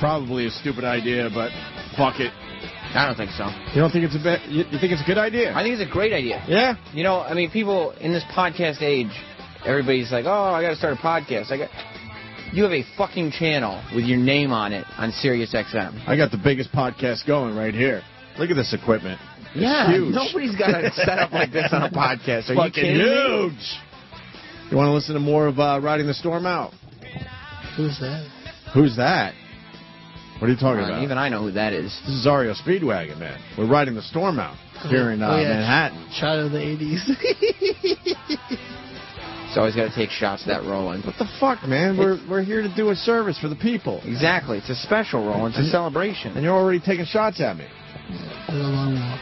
probably a stupid idea, but fuck it. I don't think so. You don't think it's you think it's a good idea? I think it's a great idea. Yeah? You know, I mean, people in this podcast age, everybody's like, oh, I got to start a podcast. You have a fucking channel with your name on it on Sirius XM. I got the biggest podcast going right here. Look at this equipment. It's huge. Nobody's got a setup like this on a podcast. Are you kidding me? Huge. You want to listen to more of Riding the Storm Out? Who's that? Who's that? What are you talking about? Even I know who that is. This is Ario Speedwagon, man. We're riding the storm out here in Manhattan. Shot of the 80s. So always got to take shots of that Roland. What the fuck, man? We're here to do a service for the people. Exactly. It's a special Roland. It's a celebration. And you're already taking shots at me. It's a long walk.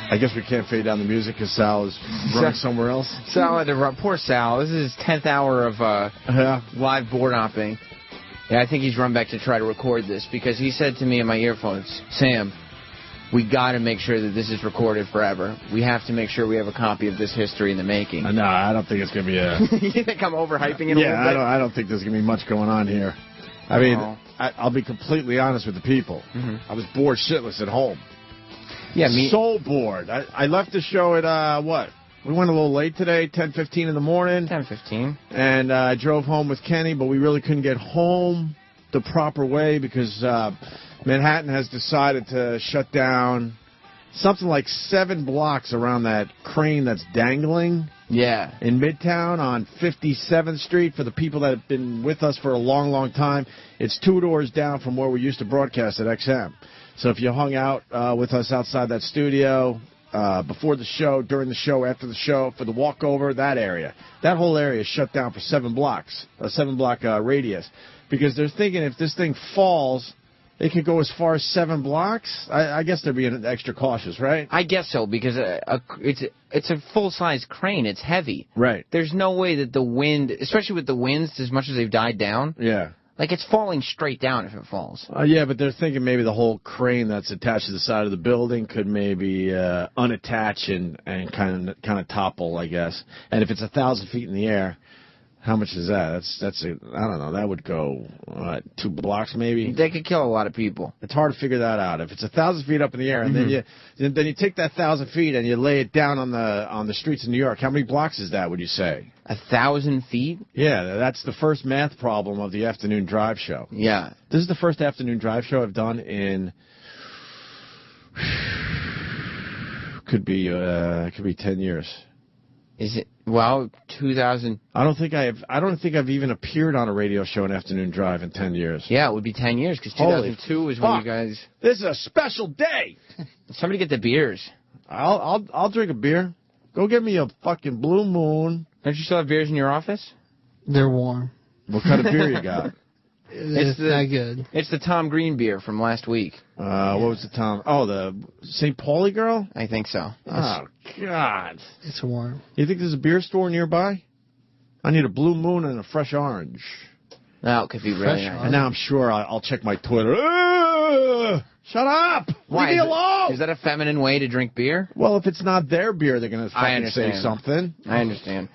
I guess we can't fade down the music because Sal is running somewhere else. Sal had to run. Poor Sal. This is his 10th hour of live board hopping. Yeah, I think he's run back to try to record this because he said to me in my earphones, Sam, we got to make sure that this is recorded forever. We have to make sure we have a copy of this history in the making. No, I don't think it's going to be a... You think I'm overhyping it a little bit? I don't think there's going to be much going on here. I mean, I'll be completely honest with the people. Mm-hmm. I was bored shitless at home. Yeah, me... So bored. I left the show at, what? We went a little late today, 10:15 in the morning. 10:15. And I drove home with Kenny, but we really couldn't get home the proper way because Manhattan has decided to shut down something like 7 blocks around that crane that's dangling. Yeah. In Midtown on 57th Street. For the people that have been with us for a long, long time, it's 2 doors down from where we used to broadcast at XM. So if you hung out with us outside that studio... before the show, during the show, after the show, for the walkover, that area. That whole area is shut down for 7 blocks, a 7-block radius. Because they're thinking if this thing falls, it could go as far as 7 blocks. I guess they're being extra cautious, right? I guess so, because it's a full-size crane. It's heavy. Right. There's no way that the wind, especially with the winds, as much as they've died down. Yeah. Like, it's falling straight down if it falls. Yeah, but they're thinking maybe the whole crane that's attached to the side of the building could maybe unattach and kind of topple, I guess. And if it's 1,000 feet in the air, how much is that? That's I don't know. That would go 2 blocks maybe. They could kill a lot of people. It's hard to figure that out. If it's 1,000 feet up in the air, and then you take that 1,000 feet and you lay it down on the streets of New York, how many blocks is that? Would you say? 1,000 feet? Yeah, that's the first math problem of the afternoon drive show. Yeah. This is the first afternoon drive show I've done in could be 10 years. Is it? Well, 2000. I don't think I've even appeared on a radio show in afternoon drive in 10 years. Yeah, it would be 10 years because 2002 is when you guys. This is a special day. Somebody get the beers. I'll drink a beer. Go get me a fucking Blue Moon. Don't you still have beers in your office? They're warm. What kind of beer you got? It's not good. It's the Tom Green beer from last week. What was the Tom? Oh, the St. Pauli girl? I think so. Oh, God. It's warm. You think there's a beer store nearby? I need a Blue Moon and a fresh orange. No, it could be really nice. And now I'm sure I'll check my Twitter. Shut up! Why? Leave me alone! Is that a feminine way to drink beer? Well, if it's not their beer, they're going to fucking say something. I understand.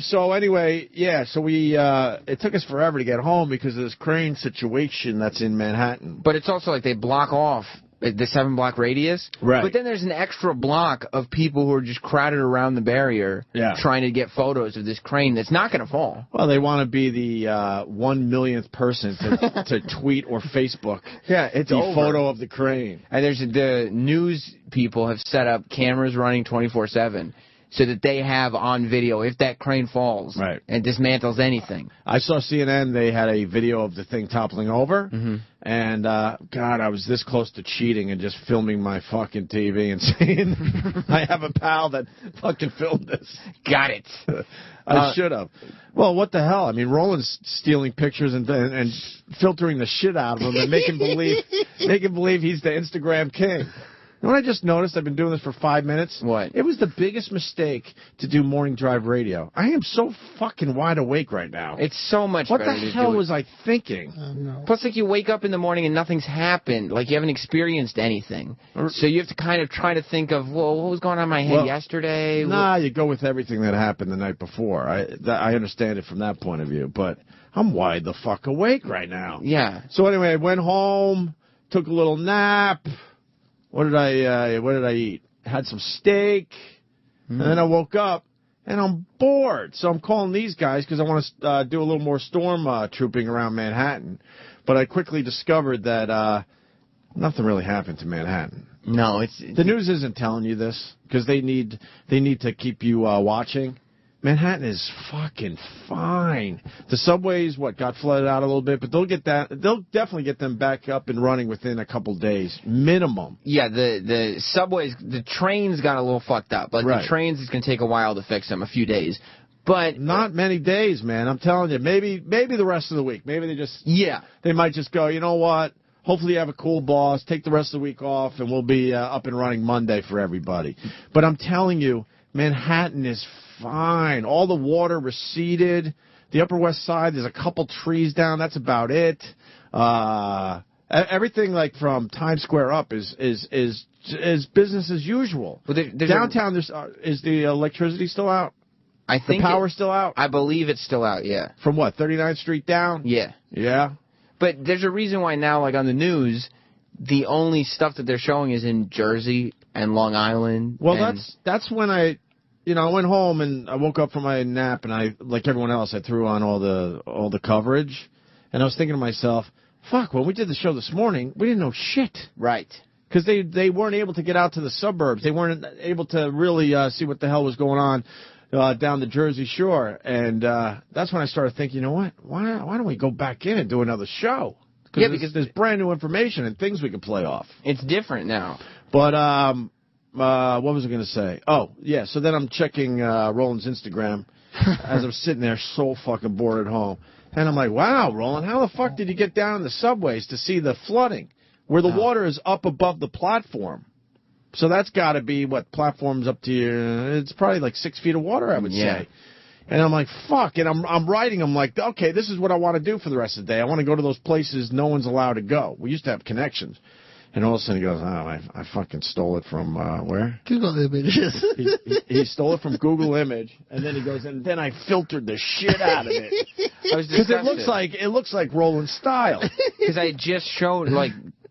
So anyway, yeah, so it took us forever to get home because of this crane situation that's in Manhattan. But it's also like they block off the 7-block radius. Right. But then there's an extra block of people who are just crowded around the barrier trying to get photos of this crane that's not going to fall. Well, they want to be the 1 millionth person to tweet or Facebook the photo of the crane. And there's the news people have set up cameras running 24/7. So that they have on video if that crane falls and dismantles anything. I saw CNN, they had a video of the thing toppling over, and, God, I was this close to cheating and just filming my fucking TV and saying, I have a pal that fucking filmed this. Got it. I should have. Well, what the hell? I mean, Roland's stealing pictures and filtering the shit out of them and making believe he's the Instagram king. You know what I just noticed? I've been doing this for 5 minutes. What? It was the biggest mistake to do morning drive radio. I am so fucking wide awake right now. It's so much better to do it. What the hell was I thinking? No. Plus, like, you wake up in the morning and nothing's happened. Like, you haven't experienced anything. So you have to kind of try to think of, well, what was going on in my head yesterday? Nah, you go with everything that happened the night before. I understand it from that point of view. But I'm wide the fuck awake right now. Yeah. So anyway, I went home, took a little nap. What did I eat? Had some steak, and then I woke up, and I'm bored. So I'm calling these guys because I want to do a little more storm trooping around Manhattan. But I quickly discovered that nothing really happened to Manhattan. No, the news isn't telling you this because they need to keep you watching. Manhattan is fucking fine. The subways got flooded out a little bit, but they'll definitely get them back up and running within a couple days minimum. Yeah, the subways, the trains got a little fucked up. Like the trains, it's gonna take a while to fix them, a few days. But not many days, man. I'm telling you, maybe the rest of the week. Maybe they might just go, you know what? Hopefully you have a cool boss. Take the rest of the week off, and we'll be up and running Monday for everybody. But I'm telling you, Manhattan is fine. All the water receded. The Upper West Side, there's a couple trees down. That's about it. Everything like from Times Square up is business as usual. Well, downtown, is the electricity still out? I think the power's still out. I believe it's still out. Yeah. From what? 39th Street down? Yeah. Yeah. But there's a reason why now, like on the news, the only stuff that they're showing is in Jersey and Long Island. Well, that's when I went home and I woke up from my nap and I, like everyone else, I threw on all the coverage, and I was thinking to myself, fuck, when we did the show this morning, we didn't know shit. Right. Because they weren't able to get out to the suburbs. They weren't able to really see what the hell was going on down the Jersey Shore. And that's when I started thinking, you know what? Why don't we go back in and do another show? Because there's brand new information and things we can play off. It's different now. But what was I going to say? Oh, yeah, so then I'm checking Roland's Instagram as I'm sitting there so fucking bored at home. And I'm like, wow, Roland, how the fuck did you get down in the subways to see the flooding where the water is up above the platform? So that's got to be, platform's up to you? It's probably like 6 feet of water, I would say. And I'm like, fuck. And I'm writing them like, okay, this is what I want to do for the rest of the day. I want to go to those places no one's allowed to go. We used to have connections. And all of a sudden he goes, oh, I fucking stole it from where? Google Images. he stole it from Google Image, and then he goes, and then I filtered the shit out of it. Because it looks like Roland's style. Because I just showed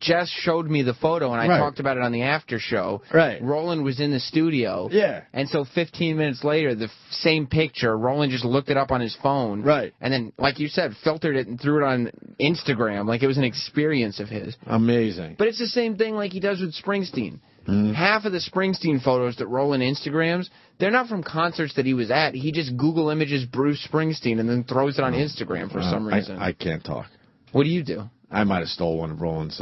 Jess showed me the photo, and I talked about it on the after show. Right. Roland was in the studio. Yeah. And so 15 minutes later, the same picture, Roland just looked it up on his phone. Right. And then, like you said, filtered it and threw it on Instagram like it was an experience of his. Amazing. But it's the same thing like he does with Springsteen. Half of the Springsteen photos that Roland Instagrams, they're not from concerts that he was at. He just Google images Bruce Springsteen and then throws it on Instagram for some reason. I can't talk. What do you do? I might have stole one of Roland's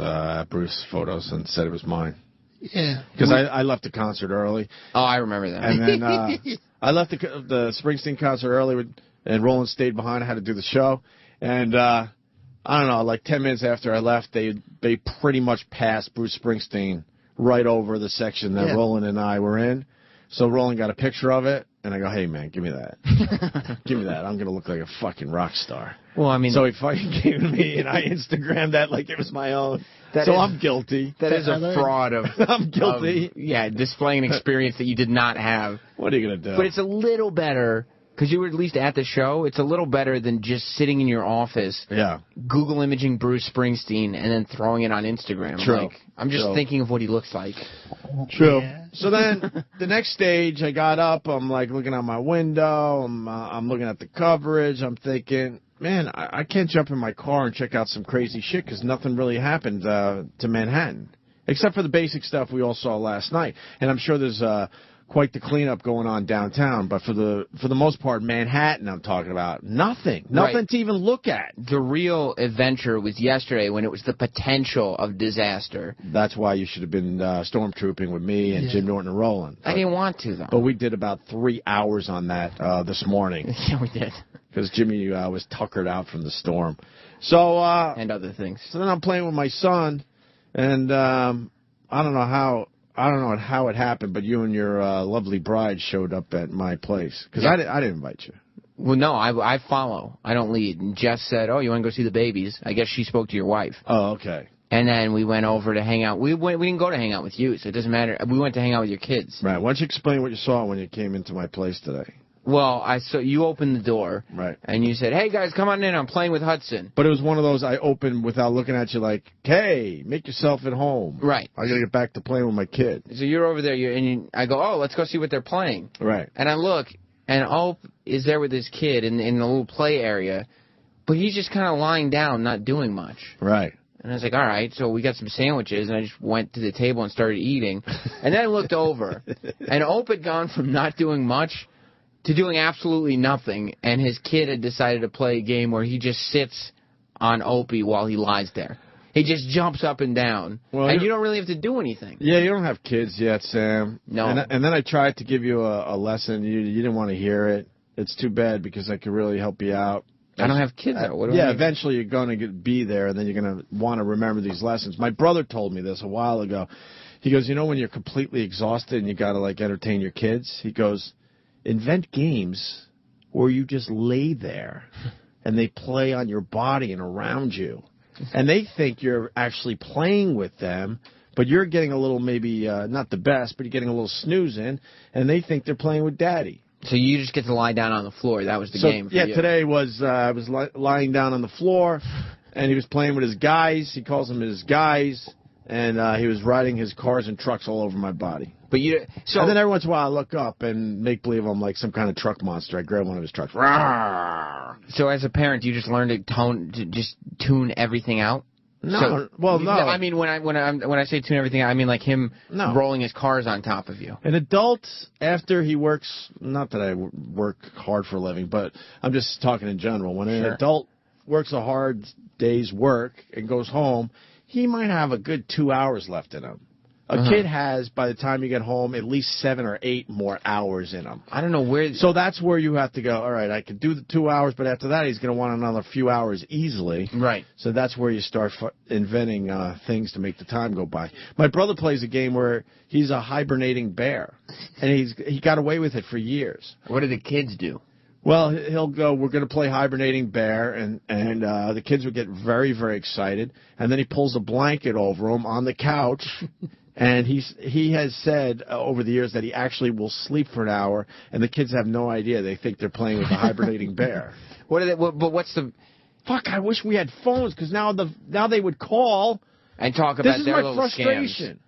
Bruce photos and said it was mine. Yeah. Because I left the concert early. Oh, I remember that. And then I left the Springsteen concert early, and Roland stayed behind. I had to do the show. And I don't know, like 10 minutes after I left, they pretty much passed Bruce Springsteen right over the section that Roland and I were in. So Roland got a picture of it, and I go, hey, man, give me that. Give me that. I'm going to look like a fucking rock star. Well, I mean... So he fucking gave it me, and I Instagrammed that like it was my own. I'm guilty. That is a fraud of... I'm guilty. Displaying an experience that you did not have. What are you going to do? But it's a little better... Because you were at least at the show, it's a little better than just sitting in your office, Google imaging Bruce Springsteen, and then throwing it on Instagram. True. I'm just thinking of what he looks like. True. Yeah. So then, the next stage, I got up, I'm like looking out my window, I'm looking at the coverage, I'm thinking, man, I can't jump in my car and check out some crazy shit because nothing really happened to Manhattan. Except for the basic stuff we all saw last night. And I'm sure there's... quite the cleanup going on downtown, but for the most part, Manhattan, I'm talking about, nothing to even look at. The real adventure was yesterday when it was the potential of disaster. That's why you should have been stormtrooping with me and Jim Norton and Roland. I didn't want to, though. But we did about 3 hours on that this morning. Yeah, we did. Because Jimmy was tuckered out from the storm. So and other things. So then I'm playing with my son, and I don't know how it happened, but you and your lovely bride showed up at my place. Because I didn't invite you. Well, no, I follow. I don't lead. And Jess said, oh, you want to go see the babies? I guess she spoke to your wife. Oh, okay. And then we went over to hang out. We didn't go to hang out with you, so it doesn't matter. We went to hang out with your kids. Right. Why don't you explain what you saw when you came into my place today? Well, I saw you opened the door, right, and you said, "Hey guys, come on in. I'm playing with Hudson." But it was one of those I opened without looking at you, like, "Hey, make yourself at home." Right. I gotta get back to playing with my kid. So you're over there, I go, "Oh, let's go see what they're playing." Right. And I look, and Ope is there with his kid in the little play area, but he's just kind of lying down, not doing much. Right. And I was like, all right, so we got some sandwiches, and I just went to the table and started eating. And then I looked over, and Ope had gone from not doing much to doing absolutely nothing, and his kid had decided to play a game where he just sits on Opie while he lies there. He just jumps up and down, and you don't really have to do anything. Yeah, you don't have kids yet, Sam. No. And then I tried to give you a lesson. You didn't want to hear it. It's too bad because I could really help you out. I don't have kids, though. What do yeah, I eventually you're going to be there, and then you're going to want to remember these lessons. My brother told me this a while ago. He goes, when you're completely exhausted and you got to, like, entertain your kids, he goes, invent games where you just lay there and they play on your body and around you. And they think you're actually playing with them, but you're getting a little maybe not the best, but you're getting a little snooze in, and they think they're playing with daddy. So you just get to lie down on the floor. That was the game for you. Yeah, today was I was lying down on the floor, and he was playing with his guys. He calls them his guys, and he was riding his cars and trucks all over my body. But and then every once in a while I look up and make believe I'm like some kind of truck monster. I grab one of his trucks. Rawr! So as a parent, you just learn to just tune everything out? No, no. I mean, when I say tune everything out, I mean like him rolling his cars on top of you. An adult, after he works, not that I work hard for a living, but I'm just talking in general. When an adult works a hard day's work and goes home, he might have a good 2 hours left in him. A kid has, by the time you get home, at least 7 or 8 more hours in him. I don't know where... So that's where you have to go, all right, I could do the 2 hours, but after that he's going to want another few hours easily. Right. So that's where you start inventing things to make the time go by. My brother plays a game where he's a hibernating bear, and he got away with it for years. What do the kids do? Well, he'll go, we're going to play hibernating bear, and the kids would get very, very excited, and then he pulls a blanket over them on the couch. And he has said over the years that he actually will sleep for an hour, and the kids have no idea. They think they're playing with a hibernating bear. But what's the... Fuck, I wish we had phones, because now they would call. And talk about their little scams. This is my frustration.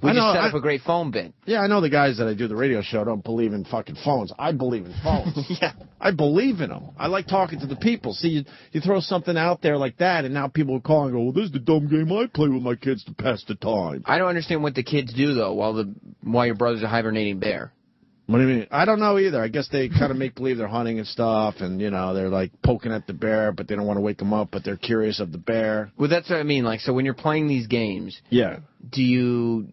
We just set up a great phone bit. Yeah, I know the guys that I do the radio show don't believe in fucking phones. I believe in phones. Yeah. I believe in them. I like talking to the people. See, you throw something out there like that, and now people will call and go, well, this is the dumb game I play with my kids to pass the time. I don't understand what the kids do, though, while your brother's a hibernating bear. What do you mean? I don't know either. I guess they kind of make believe they're hunting and stuff, and, they're, like, poking at the bear, but they don't want to wake them up, but they're curious of the bear. Well, that's what I mean. Like, so when you're playing these games, yeah, do you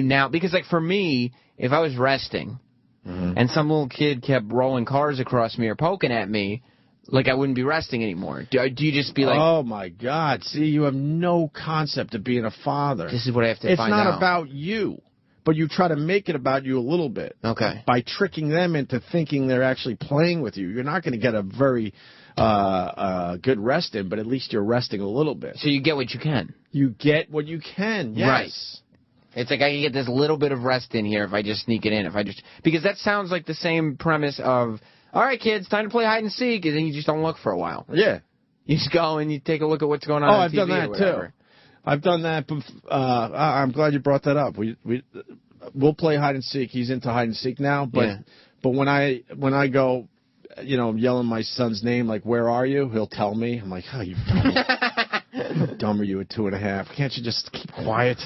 now, because, like, for me, if I was resting and some little kid kept rolling cars across me or poking at me, like, I wouldn't be resting anymore. Do you just be like... Oh, my God. See, you have no concept of being a father. This is what I have to find out. It's not about you. But you try to make it about you a little bit. Okay. By tricking them into thinking they're actually playing with you. You're not going to get a very good rest in, but at least you're resting a little bit. So you get what you can. You get what you can, yes. Right. It's like I can get this little bit of rest in here if I just sneak it in. Because that sounds like the same premise of, all right, kids, time to play hide and seek, and then you just don't look for a while. Yeah. You just go and you take a look at what's going on on TV. I've done that, too. I've done that. I'm glad you brought that up. We'll play hide and seek. He's into hide and seek now. But when I go, yelling my son's name, like, where are you? He'll tell me. I'm like, oh, you dumb. How dumb are you at 2.5? Can't you just keep quiet?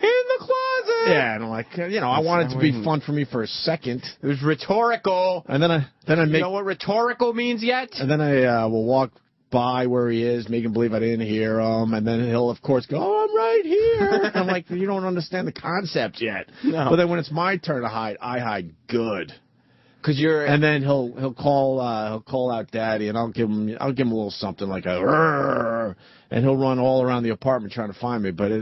In the closet. Yeah, and I'm like, I want it to be fun for me for a second. It was rhetorical. And then I make. You know what rhetorical means yet? And then I will walk by where he is, make him believe I didn't hear him, and then he'll, of course, go, oh, I'm right here. I'm like, you don't understand the concept yet. No. But then when it's my turn to hide, I hide good. And then he'll call out Daddy, and I'll give him a little something like a rrr, and he'll run all around the apartment trying to find me. But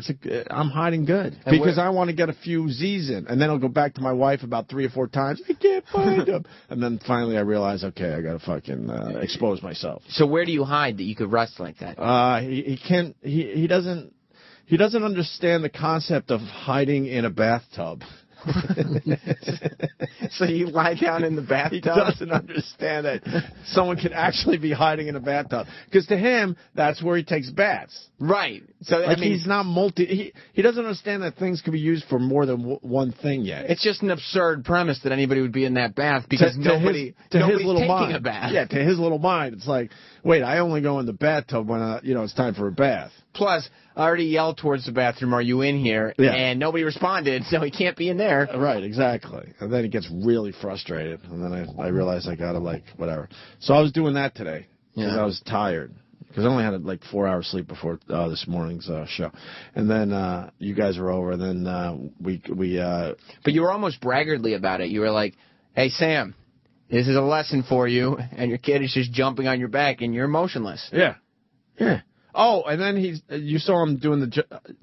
I'm hiding good because I want to get a few Z's in, and then I'll go back to my wife about 3 or 4 times. I can't find him, and then finally I realize, okay, I got to fucking expose myself. So where do you hide that you could rest like that? He doesn't understand the concept of hiding in a bathtub. So you lie down in the bathtub? He doesn't understand that someone can actually be hiding in a bathtub. Because to him, that's where he takes baths. Right. So like, I mean, he's not he doesn't understand that things can be used for more than one thing yet. It's just an absurd premise that anybody would be in that bath because nobody's taking a bath. Yeah, to his little mind, it's like, wait, I only go in the bathtub when it's time for a bath. Plus, I already yelled towards the bathroom, "Are you in here?" Yeah. And nobody responded, so he can't be in there. Right, exactly. And then he gets really frustrated, and then I realized I gotta whatever. So I was doing that today because I was tired. Because I only had 4 hours sleep before this morning's show, and then you guys were over, and then we. But you were almost braggartly about it. You were like, "Hey Sam, this is a lesson for you," and your kid is just jumping on your back, and you're motionless. Yeah, yeah. Oh, and then you saw him doing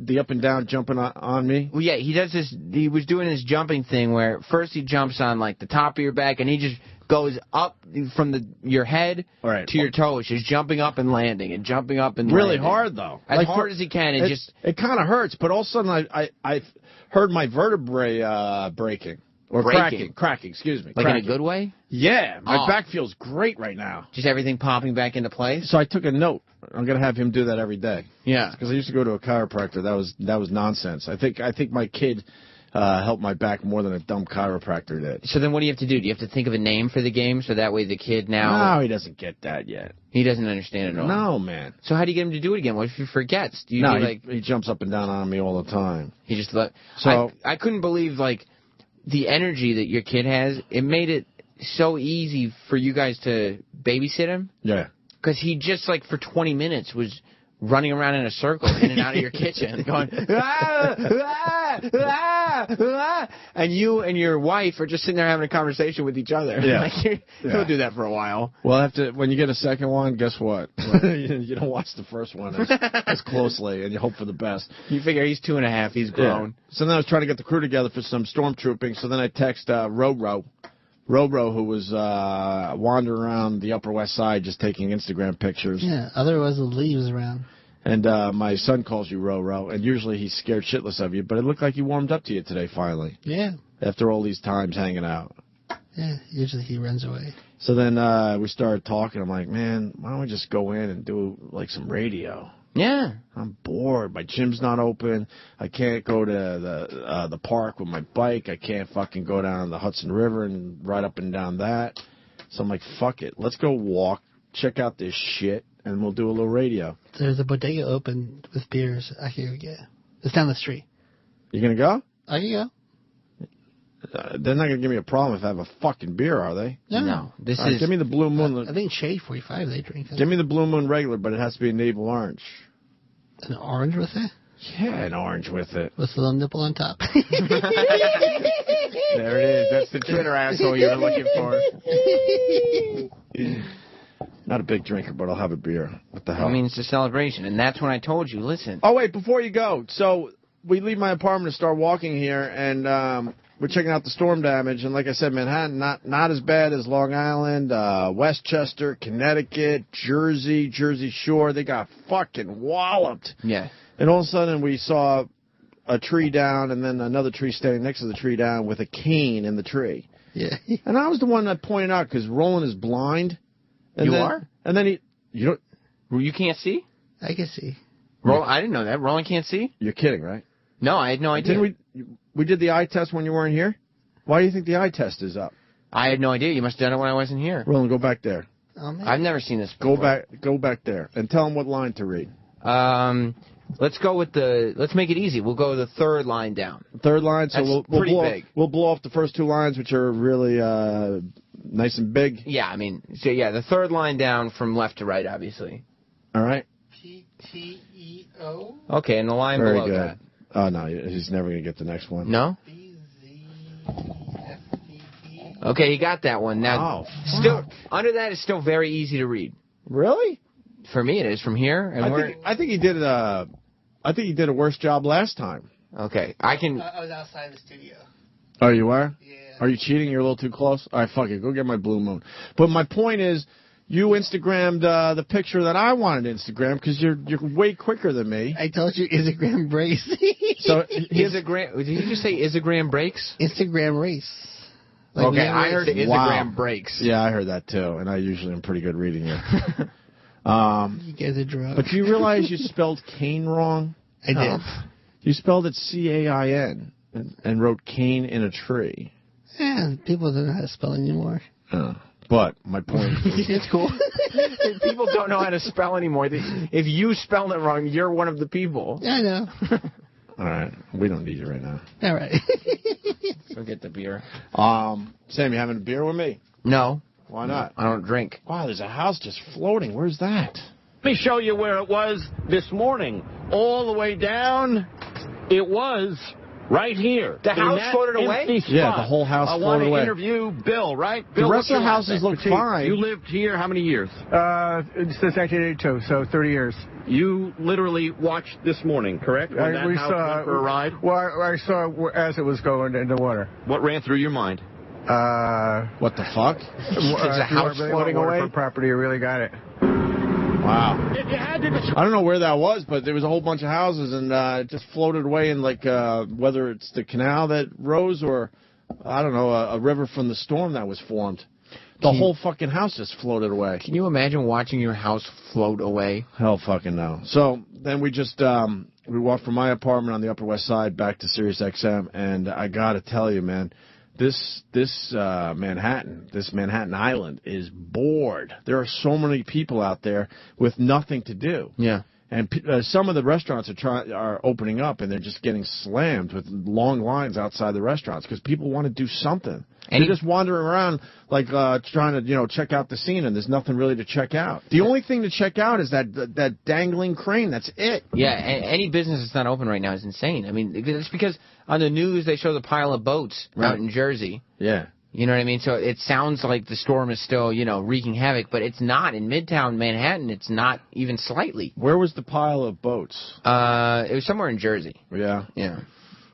the up and down jumping on me? Well, yeah, he does this. He was doing this jumping thing where first he jumps on the top of your back, and he just goes up from your head to your toes, just jumping up and landing and jumping up and really landing. hard though, as hard as he can. It kind of hurts, but all of a sudden I heard my vertebrae breaking. Or cracking, excuse me. Like in a good way? Yeah, my back feels great right now. Just everything popping back into place? So I took a note. I'm going to have him do that every day. Yeah. Because I used to go to a chiropractor. That was nonsense. I think my kid helped my back more than a dumb chiropractor did. So then what do you have to do? Do you have to think of a name for the game so that way the kid now... No, he doesn't get that yet. He doesn't understand it at all? No, man. So how do you get him to do it again? What if he forgets? Do you no, he jumps up and down on me all the time. He just... So I couldn't believe, the energy that your kid has. It made it so easy for you guys to babysit him. Yeah. Because he just, for 20 minutes was running around in a circle in and out of your kitchen going, ah, ah, ah, ah, and you and your wife are just sitting there having a conversation with each other. Yeah. He'll do that for a while. Well, when you get a second one, guess what? You don't watch the first one as closely, and you hope for the best. You figure he's 2.5, he's grown. Yeah. So then I was trying to get the crew together for some stormtrooping, so then I text Ro-Ro, who was wandering around the Upper West Side just taking Instagram pictures. Yeah, otherwise the leaves around. And my son calls you Ro-Ro, and usually he's scared shitless of you, but it looked like he warmed up to you today finally. Yeah. After all these times hanging out. Yeah, usually he runs away. So then we started talking. I'm like, man, why don't we just go in and do some radio? Yeah. I'm bored. My gym's not open. I can't go to the park with my bike. I can't fucking go down the Hudson River and ride up and down that. So I'm like, fuck it. Let's go walk, check out this shit, and we'll do a little radio. There's a bodega open with beers. I can get. It's down the street. You gonna go? I can go. They're not gonna give me a problem if I have a fucking beer, are they? No. This is. Give me the Blue Moon. I think Shade 45 they drink. Give me the Blue Moon regular, but it has to be a navel orange. An orange with it? Yeah, an orange with it. With a little nipple on top. There it is. That's the Twitter asshole you were looking for. Not a big drinker, but I'll have a beer. What the hell? I mean, it's a celebration, and that's when I told you, listen. Oh, wait, before you go. So we leave my apartment to start walking here, and we're checking out the storm damage. And like I said, Manhattan, not as bad as Long Island, Westchester, Connecticut, Jersey Shore. They got fucking walloped. Yeah. And all of a sudden we saw a tree down and then another tree standing next to the tree down with a cane in the tree. Yeah. And I was the one that pointed out because Roland is blind. And you are? And then you don't. You can't see? I can see. I didn't know that. Roland can't see? You're kidding, right? No, I had no idea. Didn't we did the eye test when you weren't here? Why do you think the eye test is up? I had no idea. You must have done it when I wasn't here. Roland, go back there. I've never seen this before. Go back there and tell him what line to read. Let's go with let's make it easy. We'll go the third line down. Third line, so That's we'll pretty blow big. We'll blow off the first two lines, which are really nice and big. Yeah, I mean, the third line down from left to right, obviously. All right. PTEO. Okay, and the line Very below good. that. Oh no, he's never gonna get the next one. No. Okay, he got that one. Now, still under that is still very easy to read. Really? For me, it is from here, and I think he did a worse job last time. Okay, I can. I was outside the studio. Oh, you are? Yeah. Are you cheating? You're a little too close? All right, fuck it. Go get my Blue Moon. But my point is, You Instagrammed the picture that I wanted to Instagram because you're way quicker than me. I told you Instagram brace. So Instagram. Did you just say Instagram breaks? Instagram race. Like okay, I heard Instagram breaks. Yeah, I heard that too, and I usually am pretty good reading it. You guys are drunk. But do you realize you spelled Cain wrong? I did. You spelled it C-A-I-N and wrote Cain in a tree. Yeah, people don't know how to spell anymore. But my point is... It's cool. People don't know how to spell anymore. If you spelled it wrong, you're one of the people. Yeah, I know. All right. We don't need you right now. All right. Go get the beer. Sam, you having a beer with me? No. Why not? I don't drink. Wow, there's a house just floating. Where's that? Let me show you where it was this morning. All the way down, it was right here. The house floated away? Yeah, the whole house floated away. I want to interview Bill, right? Bill, the rest of the houses look fine. You lived here how many years? Since 1982, so 30 years. You literally watched this morning, correct? When that house went for a ride? Well, I saw as it was going in the water. What ran through your mind? What the fuck? Is the house floating away? For property, you really got it. Wow. I don't know where that was, but there was a whole bunch of houses, and it just floated away in, like, whether it's the canal that rose or, I don't know, a river from the storm that was formed. The whole fucking house just floated away. Can you imagine watching your house float away? Hell fucking no. So then we just, we walked from my apartment on the Upper West Side back to Sirius XM, and I gotta tell you, man, this Manhattan Island is bored. There are so many people out there with nothing to do. Yeah. And some of the restaurants are opening up, and they're just getting slammed with long lines outside the restaurants because people want to do something. And they're just wandering around like trying to check out the scene, and there's nothing really to check out. The only thing to check out is that dangling crane. That's it. Yeah, any business that's not open right now is insane. I mean, it's because on the news they show the pile of boats out in Jersey. Yeah. You know what I mean? So it sounds like the storm is still, wreaking havoc, but it's not. In Midtown Manhattan, it's not even slightly. Where was the pile of boats? It was somewhere in Jersey. Yeah. Yeah.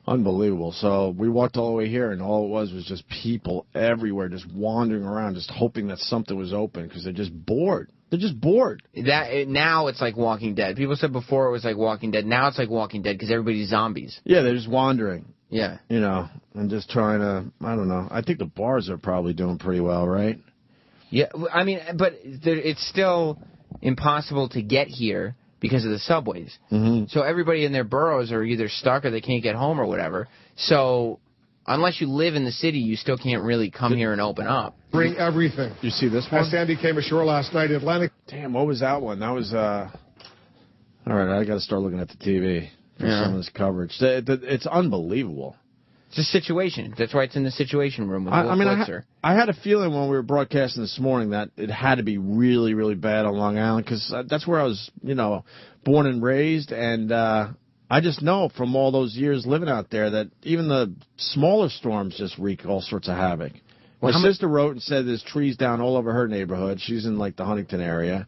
Unbelievable. So we walked all the way here, and all it was just people everywhere just wandering around, just hoping that something was open because they're just bored. They're just bored. Now it's like Walking Dead. People said before it was like Walking Dead. Now it's like Walking Dead because everybody's zombies. Yeah, they're just wandering. Yeah. And just trying to, I don't know. I think the bars are probably doing pretty well, right? Yeah, I mean, but it's still impossible to get here because of the subways. Mm-hmm. So everybody in their boroughs are either stuck or they can't get home or whatever. So unless you live in the city, you still can't really come here and open up. Bring everything. You see this one? As Sandy came ashore last night in Atlantic. Damn, what was that one? That was, all right, I got to start looking at the TV for some of this coverage. It's unbelievable. It's a situation. That's why it's in the Situation Room with Will Flitzer. I had a feeling when we were broadcasting this morning that it had to be really, really bad on Long Island because that's where I was, born and raised, and I just know from all those years living out there that even the smaller storms just wreak all sorts of havoc. My sister wrote and said there's trees down all over her neighborhood. She's in, like, the Huntington area.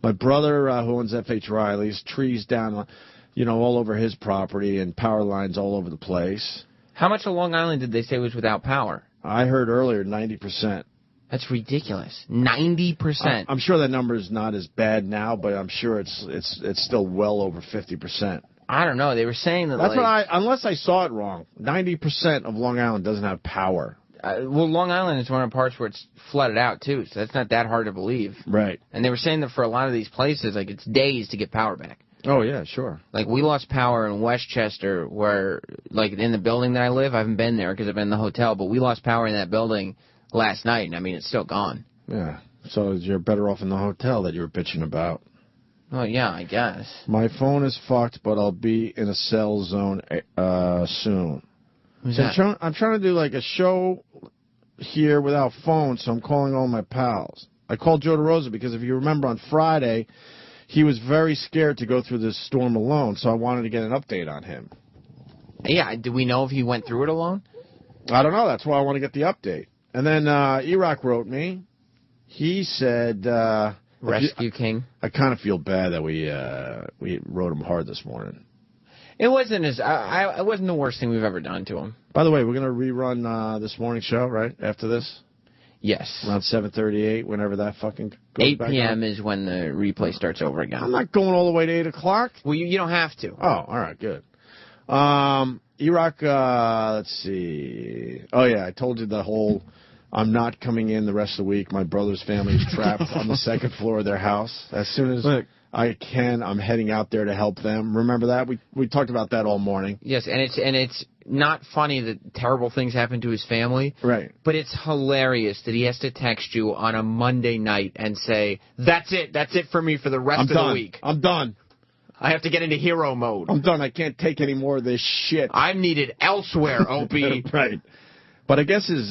My brother, who owns F.H. Riley's, trees down, all over his property and power lines all over the place. How much of Long Island did they say was without power? I heard earlier 90%. That's ridiculous. 90%. I'm sure that number is not as bad now, but I'm sure it's still well over 50%. I don't know. They were saying that. That's unless I saw it wrong. 90% of Long Island doesn't have power. Well, Long Island is one of the parts where it's flooded out too, so that's not that hard to believe. Right. And they were saying that for a lot of these places, like it's days to get power back. Oh, yeah, sure. Like, we lost power in Westchester where, like, in the building that I live, I haven't been there because I've been in the hotel, but we lost power in that building last night, and, I mean, it's still gone. Yeah. So you're better off in the hotel that you were bitching about. Oh, yeah, I guess. My phone is fucked, but I'll be in a cell zone soon. Who's so that? I'm trying to do, like, a show here without phone, so I'm calling all my pals. I called Joe DeRosa because if you remember on Friday, he was very scared to go through this storm alone, so I wanted to get an update on him. Yeah, do we know if he went through it alone? I don't know. That's why I want to get the update. And then E-Rock wrote me. He said... Rescue King. I kind of feel bad that we wrote him hard this morning. It wasn't it wasn't the worst thing we've ever done to him. By the way, we're going to rerun this morning show, right, after this? Yes. Around 7:38, whenever that fucking goes 8 back p.m. on. is when the replay starts over again. I'm not going all the way to 8 o'clock. Well, you don't have to. Oh, all right, good. Iraq, let's see. Oh, yeah, I told you the whole I'm not coming in the rest of the week. My brother's family is trapped on the second floor of their house. As soon as I can, I'm heading out there to help them. Remember that? We talked about that all morning. Yes, and it's not funny that terrible things happen to his family. Right. But it's hilarious that he has to text you on a Monday night and say, that's it for me for the rest of the week. I'm done. I have to get into hero mode. I'm done. I can't take any more of this shit. I'm needed elsewhere, Opie. Right. But I guess his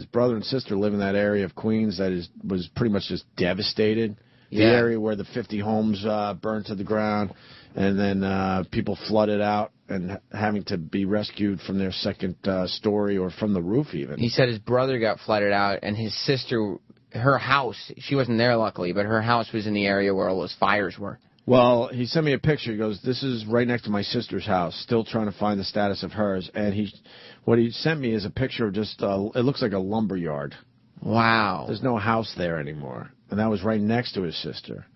brother and sister live in that area of Queens that was pretty much just devastated. The area where the 50 homes burned to the ground, and then people flooded out and having to be rescued from their second story or from the roof even. He said his brother got flooded out, and his sister, her house, she wasn't there luckily, but her house was in the area where all those fires were. Well, he sent me a picture. He goes, this is right next to my sister's house, still trying to find the status of hers. And what he sent me is a picture of just, it looks like a lumber yard. Wow. There's no house there anymore. And that was right next to his sister.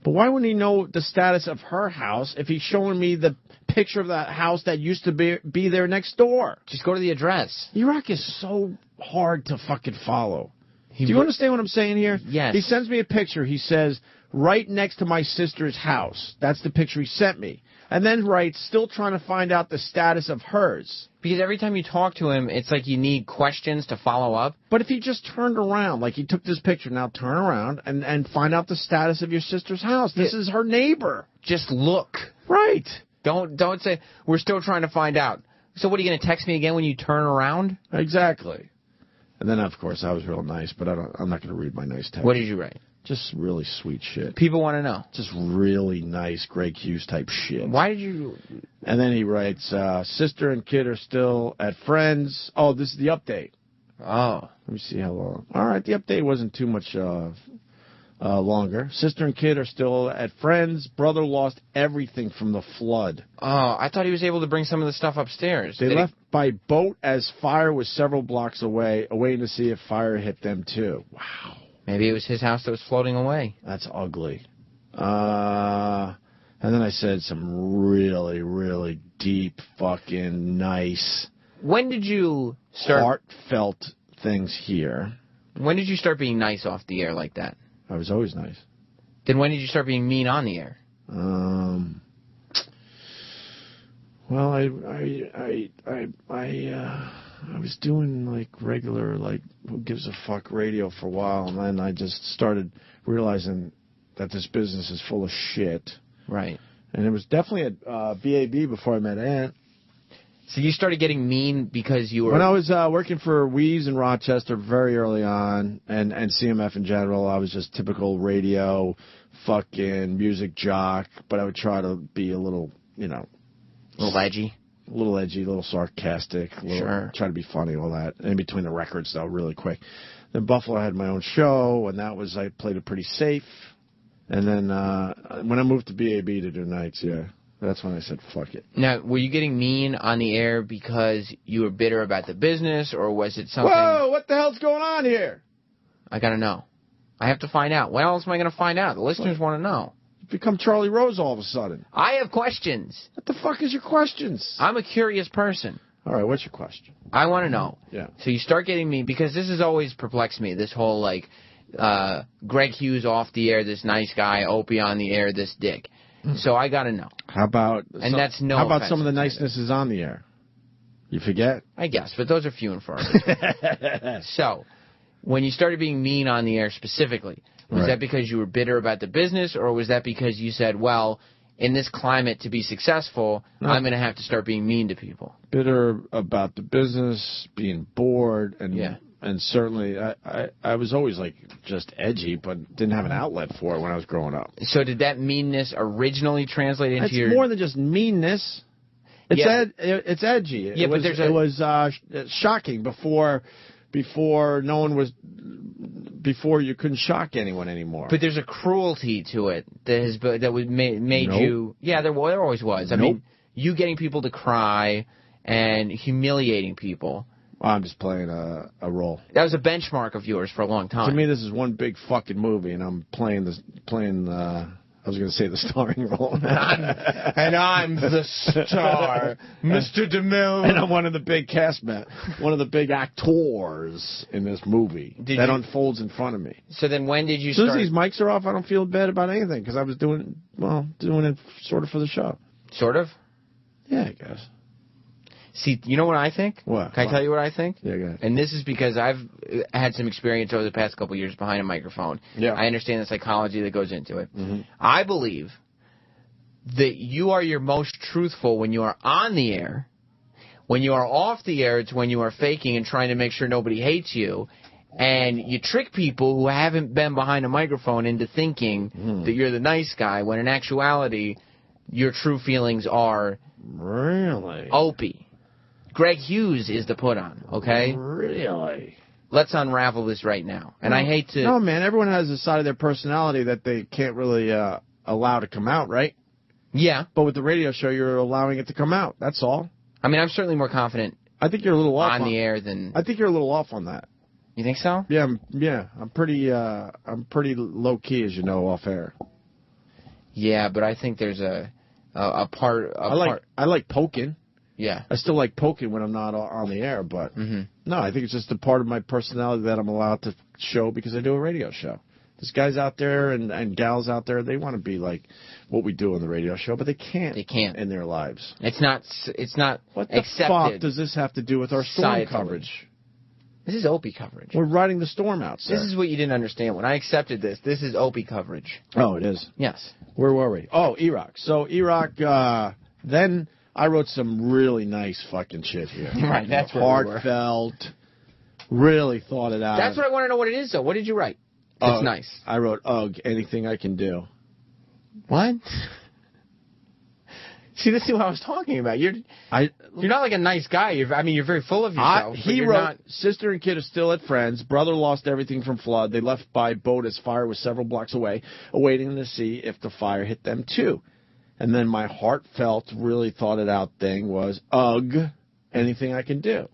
But why wouldn't he know the status of her house if he's showing me the picture of that house that used to be there next door? Just go to the address. Iraq is so hard to fucking follow. Do you understand what I'm saying here? Yes. He sends me a picture. He says, right next to my sister's house. That's the picture he sent me. And then writes, still trying to find out the status of hers. Because every time you talk to him, it's like you need questions to follow up. But if he just turned around, like he took this picture, now turn around and find out the status of your sister's house. This is her neighbor. Just look. Right. Don't say, we're still trying to find out. So what, are you going to text me again when you turn around? Exactly. And then, of course, I was real nice, but I'm not going to read my nice text. What did you write? Just really sweet shit. People want to know. Just really nice Greg Hughes type shit. Why did you... And then he writes, sister and kid are still at Friends. Oh, this is the update. Oh. Let me see how long. All right, the update wasn't too much longer. Sister and kid are still at Friends. Brother lost everything from the flood. Oh, I thought he was able to bring some of the stuff upstairs. They left by boat as fire was several blocks away, waiting to see if fire hit them too. Wow. Maybe it was his house that was floating away. That's ugly. And then I said some really, really deep, fucking nice... When did you start... heartfelt things here. When did you start being nice off the air like that? I was always nice. Then when did you start being mean on the air? Well, I was doing like regular, like, who gives a fuck radio for a while, and then I just started realizing that this business is full of shit. Right. And it was definitely at BAB before I met Ant. So you started getting mean because you were... When I was working for Weaves in Rochester very early on, and CMF in general, I was just typical radio, fucking music jock, but I would try to be a little, you know... A little edgy? A little edgy, a little sarcastic, try to be funny, all that. In between the records, though, really quick. Then Buffalo I had my own show, and that was, I played it pretty safe. And then when I moved to BAB to do nights, yeah, that's when I said, fuck it. Now, were you getting mean on the air because you were bitter about the business, or was it something... Whoa, what the hell's going on here? I gotta know. I have to find out. When else am I gonna find out? The listeners want to know. You've become Charlie Rose all of a sudden. I have questions. What the fuck is your questions? I'm a curious person. All right, what's your question? I want to know. Yeah. So you start getting me, because this has always perplexed me, this whole, like, Greg Hughes off the air, this nice guy, Opie on the air, this dick. So I got to know. How about... How about some of the nicenesses is on the air? You forget? I guess, but those are few and far between. So, when you started being mean on the air specifically, was that because you were bitter about the business, or was that because you said, well, in this climate to be successful, I'm going to have to start being mean to people? Bitter about the business, being bored, and certainly I was always like just edgy, but didn't have an outlet for it when I was growing up. So did that meanness originally translate into It's more than just meanness. It's edgy. Yeah, It was shocking before no one was... Before you couldn't shock anyone anymore. But there's a cruelty to it that made you... Yeah, there always was. I mean, you getting people to cry and humiliating people. Well, I'm just playing a role. That was a benchmark of yours for a long time. To me, this is one big fucking movie, and I'm playing I was going to say the starring role. and I'm the star, Mr. DeMille. And I'm one of the big one of the big actors in this movie unfolds in front of me. So then when did you start? As soon as these mics are off, I don't feel bad about anything because I was doing it sort of for the show. Sort of? Yeah, I guess. See, you know what I think? What? Can I tell you what I think? Yeah, go ahead. And this is because I've had some experience over the past couple of years behind a microphone. Yeah. I understand the psychology that goes into it. Mm-hmm. I believe that you are your most truthful when you are on the air. When you are off the air, it's when you are faking and trying to make sure nobody hates you. And you trick people who haven't been behind a microphone into thinking that you're the nice guy, when in actuality, your true feelings are... Really? Opie. Greg Hughes is the put-on, okay? Really? Let's unravel this right now. And I hate to... No, man, everyone has a side of their personality that they can't really allow to come out, right? Yeah. But with the radio show, you're allowing it to come out. That's all. I mean, I'm certainly more confident I think you're a little off on the air than... I think you're a little off on that. You think so? Yeah, I'm pretty low-key, as you know, off air. Yeah, but I think there's a part... I like poking. Yeah. I still like poking when I'm not on the air, but no, I think it's just a part of my personality that I'm allowed to show because I do a radio show. There's guys out there and gals out there, they want to be like what we do on the radio show, but they can't. They can't. In their lives. It's not What the accepted. Fuck does this have to do with our storm Societally. coverage? This is Opie coverage. We're riding the storm out, sir. This is what you didn't understand. When I accepted this is Opie coverage. Oh, it is? Yes. Where were we? Oh, Iraq. So Iraq, then I wrote some really nice fucking shit here. Right, that's where heartfelt, really thought it out. That's what I want to know what it is, though. What did you write? It's nice. I wrote, anything I can do. What? See, this is what I was talking about. You're not like a nice guy. You're very full of yourself. He wrote, sister and kid are still at friends. Brother lost everything from flood. They left by boat as fire was several blocks away, awaiting to see if the fire hit them too. And then my heartfelt, really thought it out thing was, anything I can do.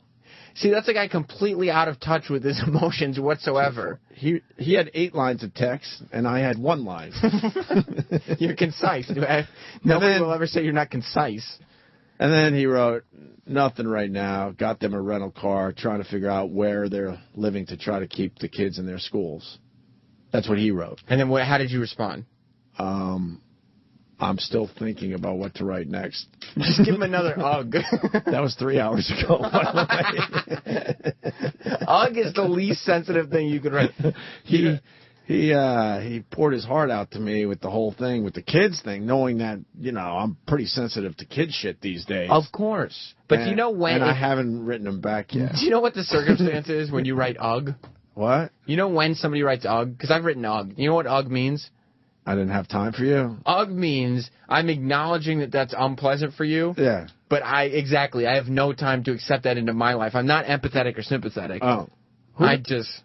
See, that's a guy completely out of touch with his emotions whatsoever. He had 8 lines of text, and I had 1 line. You're concise. Nobody will ever say you're not concise. And then he wrote, nothing right now. Got them a rental car, trying to figure out where they're living to try to keep the kids in their schools. That's what he wrote. And then how did you respond? I'm still thinking about what to write next. Just give him another ugh. That was 3 hours ago, by the way. Ugh is the least sensitive thing you could write. He poured his heart out to me with the whole thing, with the kids thing, knowing that, I'm pretty sensitive to kid shit these days. Of course. But do you know when... And I haven't written him back yet. Do you know what the circumstance is when you write ugh? What? You know when somebody writes ugh? Because I've written ugh. You know what ugh means? I didn't have time for you. Ugh means I'm acknowledging that that's unpleasant for you. Yeah. But I have no time to accept that into my life. I'm not empathetic or sympathetic. Oh.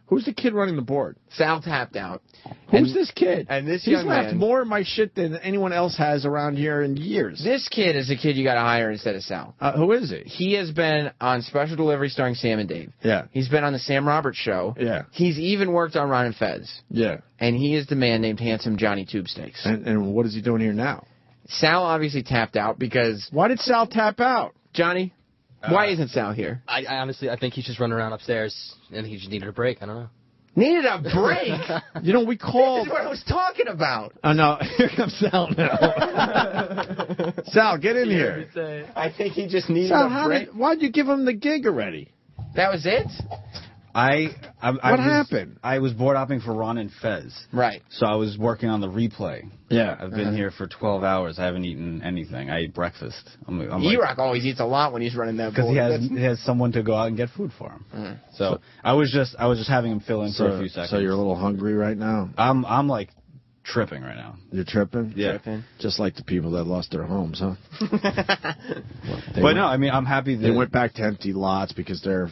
Who's the kid running the board? Sal tapped out. Who's this kid? And this He's young man. left more of my shit than anyone else has around here in years. This kid is a kid you got to hire instead of Sal. Who is he? He has been on Special Delivery starring Sam and Dave. Yeah. He's been on the Sam Roberts Show. Yeah. He's even worked on Ron and Fez. Yeah. And he is the man named Handsome Johnny Tube Steaks. And what is he doing here now? Sal obviously tapped out because... Why did Sal tap out? Johnny, why isn't Sal here? I honestly think he's just running around upstairs and he just needed a break. I don't know. Needed a break? We called... This is what I was talking about. Oh, no. Here comes Sal now. Sal, get in here. I think he just needed a break. Why'd you give him the gig already? That was it? What happened? I was board hopping for Ron and Fez. Right. So I was working on the replay. Yeah. I've been here for 12 hours. I haven't eaten anything. I ate breakfast. E-Rock always eats a lot when he's running that board. Because he has someone to go out and get food for him. So I was just having him fill in for a few seconds. So you're a little hungry right now? I'm like tripping right now. You're tripping? Yeah. Tripping. Just like the people that lost their homes, huh? No, I mean, I'm happy that... They went back to empty lots because their...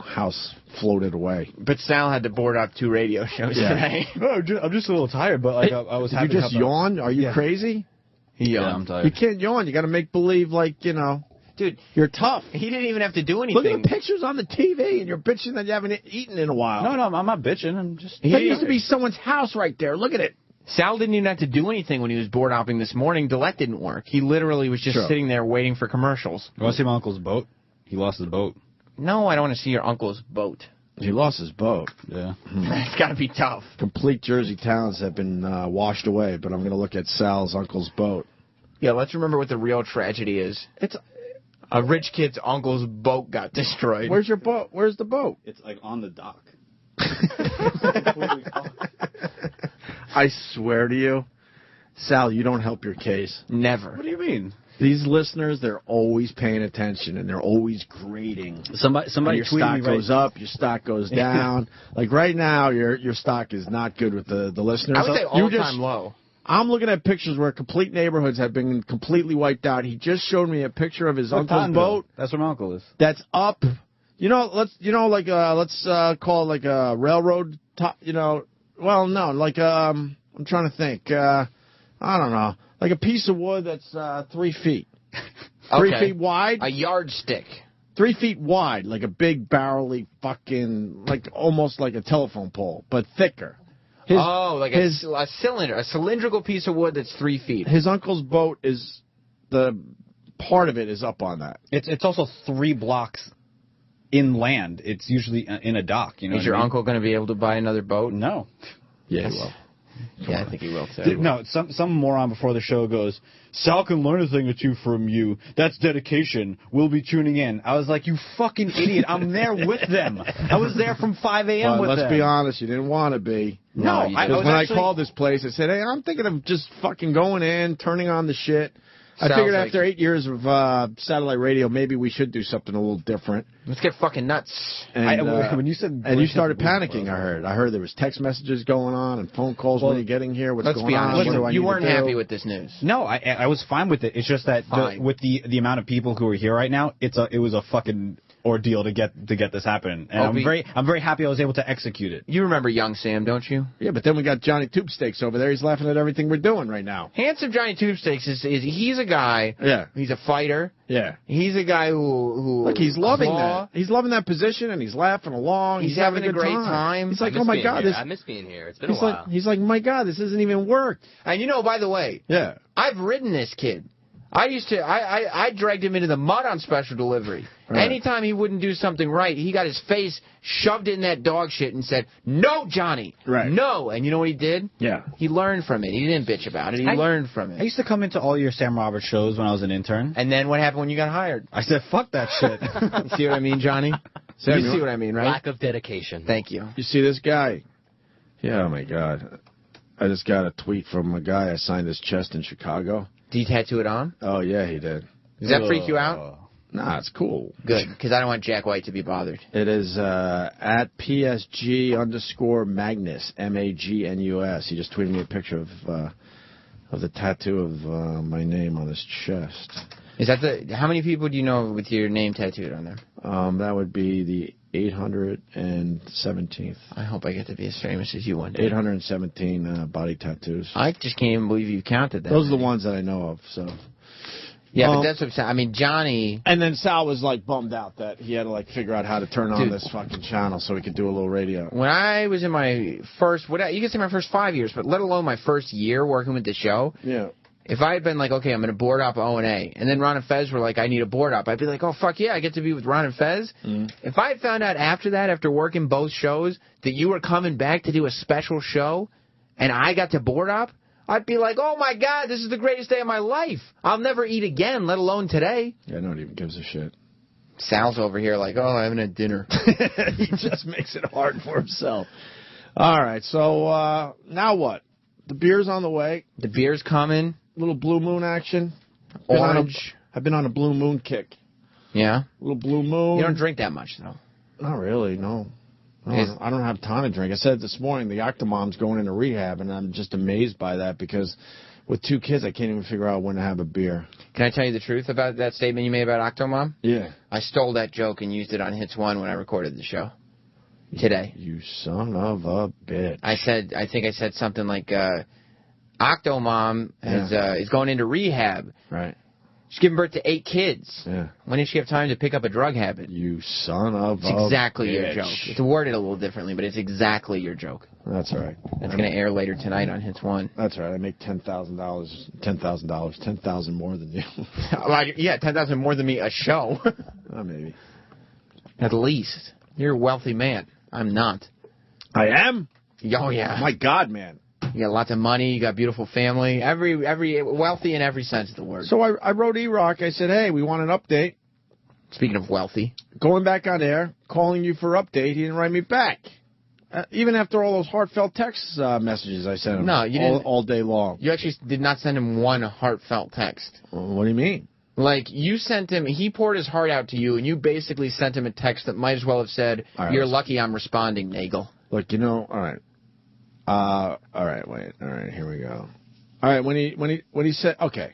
house floated away. But Sal had to board up 2 radio shows today. I'm just a little tired, but I was happy. Did you just yawn? Are you crazy? Yeah, I'm tired. You can't yawn. You got to make believe like, Dude, You're tough. he didn't even have to do anything. Look at the pictures on the TV, and you're bitching that you haven't eaten in a while. No, I'm not bitching. I'm just. There used to be someone's house right there. Look at it. Sal didn't even have to do anything when he was board hopping this morning. Delette didn't work. He literally was just sitting there waiting for commercials. You want to see my uncle's boat? He lost his boat. No, I don't want to see your uncle's boat. He lost his boat. Yeah. It's got to be tough. Complete Jersey towns have been washed away, but I'm going to look at Sal's uncle's boat. Yeah, let's remember what the real tragedy is. It's a rich kid's uncle's boat got destroyed. Where's your boat? Where's the boat? It's like on the dock. I swear to you, Sal, you don't help your case. Never. What do you mean? These listeners, they're always paying attention, and they're always grading. Somebody your stock goes up, your stock goes down. Like right now, your stock is not good with the listeners. I would say all-time low. I'm looking at pictures where complete neighborhoods have been completely wiped out. He just showed me a picture of his uncle's boat. That's where my uncle is. That's up. Let's call it like a railroad top. Well, no, like I'm trying to think. I don't know, like a piece of wood that's 3 feet. 3 feet wide. A yardstick. 3 feet wide, like a big barrel-y fucking, like almost like a telephone pole, but thicker. A cylinder, a cylindrical piece of wood that's 3 feet. His uncle's boat is, the part of it is up on that. It's also 3 blocks inland. It's usually in a dock. Is your uncle going to be able to buy another boat? No. Yeah, he will. Yeah, I think he will too. No, some moron before the show goes, Sal can learn a thing or two from you. That's dedication. We'll be tuning in. I was like, you fucking idiot. I'm there with them. I was there from 5 a.m. with them. Let's be honest, you didn't want to be. No, because when I called this place, I said, hey, I'm thinking of just fucking going in, turning on the shit. I figured after 8 years of satellite radio, maybe we should do something a little different. Let's get fucking nuts. And, when you said, and you started panicking. I heard there was text messages going on and phone calls when you're getting here. What's going on? Let's be honest. You weren't happy with this news. No, I was fine with it. It's just that with the amount of people who are here right now, it was a fucking ordeal to get this happening. And Opie, I'm very happy I was able to execute it. You remember young Sam, don't you? Yeah, but then we got Johnny Tubesteaks over there. He's laughing at everything we're doing right now. Handsome Johnny Tubesteaks he's a guy. Yeah. He's a fighter. Yeah. He's a guy who look, he's loving that. He's loving that position, and he's laughing along. He's having a great time. He's like, oh my God, I miss being here. It's been a while. He's like, my God, this isn't even work. And by the way, yeah, I've ridden this kid. I dragged him into the mud on special delivery. Right. Anytime he wouldn't do something right, he got his face shoved in that dog shit and said, no, Johnny. Right. No. And you know what he did? Yeah. He learned from it. He didn't bitch about it. He learned from it. I used to come into all your Sam Roberts shows when I was an intern. And then what happened when you got hired? I said, fuck that shit. You see what I mean, Johnny? You see what I mean, right? Lack of dedication. Thank you. You see this guy? Yeah, oh my God. I just got a tweet from a guy I signed his chest in Chicago. Did he tattoo it on? Oh, yeah, he did. Does that freak you out? Nah, it's cool. Good, because I don't want Jack White to be bothered. It is at PSG_Magnus, Magnus. He just tweeted me a picture of the tattoo of my name on his chest. Is that how many people do you know with your name tattooed on there? That would be the 817th. I hope I get to be as famous as you one day. 817 body tattoos. I just can't even believe you counted that. Those are the ones that I know of, so... Yeah, but that's what I'm saying. I mean, Johnny... And then Sal was, bummed out that he had to, figure out how to turn on this fucking channel so he could do a little radio. When I was in my first... you can say my first 5 years, but let alone my first year working with the show... Yeah. If I had been like, okay, I'm going to board up O&A, and then Ron and Fez were like, I need a board up, I'd be like, oh, fuck yeah, I get to be with Ron and Fez. If I had found out after that, after working both shows, that you were coming back to do a special show, and I got to board up, I'd be like, oh, my God, this is the greatest day of my life. I'll never eat again, let alone today. Yeah, no one even gives a shit. Sal's over here like, oh, I haven't had dinner. He just makes it hard for himself. All right, so now what? The beer's on the way. The beer's coming. Little Blue Moon action. Orange. I've been on a Blue Moon kick. Yeah? Little Blue Moon. You don't drink that much, though. Not really, no. I don't have time to drink. I said this morning the Octomom's going into rehab, and I'm just amazed by that because with 2 kids, I can't even figure out when to have a beer. Can I tell you the truth about that statement you made about Octomom? Yeah. I stole that joke and used it on Hits 1 when I recorded the show. Today. You son of a bitch. I think I said something like, Octomom is going into rehab. Right. She's giving birth to 8 kids. Yeah. When did she have time to pick up a drug habit? You son of It's a exactly bitch. your joke. It's worded a little differently, but it's exactly your joke. That's all right. It's going to air later tonight on Hits 1. That's right. I make $10,000. $10,000 more than you. Yeah, $10,000 more than me a show. Maybe. At least. You're a wealthy man. I'm not. I am? Oh, yeah. My God, man. You got lots of money. You got a beautiful family. Every wealthy in every sense of the word. So I wrote E-Rock. I said, hey, we want an update. Speaking of wealthy. Going back on air, calling you for update. He didn't write me back. Even after all those heartfelt text messages I sent him. No, you didn't. All day long. You actually did not send him one heartfelt text. What do you mean? Like, you sent him, he poured his heart out to you, and you basically sent him a text that might as well have said, you're lucky I'm responding, Nagel. Look, all right. All right, wait. All right, here we go. All right, when he said, okay.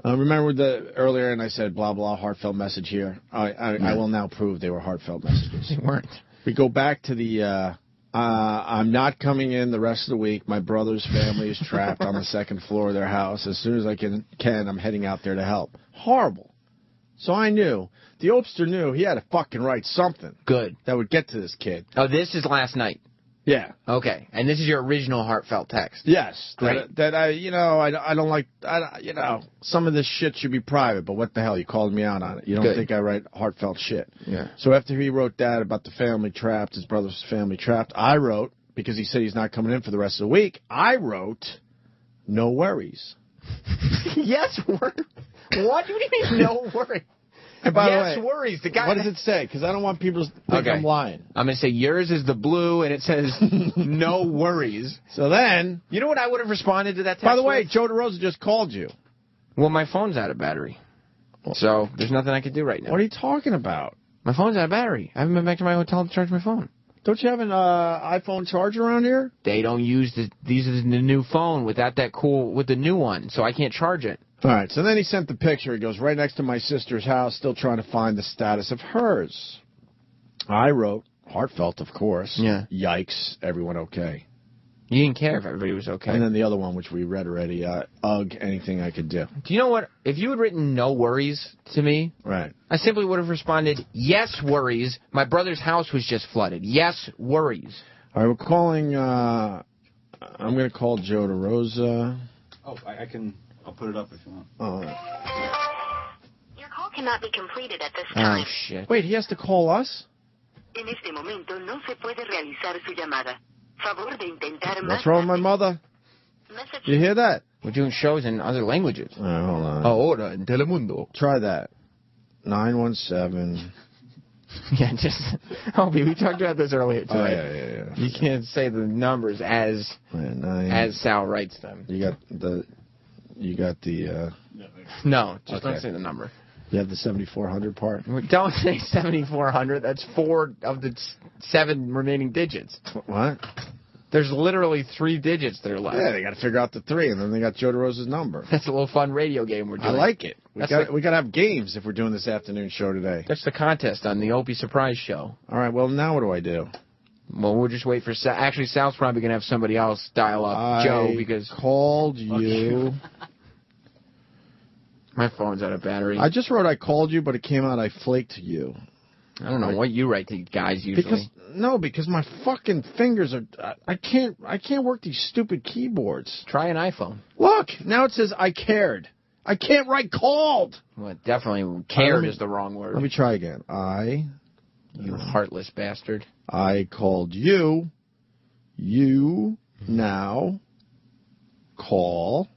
Remember earlier, and I said, blah, blah, heartfelt message here. I will now prove they were heartfelt messages. They weren't. We go back to the, I'm not coming in the rest of the week. My brother's family is trapped on the second floor of their house. As soon as I can, I'm heading out there to help. Horrible. So I knew. The Opster knew he had to fucking write something. Good. That would get to this kid. Oh, this is last night. Yeah. Okay. And this is your original heartfelt text. Yes. Great. That I don't like, some of this shit should be private, but what the hell? You called me out on it. You don't think I write heartfelt shit. Yeah. So after he wrote that about the family trapped, his brother's family trapped, I wrote, because he said he's not coming in for the rest of the week, I wrote, no worries. Yes, what do you mean, no worries? And by the way, worries. The guy. What does it say? Because I don't want people to think I'm lying. I'm going to say yours is the blue, and it says no worries. So then, you know what I would have responded to that text by the way, with? Joe DeRosa just called you. Well, my phone's out of battery. So there's nothing I can do right now. What are you talking about? My phone's out of battery. I haven't been back to my hotel to charge my phone. Don't you have an iPhone charger around here? They don't use these are the new phone with the new one, so I can't charge it. All right, so then he sent the picture. He goes, right next to my sister's house, still trying to find the status of hers. I wrote, heartfelt, of course. Yeah. Yikes, everyone okay. You didn't care if everybody was okay. And then the other one, which we read already, ugh, anything I could do. Do you know what? If you had written no worries to me, right, I simply would have responded, yes, worries. My brother's house was just flooded. Yes, worries. All right, we're calling, I'm going to call Joe DeRosa. Oh, I can... I'll put it up if you want. Oh. Your call cannot be completed at this time. Oh, shit. Wait, he has to call us? En este momento no se puede realizar su llamada. Favor de intentar más. What's wrong with my mother? You hear that? We're doing shows in other languages. All right, hold on. Ahora en Telemundo. Try that. 917. Yeah, just... Opie, we talked about this earlier today. Oh, yeah. You can't say the numbers as Sal writes them. You got the... No, just don't say the number. You have the 7400 part? Don't say 7400. That's 4 of the 7 remaining digits. What? There's literally 3 digits that are left. Yeah, they got to figure out the 3, and then they got Joe DeRosa's number. That's a little fun radio game we're doing. I like it. We got to have games if we're doing this afternoon show today. That's the contest on the Opie Surprise Show. All right, well, now what do I do? Well, we'll just wait for Sal. Actually, Sal's probably going to have somebody else dial up Joe because... called you. My phone's out of battery. I just wrote I called you, but it came out I flaked you. I don't know what you write to guys usually. Because my fucking fingers are... I can't work these stupid keyboards. Try an iPhone. Look, now it says I cared. I can't write called. Well, definitely cared is the wrong word. Let me try again. You heartless bastard. I called you. You now call...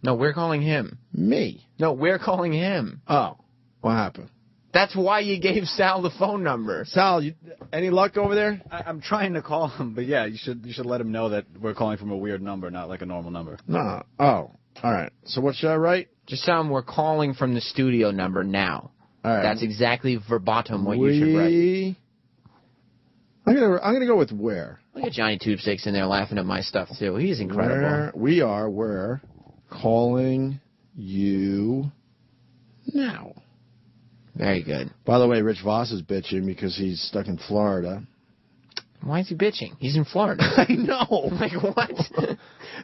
No, we're calling him. Me. No, we're calling him. Oh, what happened? That's why you gave Sal the phone number. Sal, any luck over there? I'm trying to call him, but yeah, you should let him know that we're calling from a weird number, not like a normal number. No. Oh, all right. So what should I write? Just tell him we're calling from the studio number now. All right. That's exactly verbatim what you should write. I'm gonna go with where. Look at Johnny Tubesticks in there laughing at my stuff too. He's incredible. We're calling you now. Very good. By the way, Rich Voss is bitching because he's stuck in Florida. Why is he bitching? He's in Florida. I know. Like, what?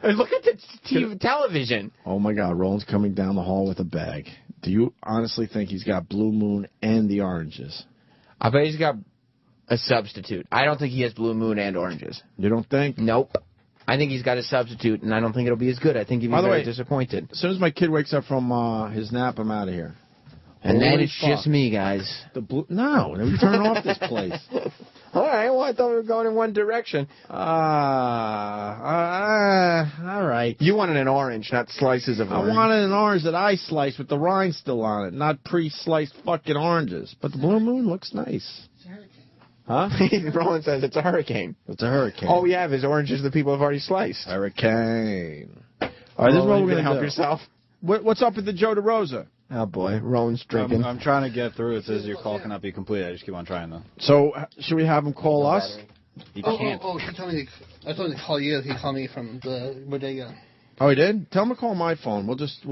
Look at the television. Oh, my God. Roland's coming down the hall with a bag. Do you honestly think he's got Blue Moon and the oranges? I bet he's got a substitute. I don't think he has Blue Moon and oranges. You don't think? Nope. I think he's got a substitute, and I don't think it'll be as good. I think he'll be very disappointed. As soon as my kid wakes up from his nap, I'm out of here. And then it's just me, guys. No, we turn off this place. All right, well, I thought we were going in one direction. All right. You wanted an orange, not slices of orange. I wanted an orange that I sliced with the rind still on it, not pre-sliced fucking oranges. But the Blue Moon looks nice. It's a hurricane. Huh? Roland says it's a hurricane. It's a hurricane. All we have is oranges the people have already sliced. Hurricane. All right, this is what we're going to help yourself. What's up with the Joe DeRosa? Oh, boy. Roland's drinking. I'm trying to get through. It says your call cannot be completed. I just keep on trying, though. So, should we have him call us? He can't. He told me. I told him to call you. He called me from the bodega. Oh, he did? Tell him to call my phone. We'll just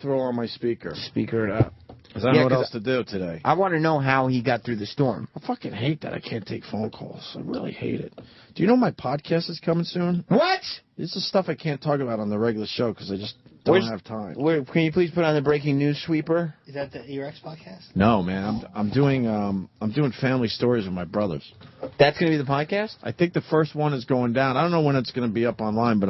throw on my speaker. Speaker it up. Because I don't know what else to do today. I want to know how he got through the storm. I fucking hate that I can't take phone calls. I really hate it. Do you know my podcast is coming soon? What? This is stuff I can't talk about on the regular show because I just don't have time. Can you please put on the breaking news sweeper? Is that the ERX podcast? No, man. I'm doing family stories with my brothers. That's going to be the podcast? I think the first one is going down. I don't know when it's going to be up online, but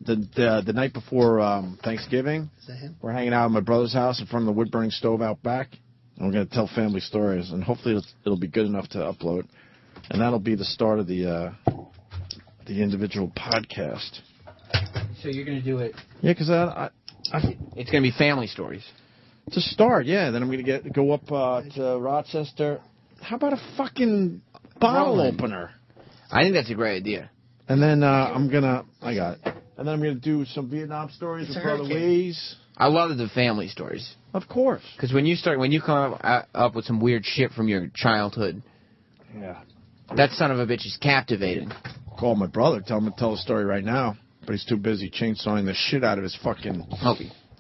the night before Thanksgiving, is that him? We're hanging out at my brother's house in front of the wood-burning stove out back. And we're going to tell family stories, and hopefully it'll be good enough to upload. And that'll be the start of the individual podcast. So you're going to do it? Yeah, because it's going to be family stories. To start, yeah. Then I'm going to go up to Rochester. How about a fucking bottle opener? I think that's a great idea. And then I got it. And then I'm going to do some Vietnam stories with Brother Weeze. I love the family stories. Of course. Because when you come up with some weird shit from your childhood, yeah, that son of a bitch is captivating. Call my brother, tell him to tell a story right now. But he's too busy chainsawing the shit out of his fucking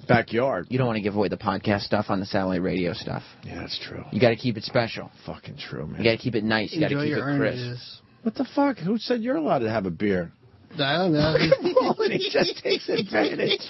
backyard. You don't want to give away the podcast stuff on the satellite radio stuff. Yeah, that's true. You got to keep it special. Fucking true, man. You got to keep it nice. You got to keep it crisp. What the fuck? Who said you're allowed to have a beer? I don't know. He just takes advantage.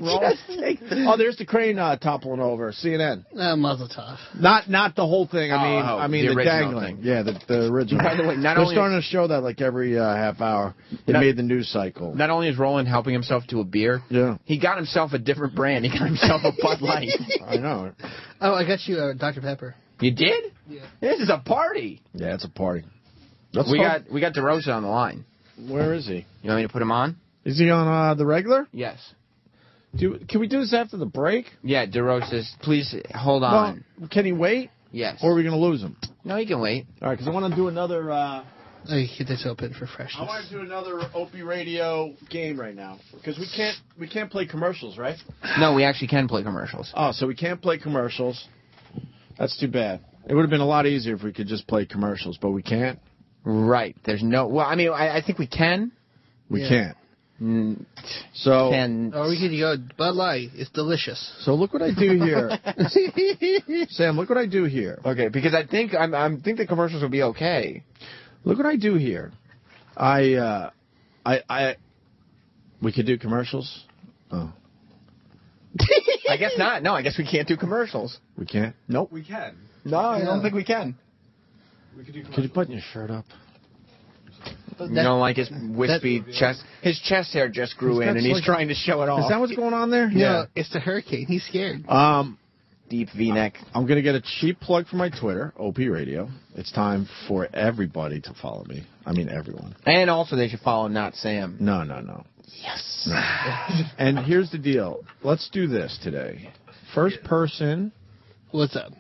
Oh, there's the crane toppling over. CNN. Mazel tov. Not the whole thing. I mean the dangling. Thing. Yeah, the original. By the way, they're starting to show that like every half hour. It made the news cycle. Not only is Roland helping himself to a beer, he got himself a different brand. He got himself a Bud Light. I know. Oh, I got you Dr. Pepper. You did? Yeah. This is a party. Yeah, it's a party. We got DeRosa on the line. Where is he? You want me to put him on? Is he on the regular? Yes. Can we do this after the break? Yeah, DeRosa, please hold on. Well, can he wait? Yes. Or are we going to lose him? No, he can wait. All right, because I want to do another... you keep this open for freshness. I want to do another Opie Radio game right now. Because we can't play commercials, right? No, we actually can play commercials. Oh, so we can't play commercials. That's too bad. It would have been a lot easier if we could just play commercials, but we can't. Right. There's no... Well, I mean, I think we can. We can't. So... Or we could go Bud Light. It's delicious. So look what I do here. Sam, look what I do here. Okay, because I think the commercials will be okay. Look what I do here. We could do commercials? Oh. I guess not. No, I guess we can't do commercials. We can't? Nope. We can. No, I don't think we can. We could do Could you button your shirt up? You don't like his wispy chest? His chest hair just grew in, and he's trying to show it off. Is that what's going on there? Yeah. It's the hurricane. He's scared. Deep V-neck. I'm going to get a cheap plug for my Twitter, OP Radio. It's time for everybody to follow me. I mean, everyone. And also they should follow Not Sam. No. Yes. No. And here's the deal. Let's do this today. First person... What's up?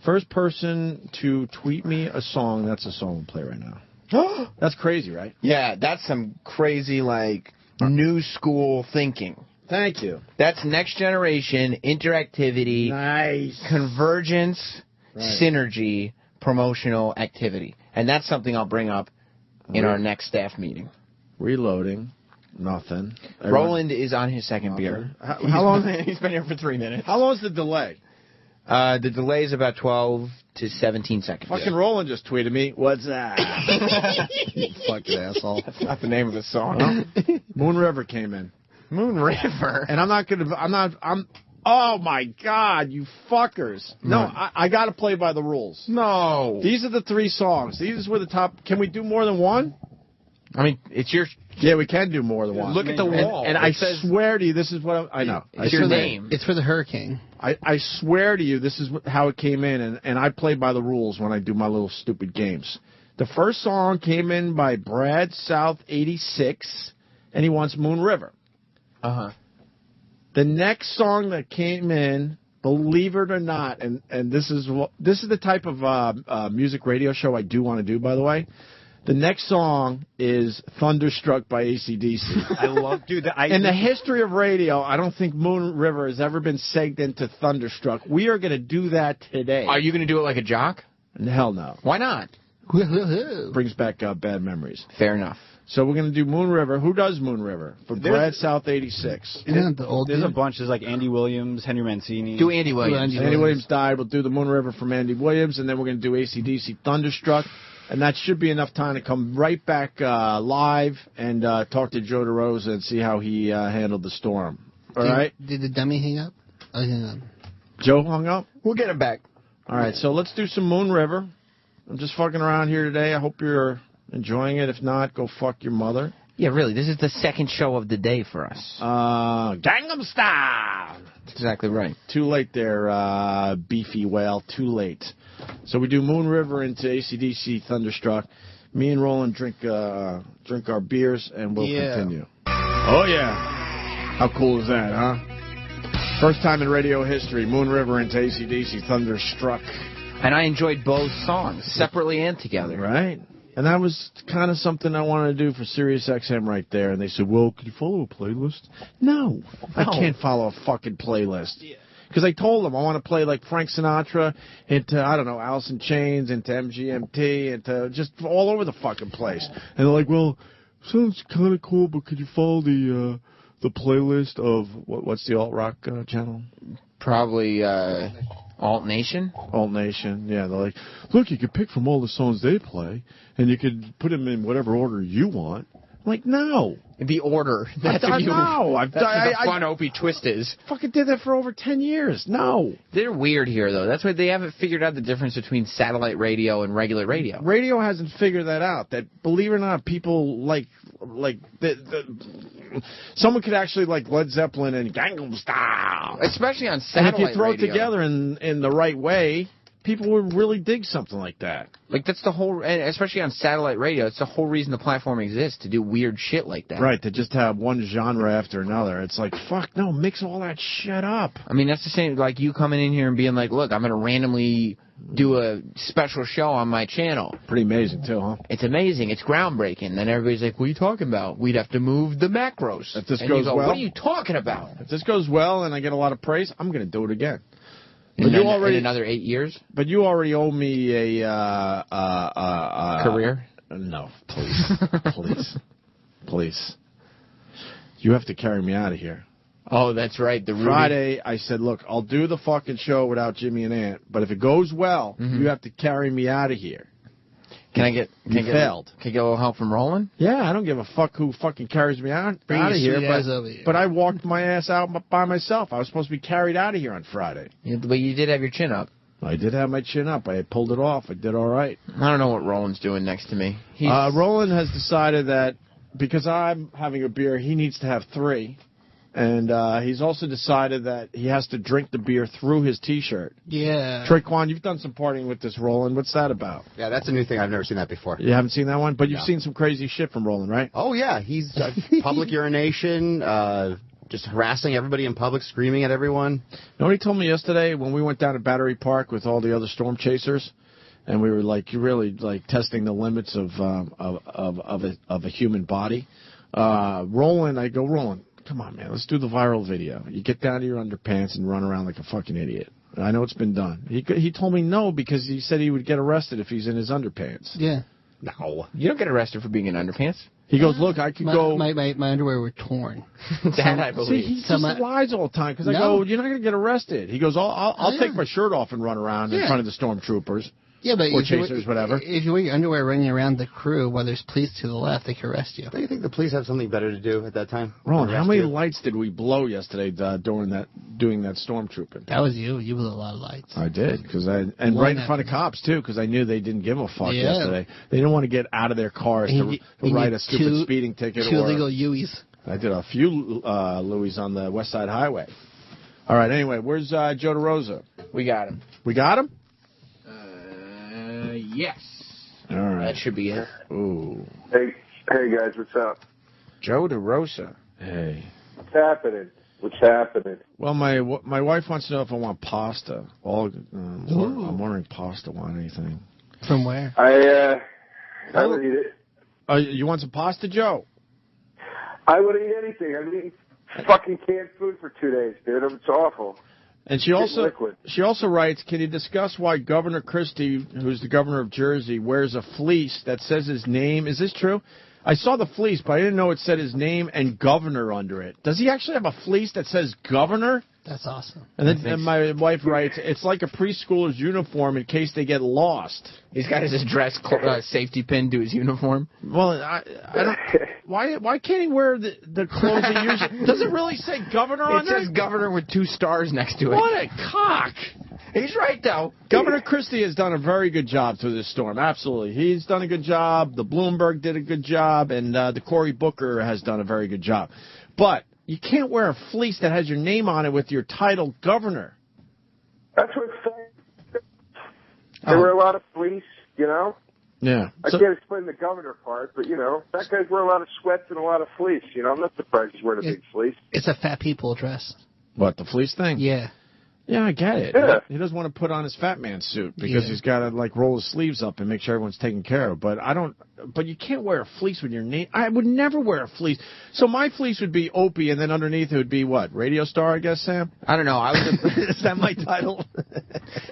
First person to tweet me a song, that's a song we'll play right now. That's crazy, right? Yeah, that's some crazy, new school thinking. Thank you. That's next generation, interactivity, nice, convergence, synergy, promotional activity. And that's something I'll bring up in our next staff meeting. Reloading. Nothing. Roland is on his second beer. How long? He's been here for 3 minutes. How long is the delay? The delay is about 12 to 17 seconds. Fucking Roland just tweeted me. What's that? You fucking asshole. That's not the name of the song. Huh? Moon River came in. Moon River. And oh my God, you fuckers. No, I got to play by the rules. No. These are the 3 songs. These were the top. Can we do more than one? I mean, it's your... Yeah, we can do more than one. Look at the wall. And I swear to you, this is what I know. It's your name. It's for the hurricane. I swear to you, this is how it came in, and I play by the rules when I do my little stupid games. The first song came in by Brad South 86, and he wants Moon River. Uh-huh. The next song that came in, believe it or not, and this is the type of music radio show I do want to do, by the way. The next song is Thunderstruck by AC/DC. I love, dude. In the history of radio, I don't think Moon River has ever been segged into Thunderstruck. We are going to do that today. Are you going to do it like a jock? Hell no. Why not? Brings back bad memories. Fair enough. So we're going to do Moon River. Who does Moon River? For Brad South 86. Isn't the old There's a bunch. There's like Andy Williams, Henry Mancini. Do Andy Williams. Andy Williams died. We'll do the Moon River from Andy Williams, and then we're going to do AC/DC Thunderstruck. And that should be enough time to come right back live and talk to Joe DeRosa and see how he handled the storm. All right? Did the dummy hang up? Oh, hang on. Joe hung up? We'll get him back. All right, so let's do some Moon River. I'm just fucking around here today. I hope you're enjoying it. If not, go fuck your mother. Yeah, really. This is the second show of the day for us. Gangnam Style. That's exactly right. Too late there, beefy whale. Too late. So we do Moon River into AC/DC Thunderstruck. Me and Roland drink our beers, and we'll continue. Oh, yeah. How cool is that, huh? First time in radio history, Moon River into AC/DC Thunderstruck. And I enjoyed both songs, separately and together. Right. And that was kind of something I wanted to do for Sirius XM right there. And they said, well, could you follow a playlist? No. I can't follow a fucking playlist. Yeah. Because I told them I want to play like Frank Sinatra into, I don't know, Alice in Chains, into MGMT, into just all over the fucking place. And they're like, well, sounds kind of cool, but could you follow the playlist of, what's the alt-rock channel? Probably Alt Nation? Alt Nation, yeah. They're like, look, you could pick from all the songs they play, and you could put them in whatever order you want. I'm like, no. The order. That's what the fun Opie twist is. Fucking did that for over 10 years. No. They're weird here, though. That's why they haven't figured out the difference between satellite radio and regular radio. Radio hasn't figured that out. That, believe it or not, people like someone could actually like Led Zeppelin and Gangnam Style. Especially on satellite radio. And if you throw it together in the right way, people would really dig something like that. Like, that's the whole, and especially on satellite radio, it's the whole reason the platform exists, to do weird shit like that. Right, to just have one genre after another. It's like, fuck, no, mix all that shit up. I mean, that's the same, like you coming in here and being like, look, I'm going to randomly do a special show on my channel. Pretty amazing, too, huh? It's amazing. It's groundbreaking. Then everybody's like, what are you talking about? We'd have to move the macros. If this goes well. What are you talking about? If this goes well and I get a lot of praise, I'm going to do it again. In another 8 years? But you already owe me a career? No, please. Please. You have to carry me out of here. Oh, that's right. The Friday, I said, look, I'll do the fucking show without Jimmy and Ant, but if it goes well, you have to carry me out of here. Can I get a little help from Roland? Yeah, I don't give a fuck who fucking carries me out of here. But I walked my ass out by myself. I was supposed to be carried out of here on Friday. Yeah, but you did have your chin up. I did have my chin up. I pulled it off. I did all right. I don't know what Roland's doing next to me. Roland has decided that because I'm having a beer, he needs to have 3. And he's also decided that he has to drink the beer through his T-shirt. Yeah. Traquan, you've done some partying with this Roland. What's that about? Yeah, that's a new thing. I've never seen that before. You haven't seen that one? But you've seen some crazy shit from Roland, right? Oh, yeah. He's public urination, just harassing everybody in public, screaming at everyone. You know what he told me yesterday when we went down to Battery Park with all the other storm chasers? And we were, like, really, like, testing the limits of a human body. Roland, I go, Roland, come on, man, let's do the viral video. You get down to your underpants and run around like a fucking idiot. I know it's been done. He told me no because he said he would get arrested if he's in his underpants. Yeah. No. You don't get arrested for being in underpants. He goes, look, I could go. My underwear were torn. That I believe. See, he just lies all the time because I go, you're not going to get arrested. He goes, I'll take my shirt off and run around in front of the stormtroopers. Yeah, but or chasers, whatever. If you wear your underwear running around the crew while there's police to the left, they can arrest you. Don't you think the police have something better to do at that time? Ron, how many lights did we blow yesterday doing that stormtrooping? That was you. You blew a lot of lights. I did, and right in front of cops too, because I knew they didn't give a fuck yesterday. They didn't want to get out of their cars to write a stupid speeding ticket. Two illegal Uis. I did a few Louis on the West Side Highway. All right. Anyway, where's Joe DeRosa? We got him. We got him. Yes. All right. That should be it. Ooh. Hey guys, what's up? Joe DeRosa. Hey. What's happening? What's happening? Well, my wife wants to know if I want pasta. I'm wondering pasta. Want anything? From where? I would eat it. You want some pasta, Joe? I would eat anything. I've eaten fucking canned food for 2 days, dude. It's awful. And she also writes, can you discuss why Governor Christie, who's the governor of Jersey, wears a fleece that says his name? Is this true? I saw the fleece, but I didn't know it said his name and governor under it. Does he actually have a fleece that says governor? That's awesome. And then my wife writes, it's like a preschooler's uniform in case they get lost. He's got his address safety pin to his uniform. Well, I don't. Why can't he wear the clothes he usually? Does it really say governor on it? It says governor with 2 stars next to it. What a cock! He's right, though. Governor Christie has done a very good job through this storm. Absolutely. He's done a good job. The Bloomberg did a good job. And the Cory Booker has done a very good job. But you can't wear a fleece that has your name on it with your title governor. That's what it's saying. There were a lot of fleece, you know? Yeah. I can't explain the governor part, but, you know, that guy's wear a lot of sweats and a lot of fleece. You know, I'm not surprised he's wearing a big fleece. It's a fat people dress. What, the fleece thing? Yeah. Yeah, I get it. Yeah. He doesn't want to put on his fat man suit because he's got to like roll his sleeves up and make sure everyone's taken care of. But But you can't wear a fleece with your name. I would never wear a fleece. So my fleece would be Opie, and then underneath it would be what? Radio star, I guess, Sam. I don't know. Is that my title?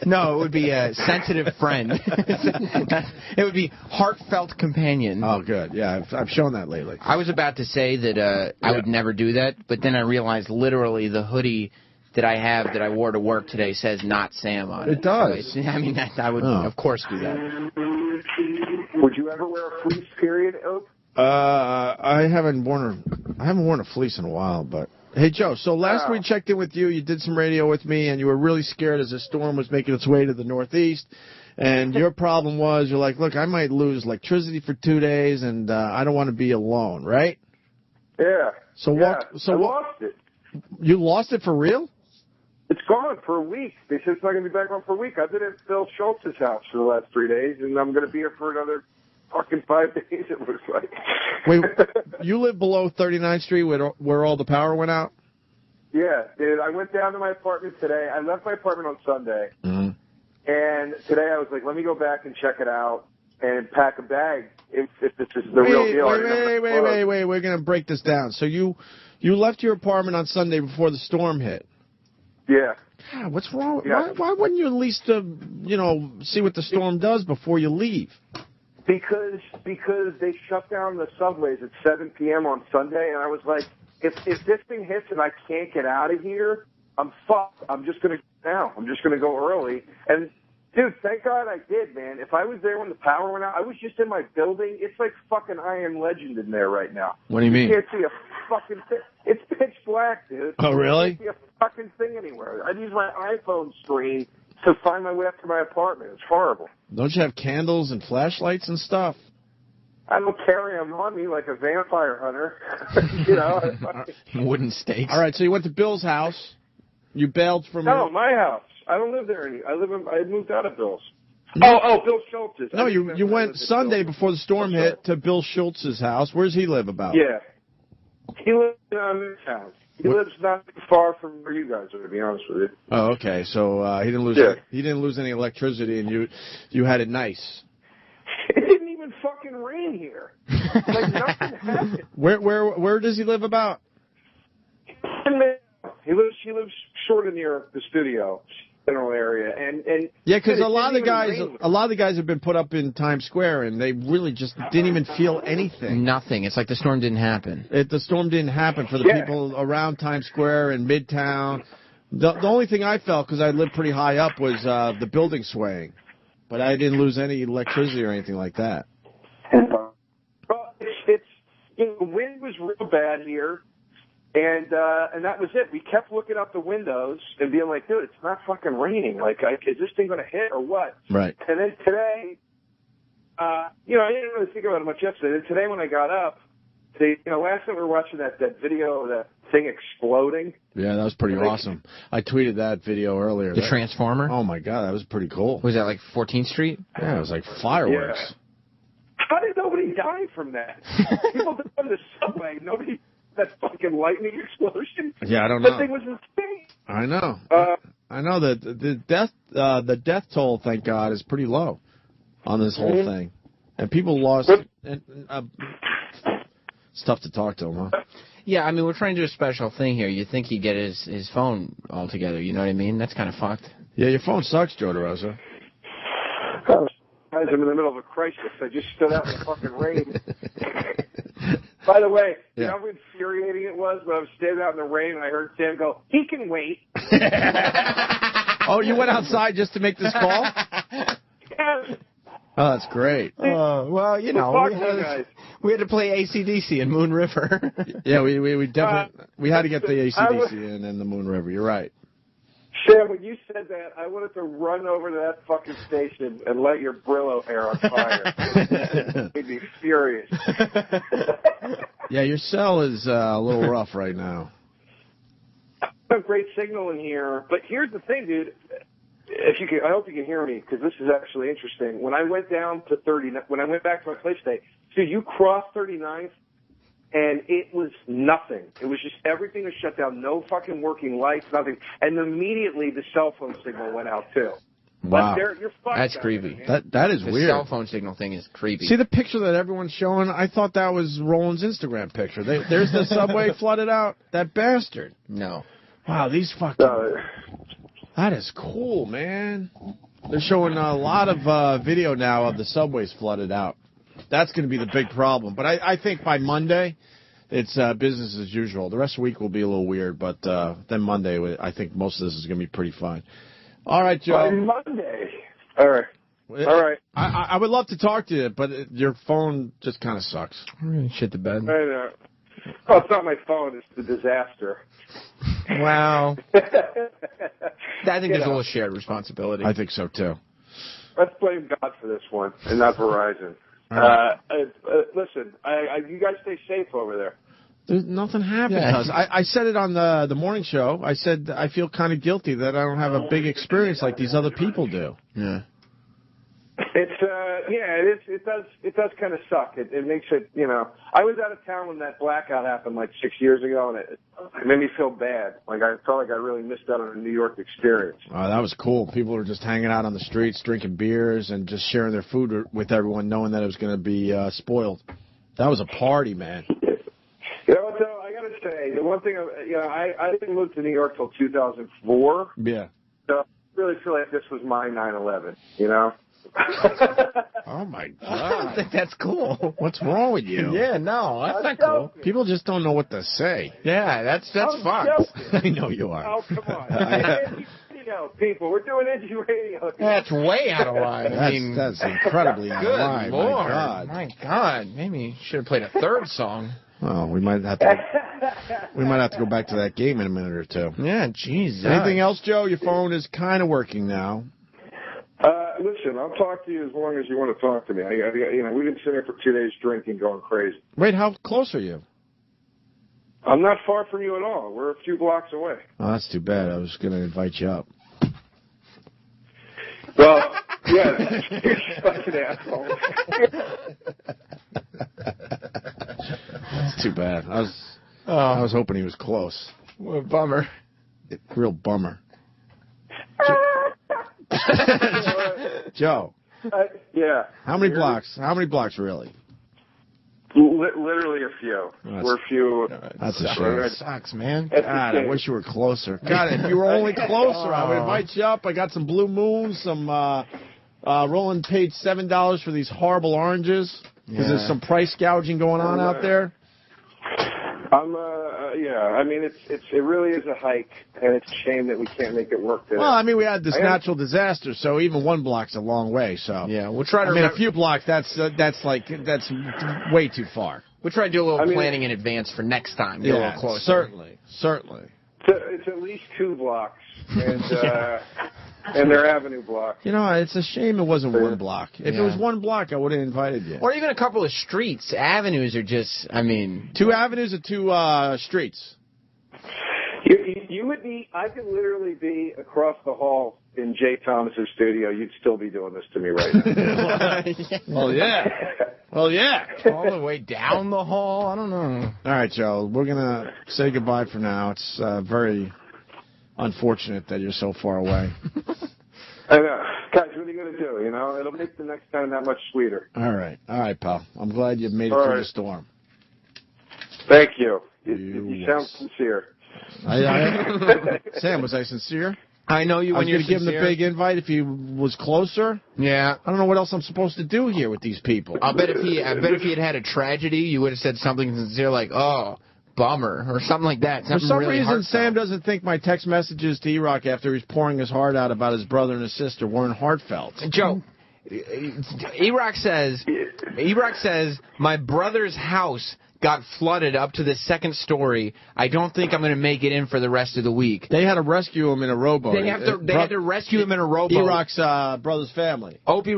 No, it would be a sensitive friend. It would be heartfelt companion. Oh, good. Yeah, I've shown that lately. I was about to say that I would never do that, but then I realized literally the hoodie that I have that I wore to work today says "Not Sam" on it. It does. So I mean, I would of course do that. Would you ever wear a fleece? Period, Ope? I haven't worn a fleece in a while, but hey, Joe. So last we checked in with you. You did some radio with me, and you were really scared as the storm was making its way to the Northeast. And your problem was you're like, look, I might lose electricity for 2 days, and I don't want to be alone, right? Yeah. I lost it. You lost it for real? It's gone for a week. They said it's not going to be back on for a week. I've been at Bill Schultz's house for the last 3 days, and I'm going to be here for another fucking 5 days, it looks like. Wait, you live below 39th Street where all the power went out? Yeah, dude. I went down to my apartment today. I left my apartment on Sunday, and today I was like, let me go back and check it out and pack a bag if this is the real deal. Wait. We're going to break this down. So you left your apartment on Sunday before the storm hit. Yeah. God, what's wrong? Yeah. Why wouldn't you at least, see what the storm does before you leave? Because they shut down the subways at 7 p.m. on Sunday, and I was like, if this thing hits and I can't get out of here, I'm fucked. I'm just going to go now. I'm just going to go early. And, dude, thank God I did, man. If I was there when the power went out, I was just in my building. It's like fucking I Am Legend in there right now. What do you mean? You can't see a fucking thing. It's pitch black, dude. Oh, really? I can't see a fucking thing anywhere. I use my iPhone screen to find my way up to my apartment. It's horrible. Don't you have candles and flashlights and stuff? I don't carry them on me like a vampire hunter. Wooden stakes. All right, so you went to Bill's house. You bailed from... No, my house. I don't live there anymore. I moved out of Bill's. Oh, Bill Schultz's. No, you went Sunday before the storm hit to Bill Schultz's house. Where's he live about? Yeah. He lives in this house. He lives not too far from where you guys are, to be honest with you. Oh, okay. So he didn't lose. Yeah. He didn't lose any electricity, and you had it nice. It didn't even fucking rain here. Like nothing happened. Where does he live about? He lives sort of near the studio. general area, and yeah, because it a lot of didn't the guys have been put up in Times Square, and they really just didn't even feel anything. Nothing. It's like the storm didn't happen. The storm didn't happen for the people around Times Square and Midtown. The only thing I felt, because I lived pretty high up, was the building swaying, but I didn't lose any electricity or anything like that. Well, it's the wind was real bad here. And that was it. We kept looking out the windows and being like, dude, it's not fucking raining. Like, is this thing going to hit or what? Right. And then today, I didn't really think about it much yesterday. Then today when I got up, last night we were watching that video of that thing exploding. Yeah, that was pretty awesome. I tweeted that video earlier. The Transformer? Oh, my God, that was pretty cool. Was that like 14th Street? Yeah, it was like fireworks. Yeah. How did nobody die from that? People that on the subway, nobody... That fucking lightning explosion. Yeah, I don't know. That thing was insane. I know. I know that the death toll, thank God, is pretty low on this whole thing, and people lost. It's tough to talk to him, huh? Yeah, I mean, we're trying to do a special thing here. You'd think he'd get his phone all together. You know what I mean? That's kind of fucked. Yeah, your phone sucks, Joe DeRosa. I'm in the middle of a crisis. I just stood out in the fucking rain. By the way, you know how infuriating it was when I was standing out in the rain and I heard Sam go, "He can wait." Oh, you went outside just to make this call? Yes. Oh, that's great. Well, we had to play AC/DC in Moon River. Yeah, we definitely we had to get the AC/DC in and the Moon River. You're right. Sam, when you said that, I wanted to run over to that fucking station and light your Brillo hair on fire. It made me furious. Yeah, your cell is a little rough right now. I have great signal in here, but here's the thing, dude. If you can, I hope you can hear me because this is actually interesting. When I went down to 30, when I went back to my place today, so you crossed 39th. And it was nothing. It was just everything was shut down. No fucking working lights, nothing. And immediately the cell phone signal went out too. Wow, you're that's creepy. That is the weird. The cell phone signal thing is creepy. See the picture that everyone's showing? I thought that was Roland's Instagram picture. There's the subway flooded out. That bastard. No. Wow, these fucking. That is cool, man. They're showing a lot of video now of the subways flooded out. That's going to be the big problem. But I think by Monday, it's business as usual. The rest of the week will be a little weird, but then Monday, I think most of this is going to be pretty fine. All right, Joe. By Monday. All right. All right. I would love to talk to you, but your phone just kind of sucks. Shit the bed. I know. Oh, it's not my phone. It's the disaster. Wow. I think there's a little shared responsibility. I think so, too. Let's blame God for this one and not Verizon. Listen, you guys stay safe over there. There's nothing happened. Yeah. I said it on the morning show. I said I feel kind of guilty that I don't have a big experience like these other people do. Yeah. It does kind of suck. It makes it, I was out of town when that blackout happened like 6 years ago, and it made me feel bad. Like I felt like I really missed out on a New York experience. Oh, that was cool. People were just hanging out on the streets, drinking beers, and just sharing their food with everyone, knowing that it was going to be spoiled. That was a party, man. You know what, though? I got to say, the one thing, I didn't move to New York till 2004. Yeah. So I really feel like this was my 9/11, Oh, my God. I don't think that's cool. What's wrong with you? Yeah, no, that's not cool. People just don't know what to say. Yeah, that's fucked. I know you are. Oh, come on. People, we're doing indie radio. That's way out of line. That's incredibly out of line. Good Lord. My God. My God. Maybe should have played a third song. Well, we might have to go back to that game in a minute or two. Yeah, Jesus. Anything else, Joe? Your phone is kind of working now. Listen, I'll talk to you as long as you want to talk to me. We've been sitting here for 2 days drinking, going crazy. Wait, how close are you? I'm not far from you at all. We're a few blocks away. Oh, that's too bad. I was going to invite you up. Well, yeah, you're such an asshole. That's too bad. I was hoping he was close. What a bummer. Real bummer. Joe. Yeah. How many blocks? How many blocks, really? Literally a few. We're a few. That's a shame. It sucks, man. That's God, a I shame. wish you were closer. God, if you were only closer, I would invite you up. I got some Blue Moon, some Roland paid $7 for these horrible oranges because there's some price gouging going on out there. I mean, it really is a hike, and it's a shame that we can't make it work today. Well, I mean, we had this natural disaster, so even 1 block's a long way. So yeah, we'll try to. I mean, a few blocks. That's way too far. We'll try to do a little planning in advance for next time. Get a little closer. Certainly. It's at least 2 blocks, and and their avenue block. You know, it's a shame it wasn't 1 block. If it was 1 block, I would have invited you. Or even a couple of streets. Avenues are just, I mean... 2 avenues or 2 streets? You would be, I could literally be across the hall in Jay Thomas's studio. You'd still be doing this to me right now. Well, yeah. Well, yeah. All the way down the hall? I don't know. All right, Joe. We're going to say goodbye for now. It's very unfortunate that you're so far away. I know. Guys, what are you going to do? You know, it'll make the next time that much sweeter. All right, pal. I'm glad you made it through the storm. Thank you. You sound sincere. Sam, was I sincere? I know you when you're sincere. I was going to give him the big invite if he was closer. Yeah. I don't know what else I'm supposed to do here with these people. I bet if he had had a tragedy, you would have said something sincere like, "Oh, bummer," or something like that. For some really reason, heartfelt. Sam doesn't think my text messages to E-Rock after he's pouring his heart out about his brother and his sister weren't heartfelt. Joe, E-Rock says, my brother's house got flooded up to the 2nd story. I don't think I'm going to make it in for the rest of the week. They had to rescue him in a rowboat. They had to rescue him in a rowboat. E-Rock's brother's family. Opie,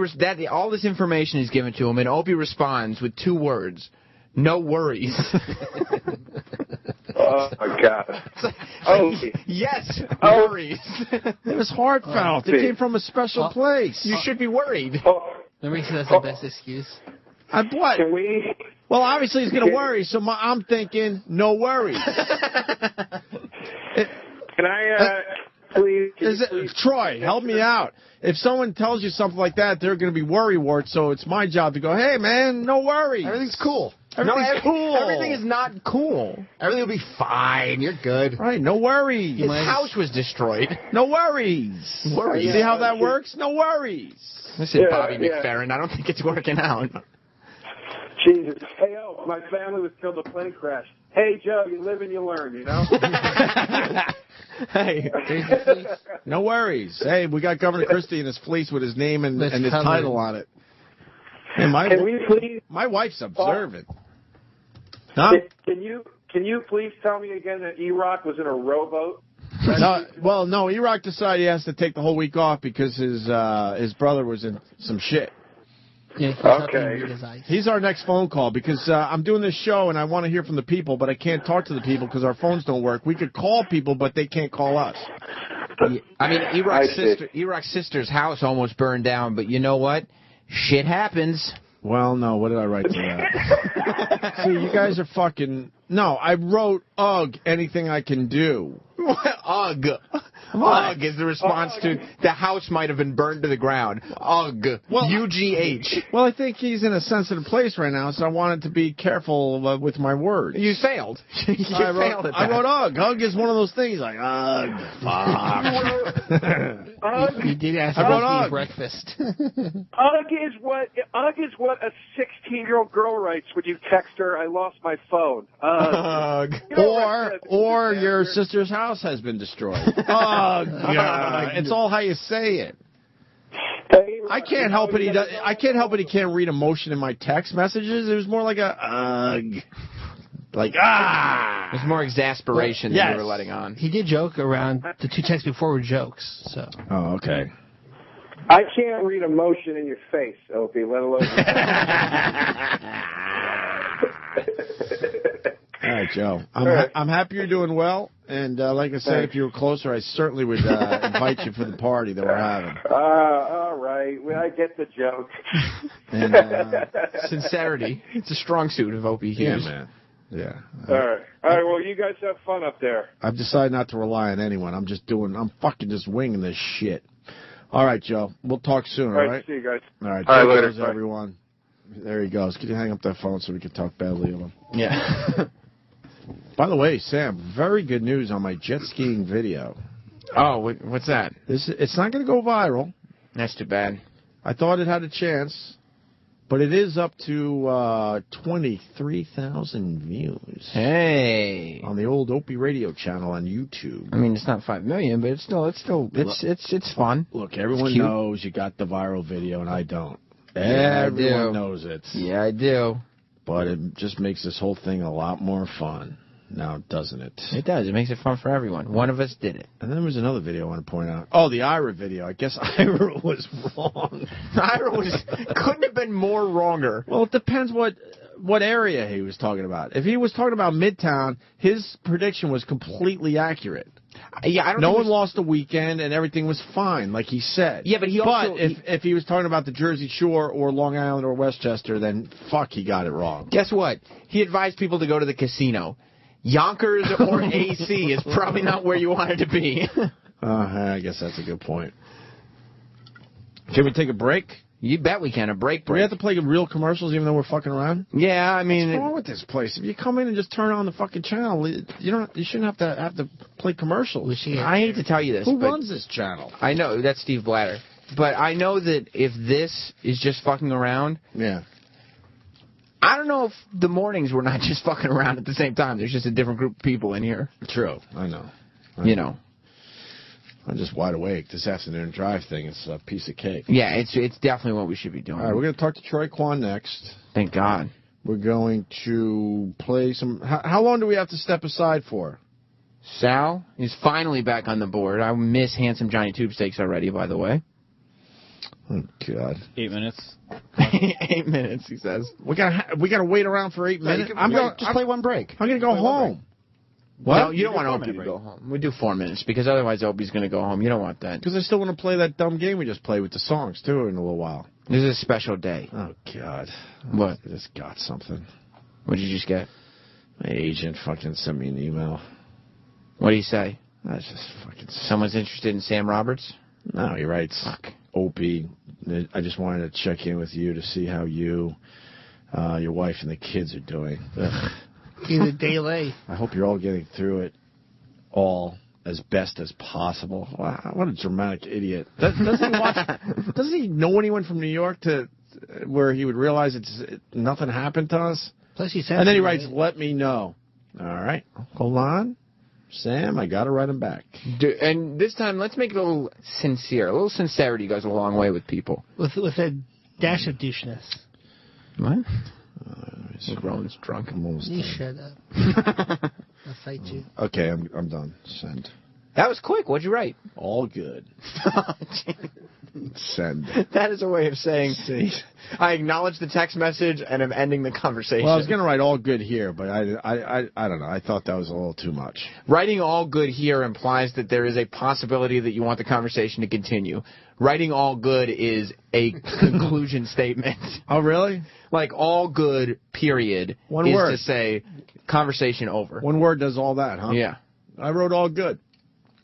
all this information is given to him, and Opie responds with 2 words: "No worries." Oh, my God. Opie. Yes, worries. It was heartfelt. It came from a special place. You should be worried. Remember, he said that's the best excuse. What? Can we... Well, obviously he's going to worry, so I'm thinking, no worries. Can I, please... Troy, help me out. If someone tells you something like that, they're going to be worrywarts, so it's my job to go, hey, man, no worries. Everything's cool. Everything's cool. Everything is not cool. Everything will be fine. You're good. Right, no worries. His house was destroyed. No worries. Worries. See how that works? No worries. Listen, Bobby McFerrin, I don't think it's working out. Jesus. Hey, my family was killed in a plane crash. Hey, Joe, you live and you learn, you know? Hey, no worries. Hey, we got Governor Christie in his fleece with his name and his title on it. Hey, my wife's observant. Huh? Can you please tell me again that E-Rock was in a rowboat? No, E-Rock decided he has to take the whole week off because his brother was in some shit. Yeah, okay. He's our next phone call because I'm doing this show and I want to hear from the people, but I can't talk to the people because our phones don't work. We could call people, but they can't call us. I mean, E-Rock's sister's house almost burned down, but you know what? Shit happens. Well, no, what did I write to that? See, you guys are fucking... No, I wrote, ugh, anything I can do. Ugh. Ugh is the response to the house might have been burned to the ground. Ugh. Well, UGH. Well, I think he's in a sensitive place right now, so I wanted to be careful with my words. You failed. You failed at that. I wrote ugh. Ugh is one of those things like, ugh, fuck. You did ask I wrote for ugh. breakfast. Ugh is what a 16-year-old girl writes when you text her, I lost my phone. Ugh. Or your sister's house has been destroyed. Ugh. It's all how you say it. I can't help it. I can't help it. He can't read emotion in my text messages. It was more like a ugh, like There's more exasperation than you were letting on. He did joke around. The 2 texts before were jokes. So. Oh, okay. I can't read emotion in your face, Opie, let alone... All right, Joe. I'm happy you're doing well, and like I said, if you were closer, I certainly would invite you for the party that we're having. All right. Well, I get the joke. And, sincerity. It's a strong suit of Opie Hughes. Yeah, man. Yeah. All right. Well, you guys have fun up there. I've decided not to rely on anyone. I'm fucking just winging this shit. All right, Joe. We'll talk soon, all right? See you guys. All right. All right, later. Everyone. There he goes. Can you hang up that phone so we can talk badly of him? Yeah. By the way, Sam, very good news on my jet skiing video. Oh, what's that? It's not going to go viral. That's too bad. I thought it had a chance, but it is up to 23,000 views. Hey, on the old Opie radio channel on YouTube. I mean, it's not 5 million, but it's fun. Look, everyone knows you got the viral video, and I don't. Yeah, Everyone knows it. Yeah, I do. But it just makes this whole thing a lot more fun. Now, doesn't it? It does. It makes it fun for everyone. One of us did it. And then there was another video I want to point out. Oh, the Ira video. I guess Ira was wrong. Ira couldn't have been more wronger. Well, it depends what area he was talking about. If he was talking about Midtown, his prediction was completely accurate. Yeah, I don't. No one lost a weekend, and everything was fine, like he said. Yeah, but he also. If he was talking about the Jersey Shore or Long Island or Westchester, then he got it wrong. Guess what? He advised people to go to the casino. Yonkers or AC is probably not where you wanted to be. I guess that's a good point. Can we take a break? You bet we can. A break. Do we have to play real commercials even though we're fucking around? Yeah, I mean... What's wrong with this place? If you come in and just turn on the fucking channel, you shouldn't have to play commercials. I hate to tell you this, Who runs this channel? I know, that's Steve Blatter. But I know that if this is just fucking around... Yeah. I don't know if the mornings we're not just fucking around at the same time. There's just a different group of people in here. True. I know. You know. I'm just wide awake. This afternoon drive thing is a piece of cake. Yeah, it's definitely what we should be doing. All right, we're going to talk to Troy Kwan next. Thank God. We're going to play some... How long do we have to step aside for? Sal is finally back on the board. I miss Handsome Johnny Tube Steaks already, by the way. Oh, God. 8 minutes. 8 minutes, he says. We gotta wait around for 8 minutes? Just play one break. I'm going to go home. What? No, you don't want Opie to go home. We do 4 minutes, because otherwise Opie's going to go home. You don't want that. Because I still want to play that dumb game we just played with the songs, too, in a little while. This is a special day. Oh, God. What? I just got something. What did you just get? My agent fucking sent me an email. What did he say? That's just fucking... Someone's interested in Sam Roberts? No, he writes, Opie, I just wanted to check in with you to see how you, your wife, and the kids are doing. In a day late. I hope you're all getting through it all as best as possible. Wow, what a dramatic idiot. Doesn't he know anyone from New York where he would realize nothing happened to us? Plus he said, and then he writes, let me know. All right, hold on. Sam, I got to write him back. And this time, let's make it a little sincere. A little sincerity goes a long way with people. With a dash of doucheness. What? Rowan's drunk. I'm almost you done. Shut up. I'll fight you. Okay, I'm done. Send. That was quick. What'd you write? All good. Send. That is a way of saying, I acknowledge the text message and I'm ending the conversation. Well, I was going to write all good here, but I don't know. I thought that was a little too much. Writing all good here implies that there is a possibility that you want the conversation to continue. Writing all good is a conclusion statement. Oh, really? Like all good, period, One is word. to say conversation over. One word does all that, huh? Yeah. I wrote all good.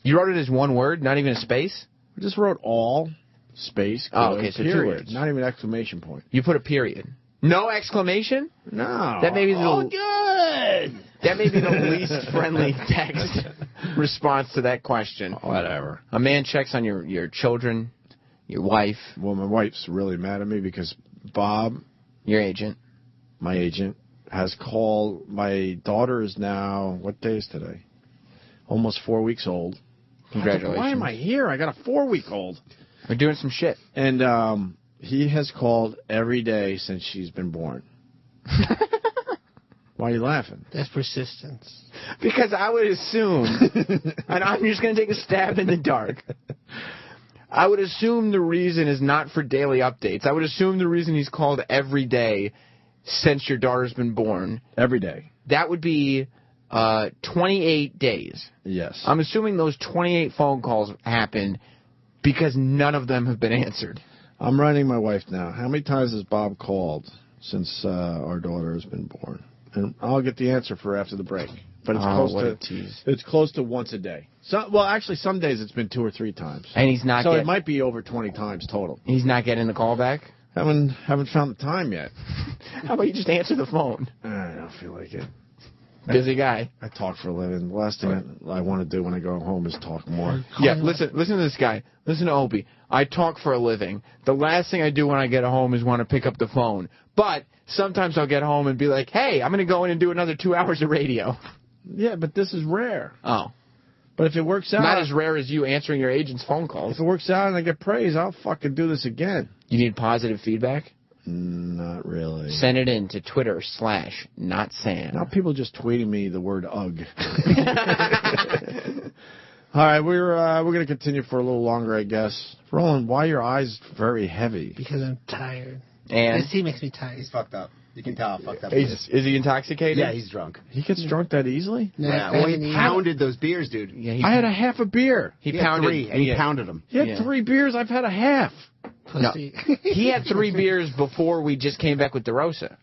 You wrote it as one word, not even a space? I just wrote all, space, good, okay, so period. 2 words. Not even exclamation point. You put a period. No exclamation? No. That may be all good. That may be the least friendly text response to that question. Whatever. A man checks on your children, your wife. Well, my wife's really mad at me because Bob, your agent, my agent, has called. My daughter is now, what day is today? Almost 4 weeks old. Congratulations. Why am I here? I got a 4-week-old. We're doing some shit. And he has called every day since she's been born. Why are you laughing? That's persistence. Because I would assume, and I'm just going to take a stab in the dark, I would assume the reason is not for daily updates. I would assume the reason he's called every day since your daughter's been born. Every day. That would be 28 days. Yes. I'm assuming those 28 phone calls happened because none of them have been answered. I'm writing my wife now. How many times has Bob called since our daughter has been born? And I'll get the answer for after the break. But it's it's close to once a day. Well, actually, some days it's been 2 or 3 times. And he's not. So it might be over 20 times total. He's not getting the call back. Haven't found the time yet. How about you just answer the phone? I don't feel like it. Busy guy. I talk for a living. The last thing I want to do when I go home is talk more. Yeah, listen to this guy. Listen to Opie. I talk for a living. The last thing I do when I get home is want to pick up the phone. But sometimes I'll get home and be like, hey, I'm going to go in and do another 2 hours of radio. Yeah, but this is rare. Oh. But if it works out... Not as rare as you answering your agent's phone calls. If it works out and I get praise, I'll fucking do this again. You need positive feedback? Not really. Send it in to Twitter/NotSam. Now people just tweeting me the word ugh. All right, we're going to continue for a little longer, I guess. Roland, why are your eyes very heavy? Because I'm tired. And This tea makes me tired. He's fucked up. You can tell how fucked up he is. Is he intoxicated? Yeah, he's drunk. He gets drunk that easily? Yeah, well, he pounded those beers, dude. Yeah, I had a half a beer. He pounded 3, and he pounded them. He had 3 beers. I've had a half. No. He had 3 beers before we just came back with DeRosa.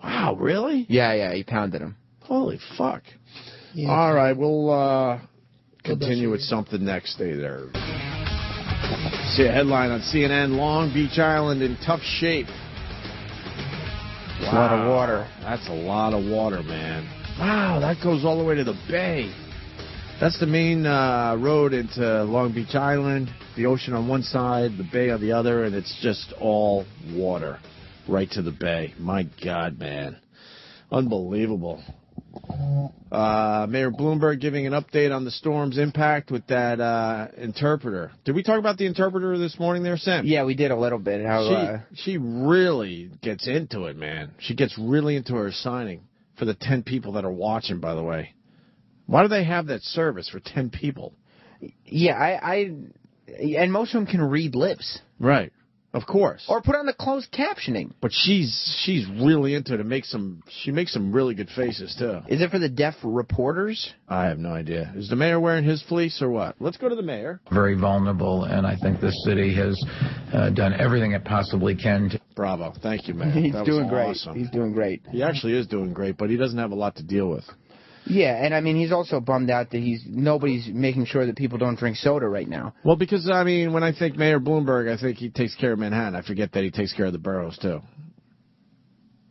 Wow, really? Yeah, he pounded them. Holy fuck. Yeah. All right, we'll continue with something next. Stay there. See a headline on CNN, Long Beach Island in tough shape. Wow. A lot of water. That's a lot of water, man. Wow, that goes all the way to the bay. That's the main road into Long Beach Island. The ocean on one side, the bay on the other, and it's just all water right to the bay. My God, man. Unbelievable. Mayor Bloomberg giving an update on the storm's impact with that interpreter. Did we talk about the interpreter this morning there, Sam? Yeah, we did a little bit. How she really gets into it, man. She gets really into her signing for the 10 people that are watching, by the way. Why do they have that service for 10 people? Yeah, and most of them can read lips. Right. Of course. Or put on the closed captioning. But she's really into it. She makes some really good faces, too. Is it for the deaf reporters? I have no idea. Is the mayor wearing his fleece or what? Let's go to the mayor. Very vulnerable, and I think this city has done everything it possibly can to... Bravo. Thank you, Mayor. He's that doing was great. Awesome. He's doing great. He actually is doing great, but he doesn't have a lot to deal with. Yeah, and I mean, he's also bummed out that nobody's making sure that people don't drink soda right now. Well, because, I mean, when I think Mayor Bloomberg, I think he takes care of Manhattan. I forget that he takes care of the boroughs, too.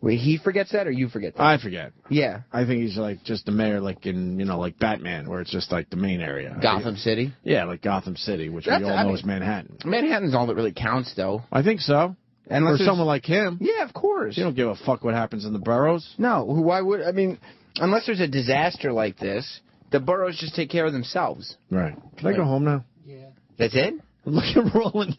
Wait, he forgets that or you forget that? I forget. Yeah. I think he's like just the mayor like in, like Batman, where it's just like the main area. Gotham City? Yeah, like Gotham City, which we all know is Manhattan. Manhattan's all that really counts, though. I think so. Unless for someone like him. Yeah, of course. You don't give a fuck what happens in the boroughs. No, why would, I mean, unless there's a disaster like this, the boroughs just take care of themselves. Right. Can I go home now? Yeah. That's it? Look at Roland.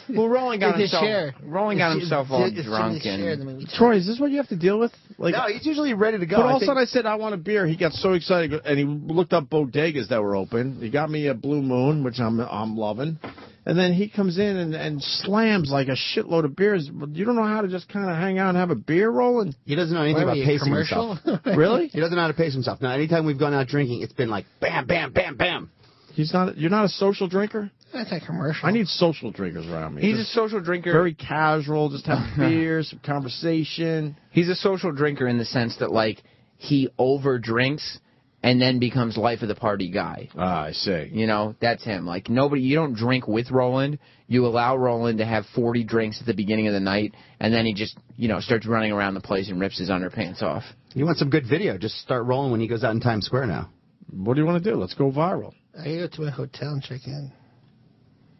Well, Roland got himself all drunk. And Troy, is this what you have to deal with? Like, no, he's usually ready to go. But all of a sudden I said, I want a beer. He got so excited, and he looked up bodegas that were open. He got me a Blue Moon, which I'm loving. And then he comes in and slams like a shitload of beers. You don't know how to just kind of hang out and have a beer, Roland? He doesn't know anything about pacing himself. Really? He doesn't know how to pace himself. Now, anytime we've gone out drinking, it's been like bam, bam, bam, bam. You're not a social drinker? That's a commercial. I need social drinkers around me. He's a social drinker. Very casual, just have beers, some conversation. He's a social drinker in the sense that, like, he over-drinks and then becomes life of the party guy. Ah, I see. You know, that's him. Like, you don't drink with Roland. You allow Roland to have 40 drinks at the beginning of the night, and then he just, starts running around the place and rips his underpants off. You want some good video? Just start rolling when he goes out in Times Square now. What do you want to do? Let's go viral. I gotta go to my hotel and check in.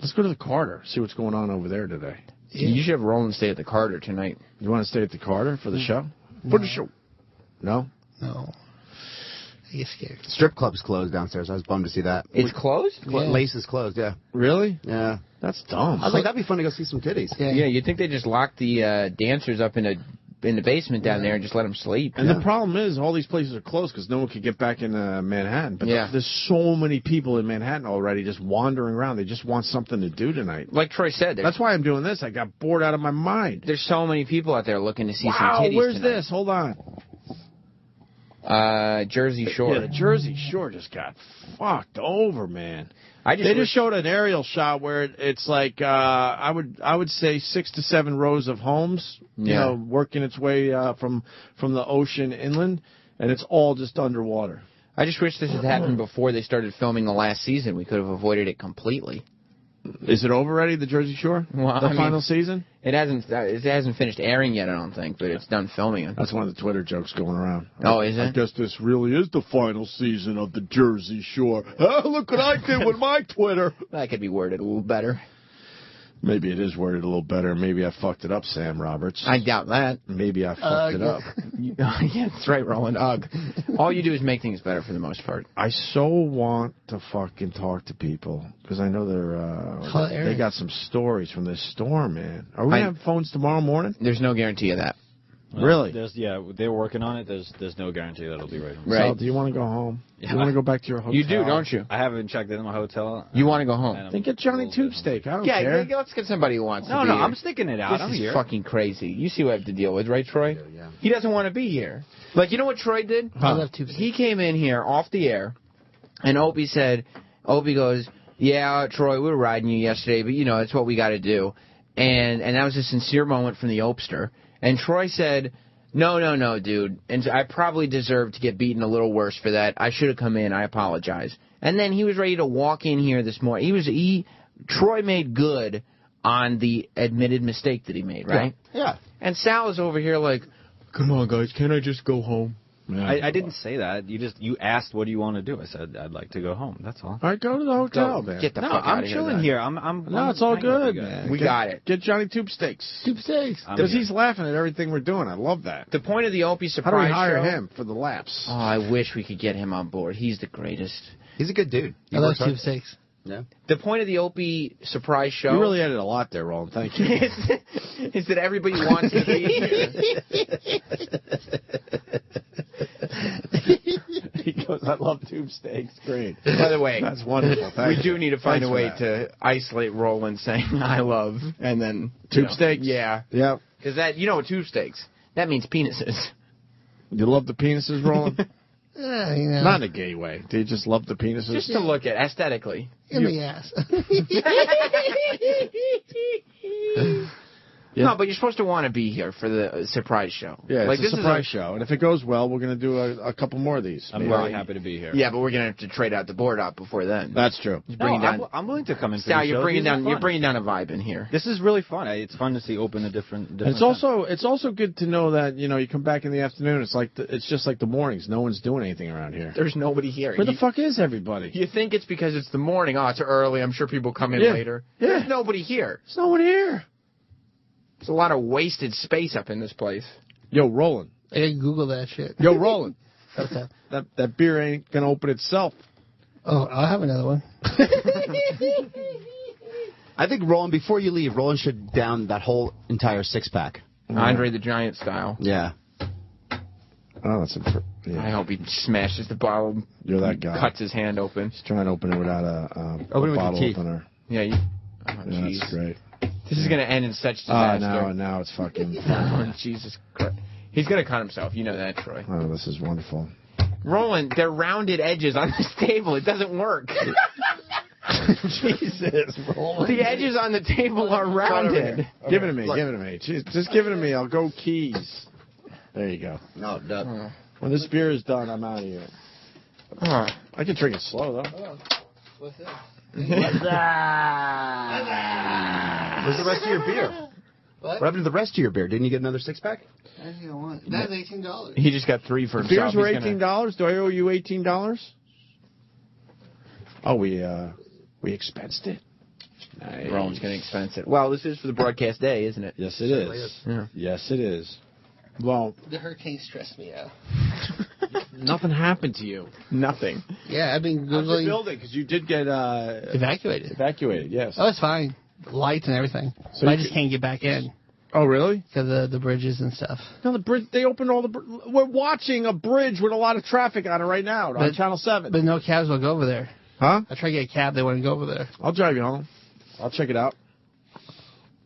Let's go to the Carter, see what's going on over there today. Yeah. You should have Roland stay at the Carter tonight. You want to stay at the Carter for the show? No. For the show? No? No. I get scared. Strip club's closed downstairs. I was bummed to see that. It's closed? Yeah. Lace is closed, yeah. Really? Yeah. That's dumb. I was like, that'd be fun to go see some titties. Yeah, you'd think they just lock the dancers up in the basement down there and just let them sleep. And the problem is all these places are closed because no one can get back in Manhattan. But there's so many people in Manhattan already just wandering around. They just want something to do tonight. Like Troy said. That's why I'm doing this. I got bored out of my mind. There's so many people out there looking to see some titties where's tonight. this? Hold on. Jersey Shore. Yeah, the Jersey Shore just got fucked over, man. They just showed an aerial shot where it's like I would say 6 to 7 rows of homes, working its way from the ocean inland, and it's all just underwater. I just wish this had happened before they started filming the last season. We could have avoided it completely. Is it over already, the Jersey Shore? Well, the final season? It hasn't finished airing yet, I don't think, but it's done filming it. That's one of the Twitter jokes going around. Oh, is it? I guess this really is the final season of the Jersey Shore. Oh, look what I did with my Twitter. That could be worded a little better. Maybe it is worded a little better. Maybe I fucked it up, Sam Roberts. I doubt that. Maybe I fucked it up. Yeah, that's right, Roland. Ugh. All you do is make things better for the most part. I so want to fucking talk to people because I know they got some stories from this storm, man. Are we going to have phones tomorrow morning? There's no guarantee of that. Really? They're working on it. There's no guarantee that it'll be ready. Right. So, do you want to go home? Yeah. You want to go back to your hotel? You do, don't you? I haven't checked in my hotel. You want to go home? Then get Johnny Tube Steak. I don't care. Yeah, let's get somebody who wants to be No, here. I'm sticking it out. This is fucking crazy. You see what I have to deal with, right, Troy? Yeah. He doesn't want to be here. Like, you know what Troy did? He came in here off the air, and Opie goes, yeah, Troy, we were riding you yesterday, but, it's what we got to do. And that was a sincere moment from the Opester. And Troy said, no, dude. And I probably deserved to get beaten a little worse for that. I should have come in. I apologize. And then he was ready to walk in here this morning. Troy made good on the admitted mistake that he made, right? Yeah. And Sal is over here like, come on, guys, can't I just go home? Yeah. I didn't say that. You asked, what do you want to do? I said, I'd like to go home. That's all. All right, go to the hotel, man. Get the fuck out of here. I'm chilling here. No, it's all good, man. We got it. Get Johnny Tube Steaks. Tube Steaks. Because he's laughing at everything we're doing. I love that. The point of the Opie surprise show. How do we hire him for the laughs? Oh, I wish we could get him on board. He's the greatest. He's a good dude. I love Tube Steaks. Yeah. The point of the Opie surprise show... You really added a lot there, Roland. Thank you. is that everybody wants to be here. He goes, I love Tube Steaks. Great. By the way, that's wonderful. We do need to find a way to isolate Roland saying, I love, and then... Tube Steaks? Yeah. Yeah. Because what Tube Steaks, that means penises. You love the penises, Roland? Yeah, Not in a gay way. Do you just love the penises? Just to look at, aesthetically. In the ass. Yeah. No, but you're supposed to want to be here for the surprise show. Yeah, it's a surprise show. And if it goes well, we're going to do a couple more of these. I'm really happy to be here. Yeah, but we're going to have to trade out the board up before then. That's true. I'm willing to come in. Sal, you're bringing down a vibe in here. This is really fun. It's fun to see Open a different. It's also good to know that you come back in the afternoon. It's just like the mornings. No one's doing anything around here. There's nobody here. Where the fuck is everybody? You think it's because it's the morning? Oh, it's early. I'm sure people come in later. Yeah. There's nobody here. There's no one here. There's a lot of wasted space up in this place. Yo, Roland. I gotta Google that shit. Yo, Roland. What's that? That beer ain't gonna open itself. Oh, I'll have another one. I think Roland, before you leave, Roland should down that whole entire 6-pack. Andre the Giant style. Yeah. Oh, that's I hope he smashes the bottle. You're that guy. Cuts his hand open. He's trying to open it without a bottle opener. Yeah, That's great. This is going to end in such disaster. Now it's fucking... Oh, Jesus Christ. He's going to cut himself. You know that, Troy. Oh, this is wonderful. Roland, they're rounded edges on this table. It doesn't work. Jesus, Roland. The edges on the table are rounded. Okay. Give it to me. Give it to me. Just give it to me. I'll go keys. There you go. No, done. When this beer is done, I'm out of here. I can drink it slow, though. What's that? Where's the rest of your beer? What happened to the rest of your beer? Didn't you get another 6-pack? That's $18. He just got 3 for himself. Beers were $18? Do I owe you $18? Oh, we expensed it. Nice. Roland's going to expense it. Well, this is for the broadcast day, isn't it? Yes, it is. Yeah. Yes, it is. Well, the hurricane stressed me out. Nothing happened to you. Nothing. Yeah, I've been How's Googling. the building? Because you did get evacuated. Evacuated, yes. Oh, it's fine. Lights and everything. So but I just can't get back in. Oh, really? Because of the bridges and stuff. No, the bridge. They opened all the. We're watching a bridge with a lot of traffic on it right now on Channel 7. But no cabs will go over there. Huh? I tried to get a cab. They wouldn't go over there. I'll drive you home. I'll check it out.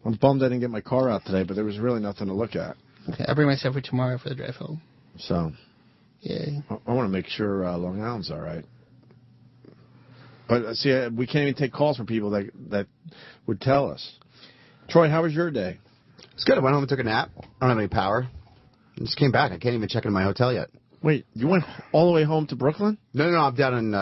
I'm bummed I didn't get my car out today, but there was really nothing to look at. Okay, I'll bring myself for tomorrow for the drive home. So, yeah, I want to make sure Long Island's all right. But see, we can't even take calls from people that would tell us. Troy, how was your day? It's good. I went home and took a nap. I don't have any power. I just came back. I can't even check into my hotel yet. Wait, you went all the way home to Brooklyn? No, I'm down in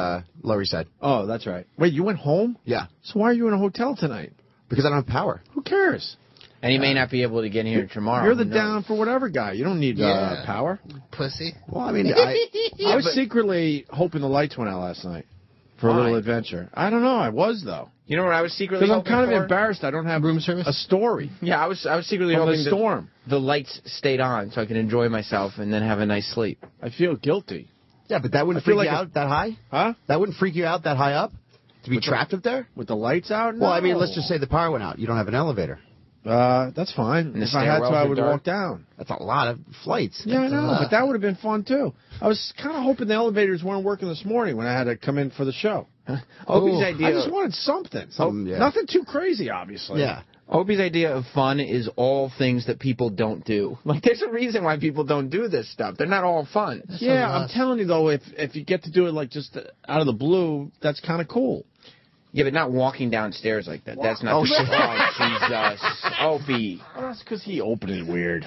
Lower East Side. Oh, that's right. Wait, you went home? Yeah. So why are you in a hotel tonight? Because I don't have power. Who cares? And he may not be able to get here tomorrow. You're the down for whatever guy. You don't need power. Pussy. Well, I mean, I was secretly hoping the lights went out last night for a little adventure. I don't know. I was, though. You know what I was secretly hoping Because I'm kind of embarrassed. I don't have room service. A story. Yeah, I was secretly From hoping the storm. the lights stayed on so I could enjoy myself and then have a nice sleep. I feel guilty. Yeah, but that wouldn't freak you out that high? Huh? That wouldn't freak you out that high up? To be trapped up there? With the lights out? No. Well, I mean, let's just say the power went out. You don't have an elevator. That's fine. If I had to, I would walk down. That's a lot of flights. Yeah, I know, but that would have been fun, too. I was kind of hoping the elevators weren't working this morning when I had to come in for the show. Opie's idea. I just wanted something. Nothing too crazy, obviously. Yeah. Opie's idea of fun is all things that people don't do. Like, there's a reason why people don't do this stuff. They're not all fun. Yeah, I'm telling you, though, if you get to do it, like, just out of the blue, that's kind of cool. Yeah, but not walking downstairs like that. That's not... Oh, shit. Oh, Jesus. Opie. Well, that's because he opened it weird.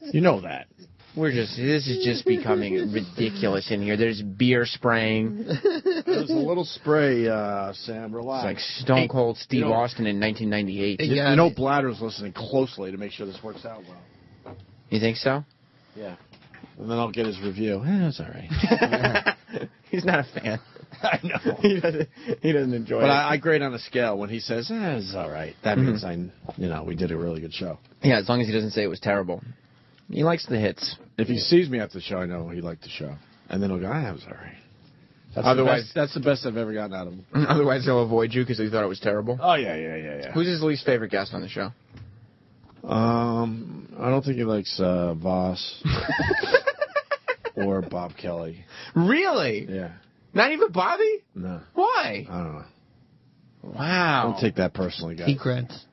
You know that. This is just becoming ridiculous in here. There's beer spraying. There's a little spray, Sam. Relax. It's like Stone Cold Steve Austin in 1998. You know Bladder's listening closely to make sure this works out well. You think so? Yeah. And then I'll get his review. It's all right. He's not a fan. I know. He doesn't enjoy it. But I grade on a scale when he says, it's all right. That means we did a really good show. Yeah, as long as he doesn't say it was terrible. He likes the hits. If he sees me after the show, I know he liked the show. And then he'll go, it was all right. That's the best I've ever gotten out of him. Otherwise, he'll avoid you because he thought it was terrible. Oh, yeah. Who's his least favorite guest on the show? I don't think he likes Voss or Bob Kelly. Really? Yeah. Not even Bobby? No. Why? I don't know. Wow. Don't take that personally, guys. He grunts.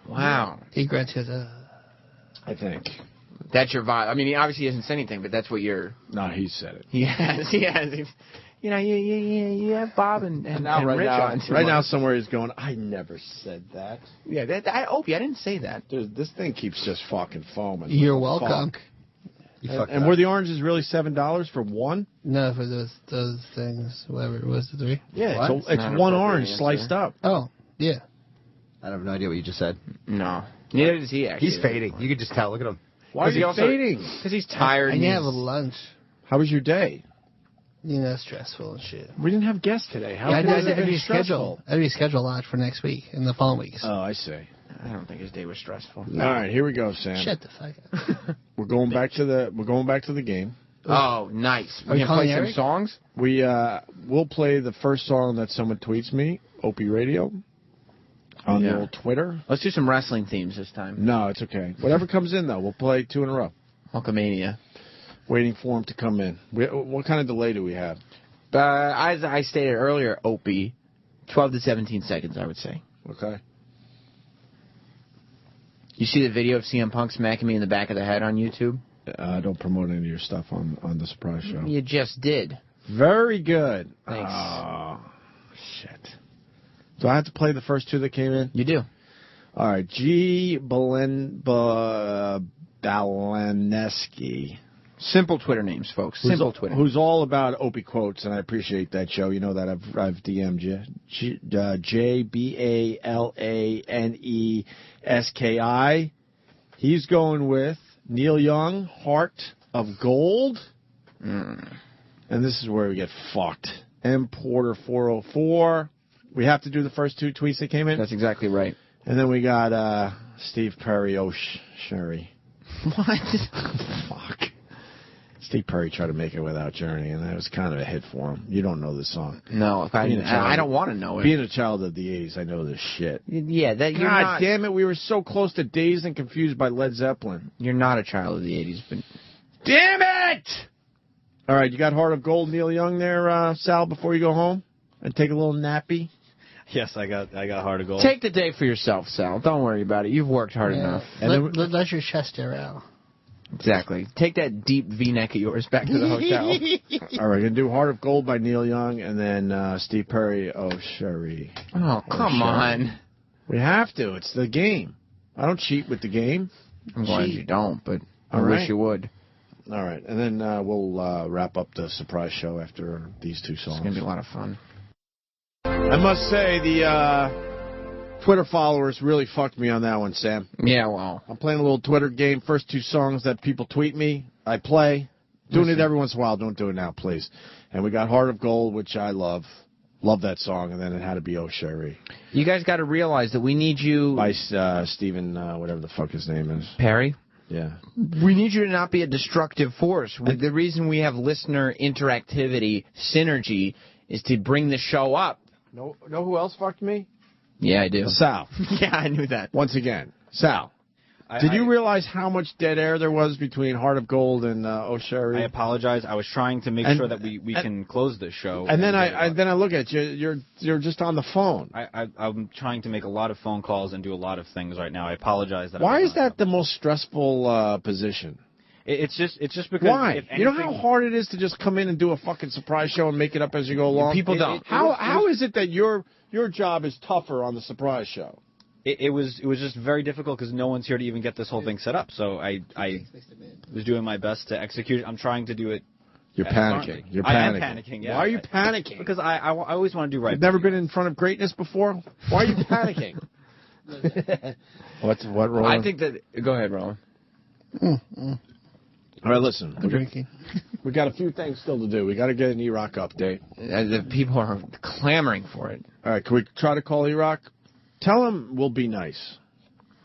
Wow. He grunts because I think. That's your vibe. I mean, he obviously hasn't said anything, but that's what you're... No, he said it. He has. You know, you have Bob and Rich on. Right now, somewhere he's going, I never said that. Yeah, Opie, I didn't say that. Dude, this thing keeps just fucking foaming. You're welcome. And were the oranges really $7 for one? No, for those things, whatever it was, the three. Yeah, it's one orange sliced up. Oh, yeah. I have no idea what you just said. No. Neither does he, actually. He's fading. You could just tell. Look at him. Why is he fading? Because he's tired. I didn't have a lunch. How was your day? Stressful and shit. We didn't have guests today. How I could had it to be stressful? reschedule a lot for next week and the following weeks. Oh, I see. I don't think his day was stressful. No. All right, here we go, Sam. Shut the fuck up. We're going back to the game. Oh, nice. Are you gonna play calling some songs? We'll play the first song that someone tweets me, Opie Radio, on the old Twitter. Let's do some wrestling themes this time. No, it's okay. Whatever comes in, though, we'll play 2 in a row. Hulkamania. Waiting for him to come in. What kind of delay do we have? As I stated earlier, Opie, 12 to 17 seconds, I would say. Okay. You see the video of CM Punk smacking me in the back of the head on YouTube? Don't promote any of your stuff on the surprise show. You just did. Very good. Thanks. Oh, shit. Do I have to play the first 2 that came in? You do. All right. G. Balaneski. Simple Twitter names, folks. Simple Twitter. Who's all about Opie quotes, and I appreciate that, Joe. You know that I've DM'd you. JBALANESKI. He's going with Neil Young, Heart of Gold. And this is where we get fucked. M. Porter 404. We have to do the first 2 tweets that came in? That's exactly right. And then we got Steve Perry, Sherry. What? Fuck. Steve Perry tried to make it without Journey, and that was kind of a hit for him. You don't know this song. No, I don't want to know it. Being a child of the 80s, I know this shit. Yeah, that you're God not. Damn it, we were so close to Dazed and Confused by Led Zeppelin. You're not a child of the 80s, but... Damn it! All right, you got Heart of Gold, Neil Young there, Sal, before you go home? And take a little nappy? Yes, I got Heart of Gold. Take the day for yourself, Sal. Don't worry about it. You've worked hard enough. And let your chest air out. Exactly. Take that deep V-neck of yours back to the hotel. All right, we're going to do Heart of Gold by Neil Young, and then Steve Perry, Oh, Sherry. Oh, come on. We have to. It's the game. I don't cheat with the game. I'm glad you don't, but I wish you would. All right, and then we'll wrap up the surprise show after these two songs. It's going to be a lot of fun. I must say, the Twitter followers really fucked me on that one, Sam. Yeah, well. I'm playing a little Twitter game. First two songs that people tweet me, I play. Doing it every once in a while. Don't do it now, please. And we got Heart of Gold, which I love. Love that song. And then it had to be Oh Sherry. You guys got to realize that we need you... By Stephen, whatever the fuck his name is. Perry? Yeah. We need you to not be a destructive force. The reason we have listener interactivity, synergy, is to bring the show up. Know who else fucked me? Yeah, I do. Sal. Yeah, I knew that. Once again, Sal. Did you realize how much dead air there was between Heart of Gold and Oh Sherry? I apologize. I was trying to make sure that we can close this show. And then I look at you. You're just on the phone. I'm trying to make a lot of phone calls and do a lot of things right now. I apologize. Why is that the most stressful position? It's just because. Why? If anything, you know how hard it is to just come in and do a fucking surprise show and make it up as you go along? People don't. How is it that your job is tougher on the surprise show? It was just very difficult because no one's here to even get this whole thing set up. So I was doing my best to execute it. I'm trying to do it. You're panicking. You're panicking. I am panicking. Yeah. Why are you panicking? Because I always want to do right. You've never been in front of greatness before. Why are you panicking? What, Roland? I think that. Go ahead, Roland. All right, listen. I'm drinking. We got a few things still to do. We got to get an E-Rock update. The people are clamoring for it. All right, can we try to call E-Rock? Tell him we'll be nice.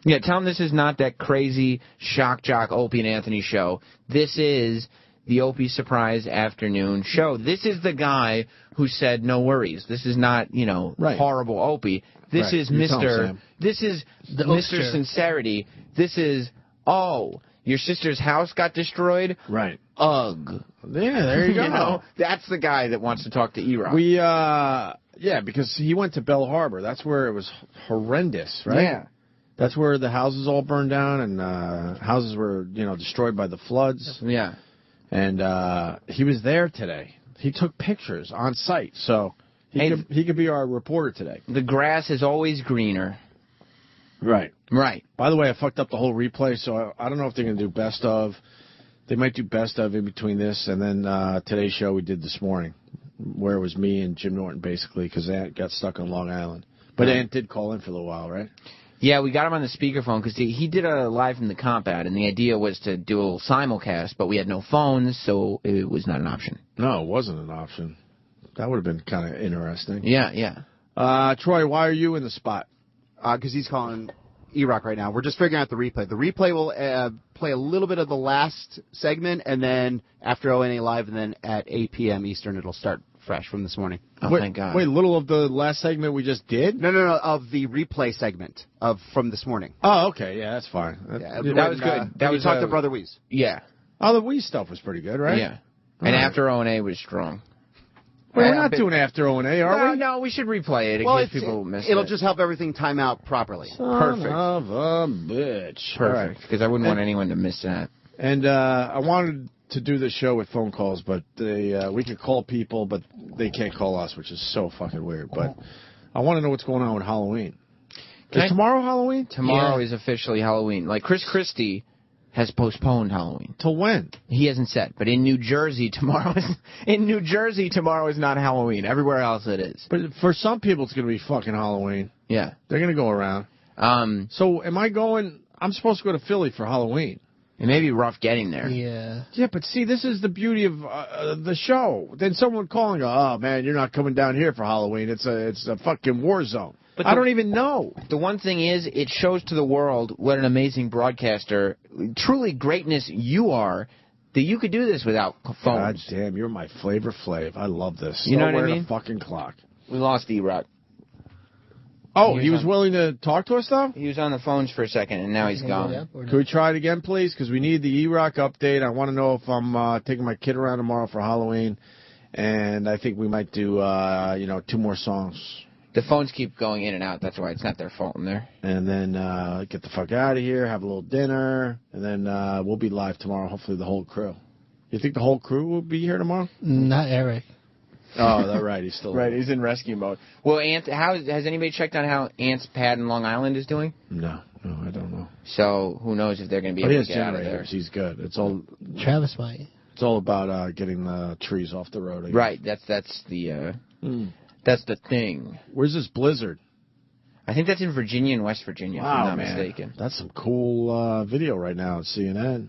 Yeah, tell him this is not that crazy shock jock Opie and Anthony show. This is the Opie Surprise Afternoon show. This is the guy who said no worries. This is not, horrible Opie. This is Mr. This is Mr. Sincerity. This is, your sister's house got destroyed? Right. Ugh. Yeah, there you go. That's the guy that wants to talk to E-Rock. Yeah, because he went to Bell Harbor. That's where it was horrendous, right? Yeah. That's where the houses all burned down and houses were, destroyed by the floods. Yeah. And he was there today. He took pictures on site, so he could be our reporter today. The grass is always greener. Right. Right. By the way, I fucked up the whole replay, so I don't know if they're going to do best of. They might do best of in between this and then today's show we did this morning, where it was me and Jim Norton, basically, because Ant got stuck on Long Island. But Ant did call in for a little while, right? Yeah, we got him on the speakerphone because he did a live from the comp ad, and the idea was to do a little simulcast, but we had no phones, so it was not an option. No, it wasn't an option. That would have been kind of interesting. Yeah. Troy, why are you in the spot? Because he's calling E-Rock right now. We're just figuring out the replay. The replay will play a little bit of the last segment, and then after ONA Live, and then at 8 p.m. Eastern, it'll start fresh from this morning. Oh, thank God. Wait, little of the last segment we just did? No, of the replay segment from this morning. Oh, okay. Yeah, that's fine. That was good. That was talked to Brother Weeze. Yeah. Oh, the Wii stuff was pretty good, right? Yeah. And after O&A was strong. Wait, we're not doing after O&A, are we? No, we should replay it in case people miss it. It'll just help everything time out properly. Perfect. Son of a bitch. Perfect. Because I wouldn't want anyone to miss that. And I wanted to do this show with phone calls, but we could call people, but they can't call us, which is so fucking weird. But I want to know what's going on with Halloween. Is tomorrow Halloween? Tomorrow is officially Halloween. Like Chris Christie has postponed Halloween. Till when? He hasn't said. But in New Jersey tomorrow is not Halloween. Everywhere else it is. But for some people it's going to be fucking Halloween. Yeah. They're going to go around. So am I going? I'm supposed to go to Philly for Halloween. It may be rough getting there. Yeah. Yeah, but see, this is the beauty of the show. Then someone would call and go, "Oh man, you're not coming down here for Halloween. It's a fucking war zone." But I don't even know. The one thing is, it shows to the world what an amazing broadcaster, truly greatness you are, that you could do this without phones. God damn, you're my Flavor Flav. I love this. You know what I mean? The fucking clock. We lost E-Rock. Oh, he was willing to talk to us, though? He was on the phones for a second, and now he's gone. Can we try it again, please? Because we need the E-Rock update. I want to know if I'm taking my kid around tomorrow for Halloween. And I think we might do, 2 more songs. The phones keep going in and out. That's why it's not their fault in there. And then get the fuck out of here, have a little dinner, and then we'll be live tomorrow, hopefully the whole crew. You think the whole crew will be here tomorrow? Not Eric. Oh, that's right. He's still He's in rescue mode. Well, has anybody checked on how Ant's pad in Long Island is doing? No. Oh, I don't know. So who knows if they're going to be But he able has to get out of there. generators. He's good. It's all Travis might. It's all about getting the trees off the road again. Right. That's the thing. Where's this blizzard? I think that's in Virginia and West Virginia, if I'm not mistaken. That's some cool video right now at CNN.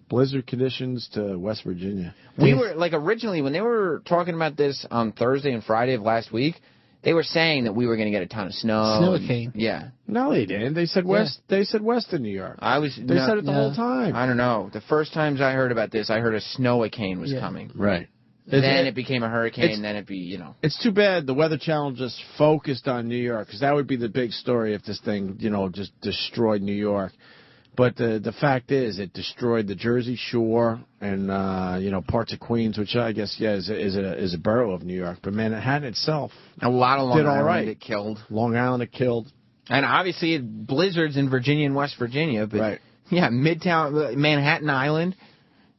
Blizzard conditions to West Virginia. We were, originally, when they were talking about this on Thursday and Friday of last week, they were saying that we were going to get a ton of snow. Snowcane. Yeah. No, they didn't. They said west. Yeah. They said western New York. They said it the whole time. I don't know. The first times I heard about this, I heard a snowcane was coming. Right. Then it became a hurricane, then it'd be, It's too bad the Weather Channel just focused on New York, because that would be the big story if this thing, just destroyed New York. But the fact is, it destroyed the Jersey Shore and parts of Queens, which I guess is a borough of New York. But Manhattan itself, a lot of Long did all Island right. it killed. Long Island it killed, and obviously blizzards in Virginia and West Virginia. But right. Yeah, Midtown Manhattan Island,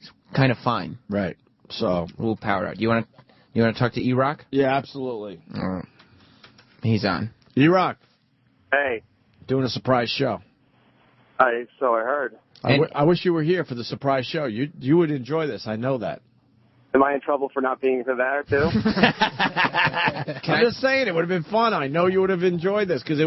it's kind of fine. Right. So we'll power out. You want to talk to E-Rock? Yeah, absolutely. He's on. E-Rock. Hey. Doing a surprise show. So I heard. I wish you were here for the surprise show. You would enjoy this. I know that. Am I in trouble for not being there, too? I'm just saying, it would have been fun. I know you would have enjoyed this, because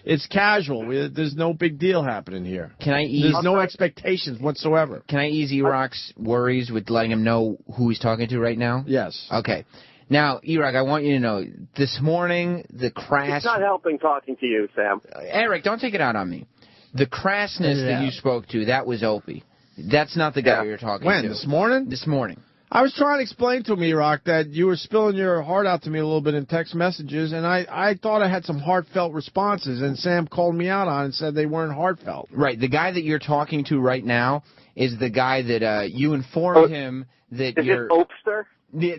it's casual. There's no big deal happening here. There's no expectations whatsoever. Can I ease E-Rock's worries with letting him know who he's talking to right now? Yes. Okay. Now, E-Rock, I want you to know, this morning, the crass... It's not helping talking to you, Sam. Eric, don't take it out on me. The crassness that you spoke to, that was Opie. That's not the guy you're talking to. When? This morning? This morning. I was trying to explain to him, E-Rock, that you were spilling your heart out to me a little bit in text messages, and I thought I had some heartfelt responses, and Sam called me out on it and said they weren't heartfelt. Right. The guy that you're talking to right now is the guy that you informed him that you're... Is it Opester?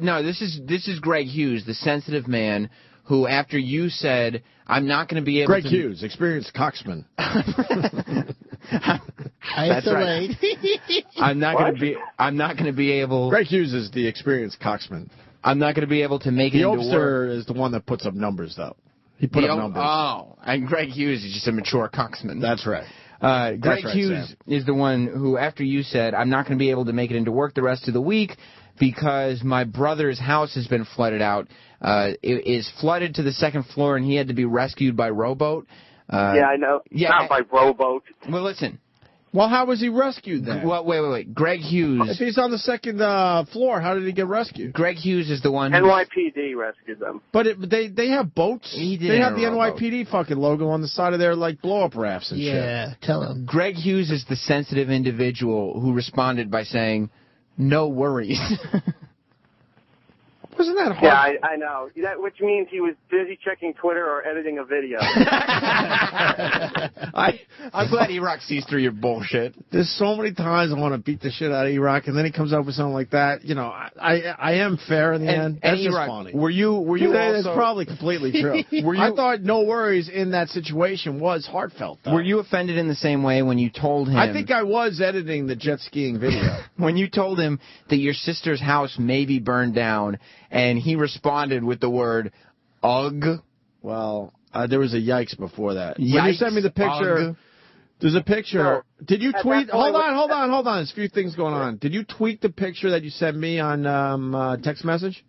No, this is Greg Hughes, the sensitive man who, after you said, I'm not going to be able Greg Hughes, experienced coxman. That's right. I'm not going to be able... Greg Hughes is the experienced coxman. I'm not going to be able to make it into work. The Opster is the one that puts up numbers, though. He put up numbers. Oh, and Greg Hughes is just a mature coxman. That's right. Greg Hughes is the one who, after you said, I'm not going to be able to make it into work the rest of the week because my brother's house has been flooded out. It is flooded to the second floor, and he had to be rescued by rowboat. Yeah, I know. Yeah, not by rowboat. Well, listen. Well, how was he rescued then? Well, wait. Greg Hughes. If he's on the second floor, how did he get rescued? Greg Hughes is the one who... NYPD rescued them. But they have boats. They have the NYPD fucking logo on the side of their blow-up rafts and shit. Yeah, tell him. Greg Hughes is the sensitive individual who responded by saying, no worries. Wasn't that hard? Yeah, I know. Which means he was busy checking Twitter or editing a video. I'm glad E-Rock sees through your bullshit. There's so many times I want to beat the shit out of E-Rock, and then he comes up with something like that. I am fair in the end. That's just funny. Were you also... That's probably completely true. I thought no worries in that situation was heartfelt, though. Were you offended in the same way when you told him... I think I was editing the jet skiing video. When you told him that your sister's house may be burned down, and he responded with the word, ugh. Well, there was a yikes before that. Yikes, when you sent me the picture, ugh. There's a picture. Did you tweet? Hold on. There's a few things going on. Did you tweet the picture that you sent me on text message?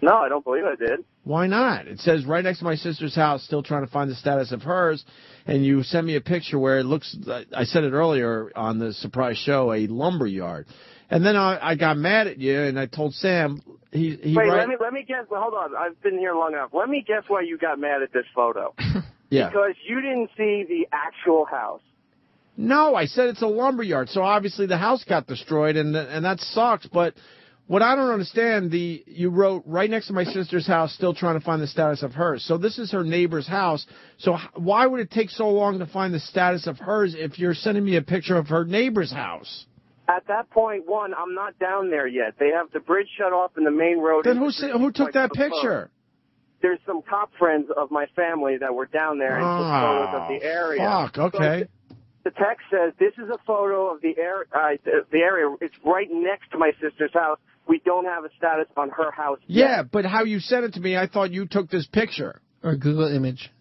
No, I don't believe I did. Why not? It says right next to my sister's house, still trying to find the status of hers, and you sent me a picture where it looks, I said it earlier on the surprise show, a lumber yard. And then I got mad at you, and I told Sam, Wait, let me guess. Hold on. I've been here long enough. Let me guess why you got mad at this photo. Yeah. Because you didn't see the actual house. No, I said it's a lumber yard, so obviously the house got destroyed, and that sucks. But what I don't understand, you wrote right next to my sister's house, still trying to find the status of hers. So this is her neighbor's house. So why would it take so long to find the status of hers if you're sending me a picture of her neighbor's house? At that point, I'm not down there yet. They have the bridge shut off and the main road. Then who took that picture? There's some cop friends of my family that were down there and took photos of the area. Fuck, okay. So the text says, this is a photo of the area. It's right next to my sister's house. We don't have a status on her house yet. Yeah, but how you sent it to me, I thought you took this picture. Or Google image.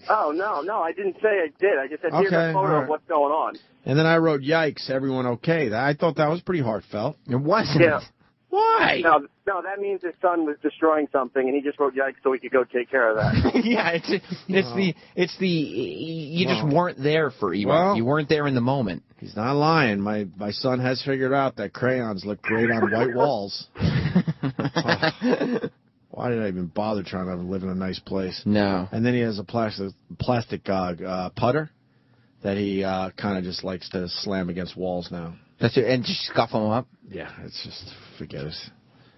Oh, no, I didn't say I did. I just said, here's a photo of what's going on. And then I wrote, yikes, everyone okay. I thought that was pretty heartfelt. It wasn't. Yeah. Why? No, that means his son was destroying something, and he just wrote yikes so he could go take care of that. Yeah, you just weren't there for Ewok. Well, you weren't there in the moment. He's not lying. My son has figured out that crayons look great on white walls. Why did I even bother trying to live in a nice place? No. And then he has a plastic putter that he kind of just likes to slam against walls now. That's it, and just scuff them up? Yeah, it's just, forget it.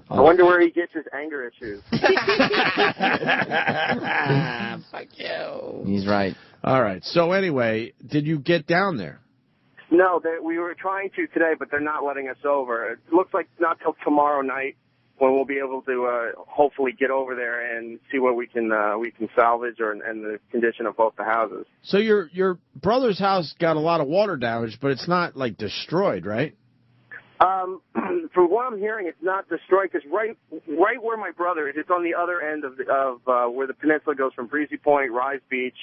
I wonder where he gets his anger issues. Fuck you. He's right. All right. So anyway, did you get down there? No, we were trying to today, but they're not letting us over. It looks like not till tomorrow night when we'll be able to hopefully get over there and see what we can salvage and the condition of both the houses. So your brother's house got a lot of water damage, but it's not like destroyed, right? From what I'm hearing, it's not destroyed because right where my brother is, it's on the other end of where the peninsula goes from Breezy Point, Rise Beach,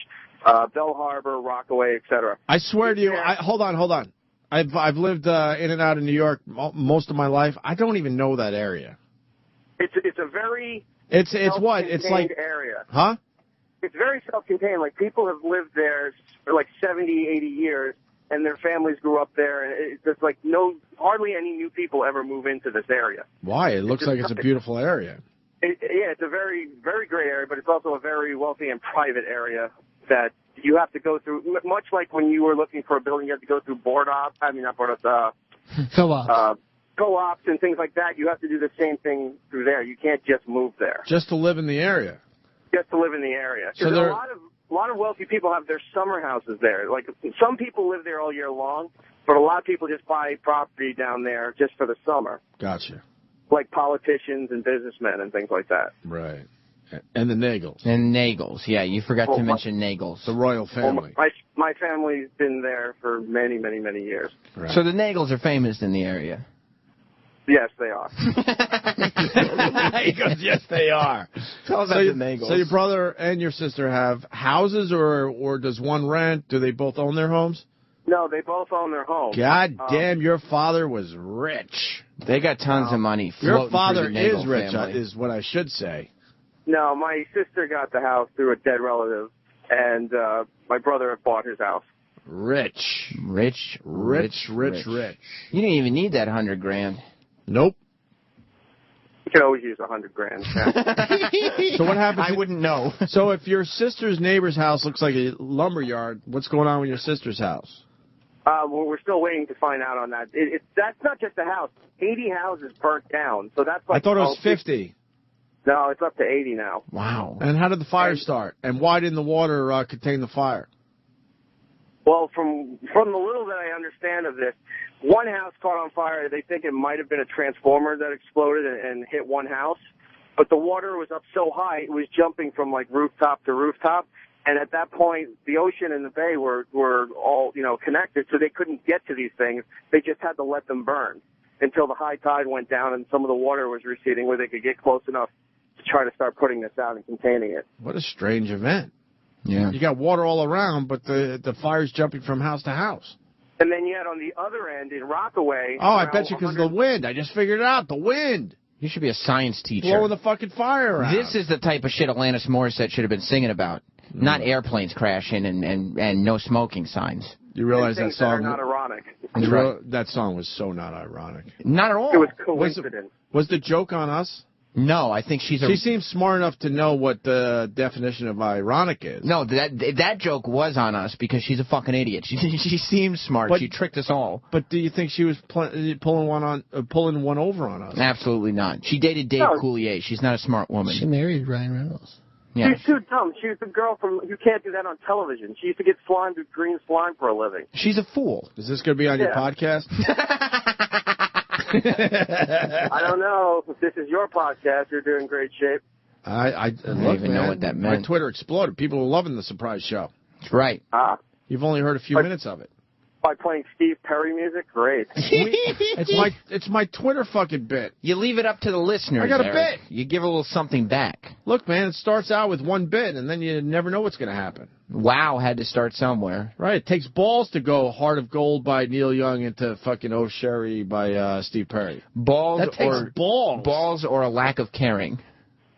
Bell Harbor, Rockaway, etc. I swear to you, hold on. I've lived in and out of New York most of my life. I don't even know that area. It's a very it's what it's like area. Huh? It's very self-contained. Like people have lived there for like 70, 80 years. And their families grew up there, and it's like hardly any new people ever move into this area. Why? It looks like it's a beautiful area. Yeah, it's a very, very great area, but it's also a very wealthy and private area that you have to go through. Much like when you were looking for a building, you have to go through co-ops and things like that. You have to do the same thing through there. You can't just move there. Just to live in the area. Just to live in the area. So there are a lot of wealthy people have their summer houses there. Like some people live there all year long, but a lot of people just buy property down there just for the summer. Gotcha. Like politicians and businessmen and things like that. Right. And the Nagels. And Nagels, yeah. You forgot to mention Nagels. The royal family. My family's been there for many, many, many years. Right. So the Nagels are famous in the area. Yes, they are. He goes, yes, they are. Tell us about the Nagels. So your brother and your sister have houses, or does one rent? Do they both own their homes? No, they both own their homes. God damn, your father was rich. They got tons of money. Your father is rich, is what I should say. No, my sister got the house through a dead relative, and my brother had bought his house. Rich. You didn't even need that $100,000. Nope. You could always use $100,000. So what happens? I wouldn't know. So if your sister's neighbor's house looks like a lumber yard, what's going on with your sister's house? Well, we're still waiting to find out on that. That's not just a house. 80 houses burnt down. So that's like. I thought it was 50. No, it's up to 80 now. Wow. And how did the fire start? And why didn't the water contain the fire? Well, from the little that I understand of this, one house caught on fire. They think it might have been a transformer that exploded and hit one house. But the water was up so high, it was jumping from like rooftop to rooftop. And at that point, the ocean and the bay were all, connected, so they couldn't get to these things. They just had to let them burn until the high tide went down and some of the water was receding where they could get close enough to try to start putting this out and containing it. What a strange event. Yeah. You got water all around, but the fire's jumping from house to house. And then you had on the other end in Rockaway. Oh, I bet you because of the wind. I just figured it out. The wind. You should be a science teacher. Blowing the fucking fire around. This is the type of shit Alanis Morissette should have been singing about. Not airplanes crashing and no smoking signs. You realize that song? That are not ironic. That song was so not ironic. Not at all. It was coincidence. Was the joke on us? No, I think she seems smart enough to know what the definition of ironic is. No, that joke was on us because she's a fucking idiot. She seems smart. She tricked us all. But do you think she was pulling one over on us? Absolutely not. She dated Dave Coulier. She's not a smart woman. She married Ryan Reynolds. Yeah. She's too dumb. She was the girl you can't do that on television. She used to get slimed with green slime for a living. She's a fool. Is this going to be on your podcast? I don't know. If this is your podcast, you're doing great shape. I don't even know what that meant. My Twitter exploded. People were loving the surprise show. That's right. You've only heard a few minutes of it. By playing Steve Perry music? Great. It's my Twitter fucking bit. You leave it up to the listeners. I got a Eric. bit. You give a little something back. Look, man, it starts out with one bit, and then you never know what's going to happen. Wow had to start somewhere. Right. It takes balls to go Heart of Gold by Neil Young into fucking Oh Sherry by Steve Perry. Balls that takes or balls. Balls or a lack of caring.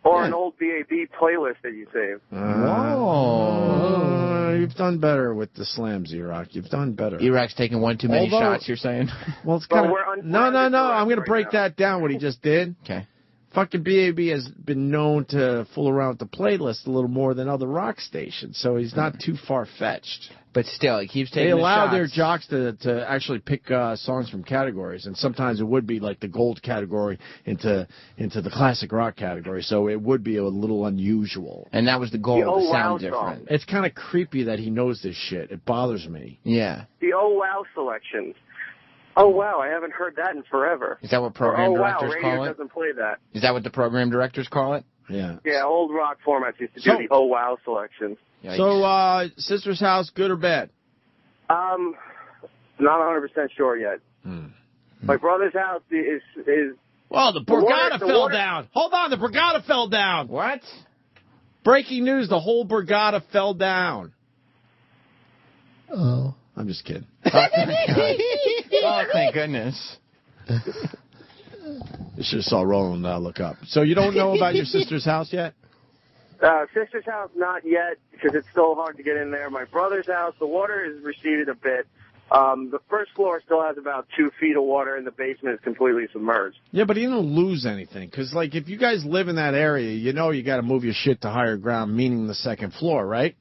Or an old BAB playlist that you saved. Whoa. You've done better with the slams, E-Rock. You've done better. E-Rock's taking one too many shots, you're saying? Well, it's kind of... No. I'm going to break that down, what he just did. Okay. Fucking BAB has been known to fool around with the playlist a little more than other rock stations, so he's not too far-fetched. But still, he keeps taking They allow the their shots. jocks to actually pick songs from categories, and sometimes it would be like the gold category into the classic rock category, so it would be a little unusual. And that was the goal, to sound different. It's kind of creepy that he knows this shit. It bothers me. Yeah. The Oh Wow selections. Oh wow, I haven't heard that in forever. Is that what program directors radio call it? doesn't play that. Is that what the program directors call it? Yeah. Yeah, old rock formats used to do the Oh Wow selections. Yikes. So, Sister's House, good or bad? Not 100% sure yet. My brother's house is. Well, the Borgata fell down. Hold on, the Borgata fell down. What? Breaking news: the whole Borgata fell down. Oh. I'm just kidding. Oh, thank goodness. You should have saw Roland look up. So you don't know about your sister's house yet? Sister's house, not yet, because it's still hard to get in there. My brother's house, the water has receded a bit. The first floor still has about 2 feet of water, and the basement is completely submerged. Yeah, but he didn't lose anything. Because, like, if you guys live in that area, you know you got to move your shit to higher ground, meaning the second floor, right?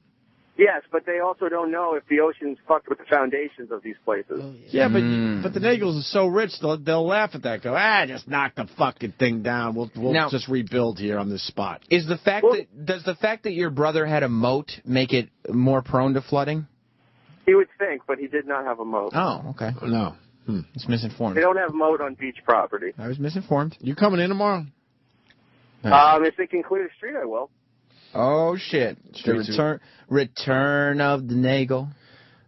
Yes, but they also don't know if the ocean's fucked with the foundations of these places. Yeah, but the Nagels are so rich, they'll laugh at that. Go, just knock the fucking thing down. We'll Now, just rebuild here on this spot. Does the fact that your brother had a moat make it more prone to flooding? He would think, but he did not have a moat. Oh, okay. No. It's misinformed. They don't have moat on beach property. I was misinformed. You coming in tomorrow? If they can clear the street, I will. Oh, shit. The return of the Nagel.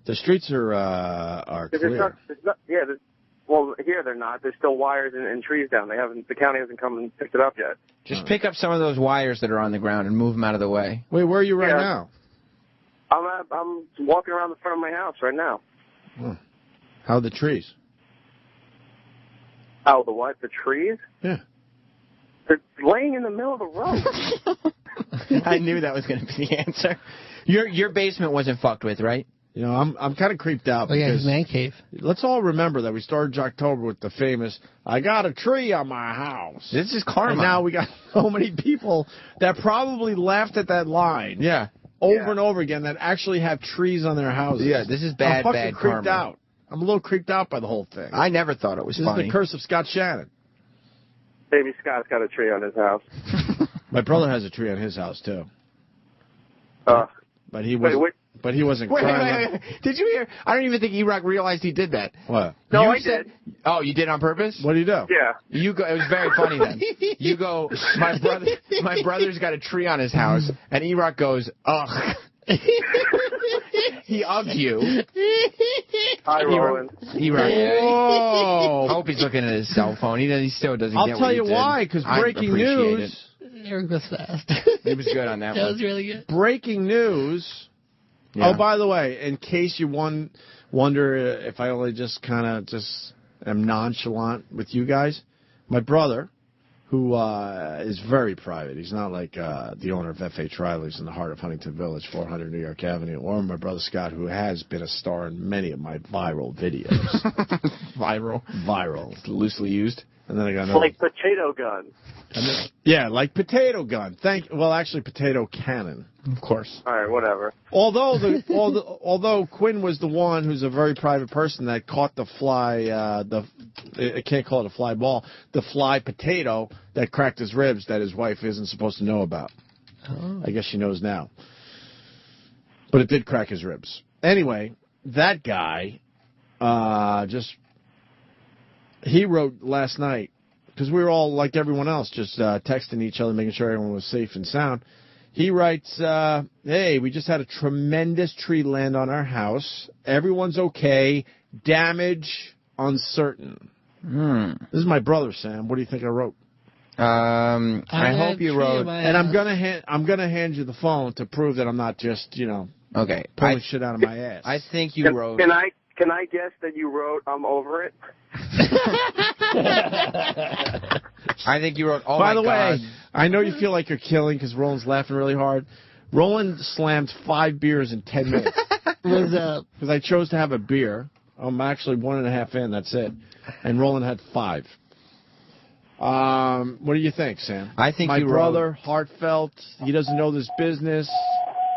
The streets are clear. Well, here they're not. There's still wires and trees down. The county hasn't come and picked it up yet. Just pick up some of those wires that are on the ground and move them out of the way. Wait, where are you right now? I'm walking around the front of my house right now. How are the trees? Oh, the what? The trees? Yeah. They're laying in the middle of the road. I knew that was going to be the answer. Your basement wasn't fucked with, right? You know, I'm kind of creeped out. Oh, yeah, because his man cave. Let's all remember that we started October with the famous, I got a tree on my house. This is karma. And now we got so many people that probably laughed at that line. Yeah. Over and over again that actually have trees on their houses. Yeah, this is bad, I'm bad creeped karma. out. I'm a little creeped out by the whole thing. I never thought it was This funny. is the curse of Scott Shannon. Baby Scott's got a tree on his house. My brother has a tree on his house, too. But he wasn't crying. Wait. Did you hear? I don't even think E-Rock realized he did that. What? No, I did. Oh, you did on purpose? What did he do? Yeah. You go. It was very funny then. You go. My brother's got a tree on his house, and E-Rock goes, ugh. He ugged you. Hi, Roland. E-Rock. Whoa. I hope he's looking at his cell phone. He still doesn't I'll get tell what you did. why, because breaking appreciate news. Eric was fast. He was good on that That one. was really good. Breaking news. Yeah. Oh, by the way, in case you wonder if I only just kind of just am nonchalant with you guys, my brother, who is very private, he's not like the owner of F.H. Riley's in the heart of Huntington Village, 400 New York Avenue, or my brother Scott, who has been a star in many of my viral videos. Viral. Loosely used. And then I got another. Like potato gun. Yeah, like potato gun. Actually, potato cannon. Of course. All right, whatever. Although Quinn was the one who's a very private person that caught the fly, I can't call it a fly ball, the fly potato that cracked his ribs that his wife isn't supposed to know about. Oh. I guess she knows now. But it did crack his ribs. Anyway, that guy he wrote last night, because we were all, like everyone else, just texting each other, making sure everyone was safe and sound. He writes, hey, we just had a tremendous tree land on our house. Everyone's okay. damage uncertain. This is my brother, Sam. What do you think I wrote? I hope you wrote. And I'm gonna hand you the phone to prove that I'm not just okay pulling shit out of my ass. I think you wrote. Can I guess that you wrote I'm over it? I think you wrote. Oh By my the God. way, I know you feel like you're killing because Roland's laughing really hard. Roland slammed 5 beers in 10 minutes. What's up? Because I chose to have a beer. I'm actually 1.5 in. That's it. And Roland had 5. What do you think, Sam? I think my you brother, wrote, heartfelt. He doesn't know this business.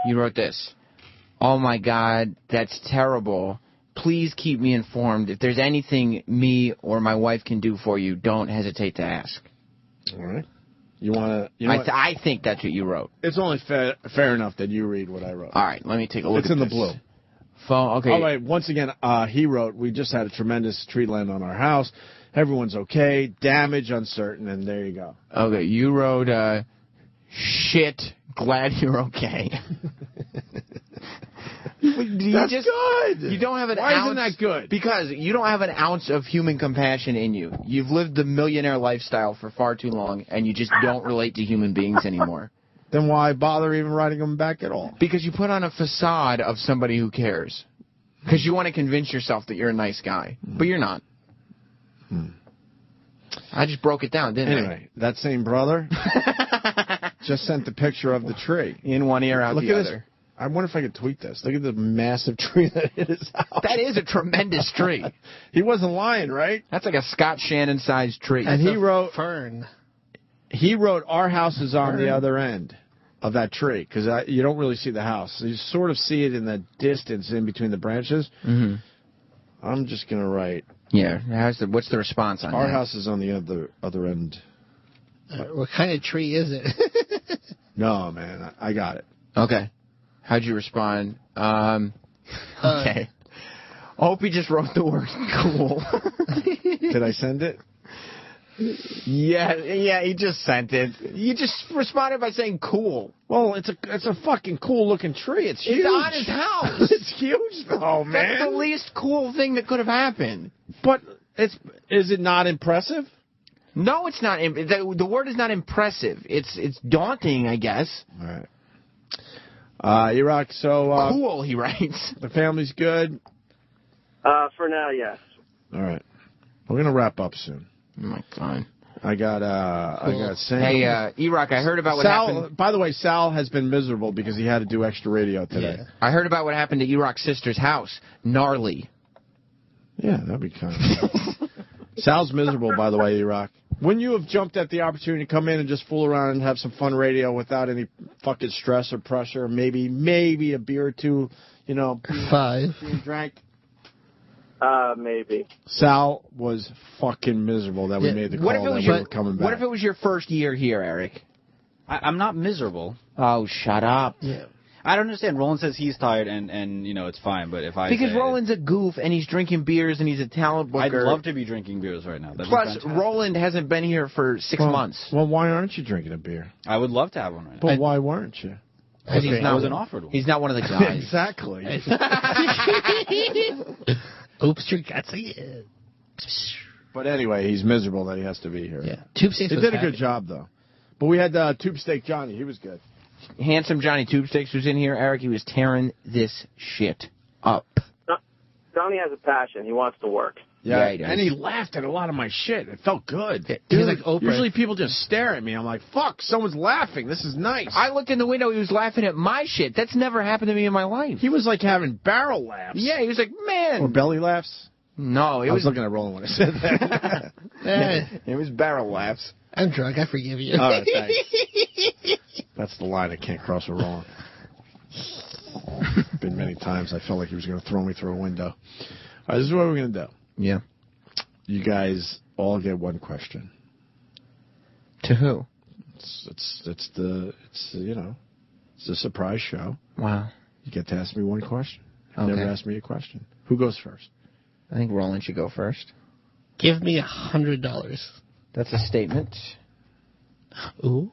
You wrote this. Oh my God, that's terrible. Please keep me informed. If there's anything me or my wife can do for you, don't hesitate to ask. All right. You want to? I think that's what you wrote. It's only fair enough that you read what I wrote. All right, let me take a look. It's in the blue. Phone. Okay. All right. Once again, he wrote, we just had a tremendous tree land on our house. Everyone's okay. Damage uncertain, and there you go. Okay, you wrote, shit, glad you're okay. That's good. You don't have an Why ounce. isn't that good? Because you don't have an ounce of human compassion in you. You've lived the millionaire lifestyle for far too long, and you just don't relate to human beings anymore. Then why bother even writing them back at all? Because you put on a facade of somebody who cares. Because you want to convince yourself that you're a nice guy, but you're not. I just broke it down, didn't I? Anyway, that same brother just sent the picture of the tree. In one ear, out Look the at other. This. I wonder if I could tweet this. Look at the massive tree that hit his house. That is a tremendous tree. He wasn't lying, right? That's like a Scott Shannon-sized tree. And he wrote, fern. He wrote, our house is on the other end of that tree, because you don't really see the house. You sort of see it in the distance in between the branches. Mm-hmm. I'm just going to write. Yeah. What's the response on Our that? house is on the other end. What kind of tree is it? No, man. I got it. Okay. How'd you respond? Okay. Opie just wrote the word cool. Did I send it? Yeah, he just sent it. You just responded by saying cool. Well, it's a fucking cool looking tree. It's huge. It's on his house. It's huge, though, man. That's the least cool thing that could have happened. But is it not impressive? No, it's not. The word is not impressive. It's daunting, I guess. All right. Iraq, so... cool, he writes. The family's good? For now, yes. All right. We're going to wrap up soon. Oh, my God. I got Sam. Hey, E-Rock, I heard about what happened. By the way, Sal has been miserable because he had to do extra radio today. Yeah. I heard about what happened to E-Rock's sister's house. Gnarly. Yeah, that'd be kind of cool. Sal's miserable, by the way, E-Rock. Wouldn't you have jumped at the opportunity to come in and just fool around and have some fun radio without any fucking stress or pressure? Maybe a beer or two, 5. being drank? Maybe. Sal was fucking miserable that we made the call that we were coming back. What if it was your first year here, Eric? I'm not miserable. Oh, shut up. Yeah. I don't understand. Roland says he's tired, and it's fine. But if I because say, Roland's a goof and he's drinking beers and he's a talent booker. I'd love to be drinking beers right now. That'd be Plus, fantastic. Roland hasn't been here for 6 months. Well, why aren't you drinking a beer? I would love to have one right now. But why weren't you? Because he's I not wasn't offered one. He's not one of the guys. Exactly. Oops, your guts again. But anyway, he's miserable that he has to be here. Yeah. Tube Steaks He was did a happy. good job, though. But we had Tube Steak Johnny. He was good. Handsome Johnny Tube Steaks was in here, Eric. He was tearing this shit up. Johnny has a passion. He wants to work. Yeah, he does. and he laughed at a lot of my shit. It felt good. He's like Oprah. Usually people just stare at me. I'm like, fuck, someone's laughing. This is nice. I looked in the window. He was laughing at my shit. That's never happened to me in my life. He was like having barrel laughs. Yeah, he was like, man. Or belly laughs. No, I was looking at Roland when I said that. It was barrel laughs. I'm drunk. I forgive you. All right, thanks. That's the line I can't cross with Roland. Been many times I felt like he was going to throw me through a window. All right, this is what we're going to do. Yeah. You guys all get one question. To who? It's a surprise show. Wow. You get to ask me one question. Okay. Never ask me a question. Who goes first? I think Roland should go first. Give me $100. That's a statement. Ooh.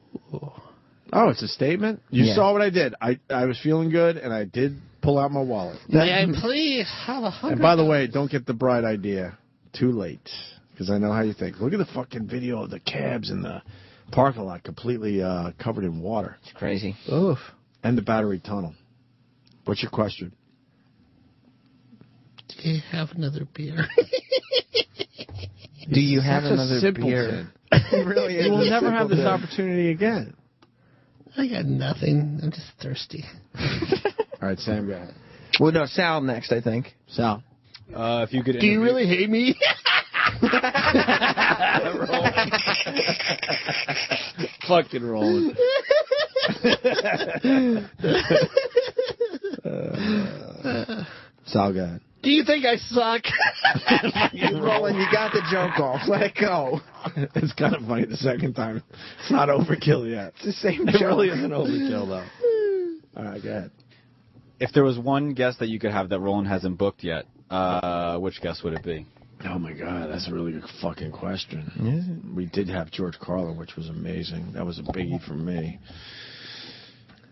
Oh, it's a statement? You Yeah. saw what I did. I was feeling good, and I did pull out my wallet. May I please have $100? And by the way, don't get the bright idea too late, because I know how you think. Look at the fucking video of the cabs in the parking lot completely covered in water. It's crazy. Oof. And the battery tunnel. What's your question? Do you have another beer? Do you have another simpleton. beer? Really, you will never have this opportunity again. I got nothing. I'm just thirsty. All right, Sam, go ahead. Well, no, Sal next, I think. Sal. If you could. Do you really hate me? Fucking rolling. Sal, go ahead. Do you think I suck? Roland, you got the joke off. Let it go. It's kind of funny the second time. It's not overkill yet. It's the same It joke. really isn't overkill, though. All right, go ahead. If there was one guest that you could have that Roland hasn't booked yet, which guest would it be? Oh, my God, that's a really good fucking question. We did have George Carlin, which was amazing. That was a biggie for me.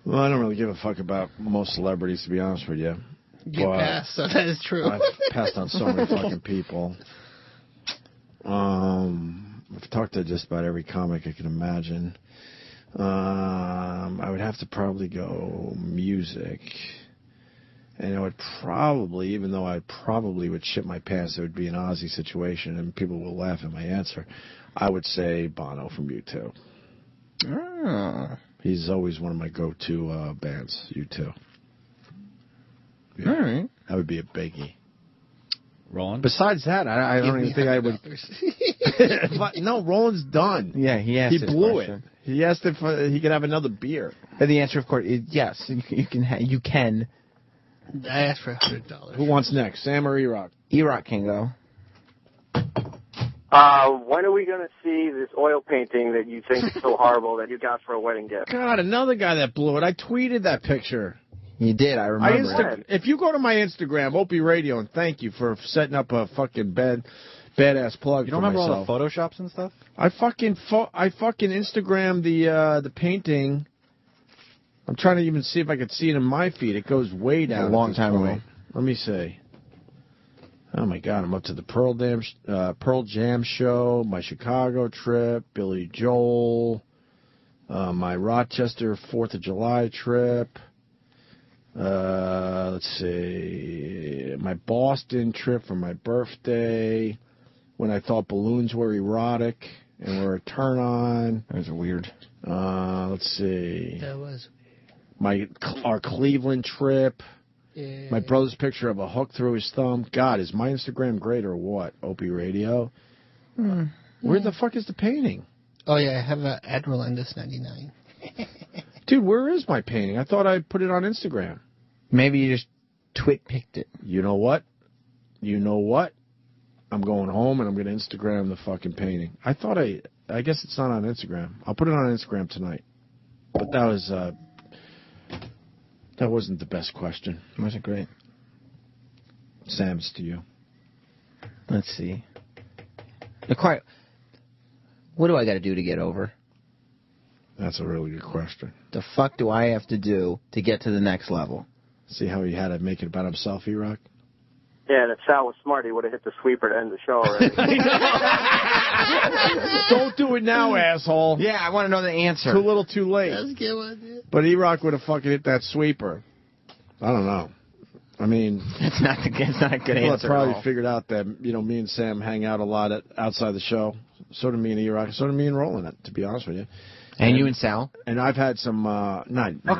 Well, I don't really give a fuck about most celebrities, to be honest with you. You passed, so that is true. I've passed on so many fucking people. I've talked to just about every comic I can imagine. I would have to probably go music. And I would probably, even though I probably would shit my pants, it would be an Ozzy situation, and people will laugh at my answer. I would say Bono from U2. Oh. He's always one of my go-to bands, U2. Yeah. All right. That would be a biggie. Roland? Besides that, I don't even think I would. No, Roland's done. Yeah, he asked. He blew it. He asked if he could have another beer. And the answer, of course, is yes. You can. You can. I asked for $100. Who wants next, Sam or E-Rock? E-Rock can go. When are we going to see this oil painting that you think is so horrible that you got for a wedding gift? God, another guy that blew it. I tweeted that picture. You did, I remember. If you go to my Instagram, Opie Radio, and thank you for setting up a fucking badass plug. You don't for remember myself. all the photoshops and stuff? I fucking Instagram the painting. I'm trying to even see if I could see it in my feed. It goes way down. A long time ago. Let me see. Oh my God, I'm up to the Pearl Jam show, my Chicago trip, Billy Joel, my Rochester 4th of July trip. Let's see, my Boston trip for my birthday, when I thought balloons were erotic and were a turn on. Those are weird. Let's see. That was our Cleveland trip. Yeah. My brother's picture of a hook through his thumb. God, is my Instagram great or what? Opie Radio. Where the fuck is the painting? Oh yeah, I have an Admiral Endus 99. Dude, where is my painting? I thought I put it on Instagram. Maybe you just picked it. You know what? I'm going home and I'm going to Instagram the fucking painting. I guess it's not on Instagram. I'll put it on Instagram tonight. But that wasn't the best question. It wasn't great. Sam's to you. Let's see. What do I got to do to get over? That's a really good question. The fuck do I have to do to get to the next level? See how he had to make it about himself, E-Rock? Yeah, and if Sal was smart, he would have hit the sweeper to end the show already. Don't do it now, asshole. Yeah, I want to know the answer. Too little, too late. That's a good one, dude. But E-Rock would have fucking hit that sweeper. I don't know. I mean, it's not a good people answer. have probably figured out that me and Sam hang out a lot outside the show. So do me and E-Rock. So do me and Roland, to be honest with you. And you and Sal? And I've had some, fuck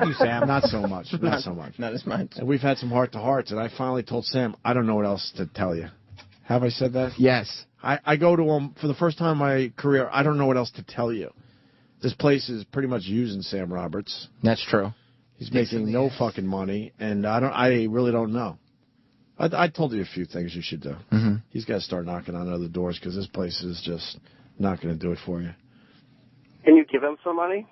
you, Sam, not so much. Not so much. Not as much. And we've had some heart-to-hearts, and I finally told Sam, I don't know what else to tell you. Have I said that? Yes. I go to him, for the first time in my career, I don't know what else to tell you. This place is pretty much using Sam Roberts. That's true. He's making no fucking money, and I really don't know. I told you a few things you should do. Mm-hmm. He's got to start knocking on other doors, because this place is just not going to do it for you. Can you give him some money?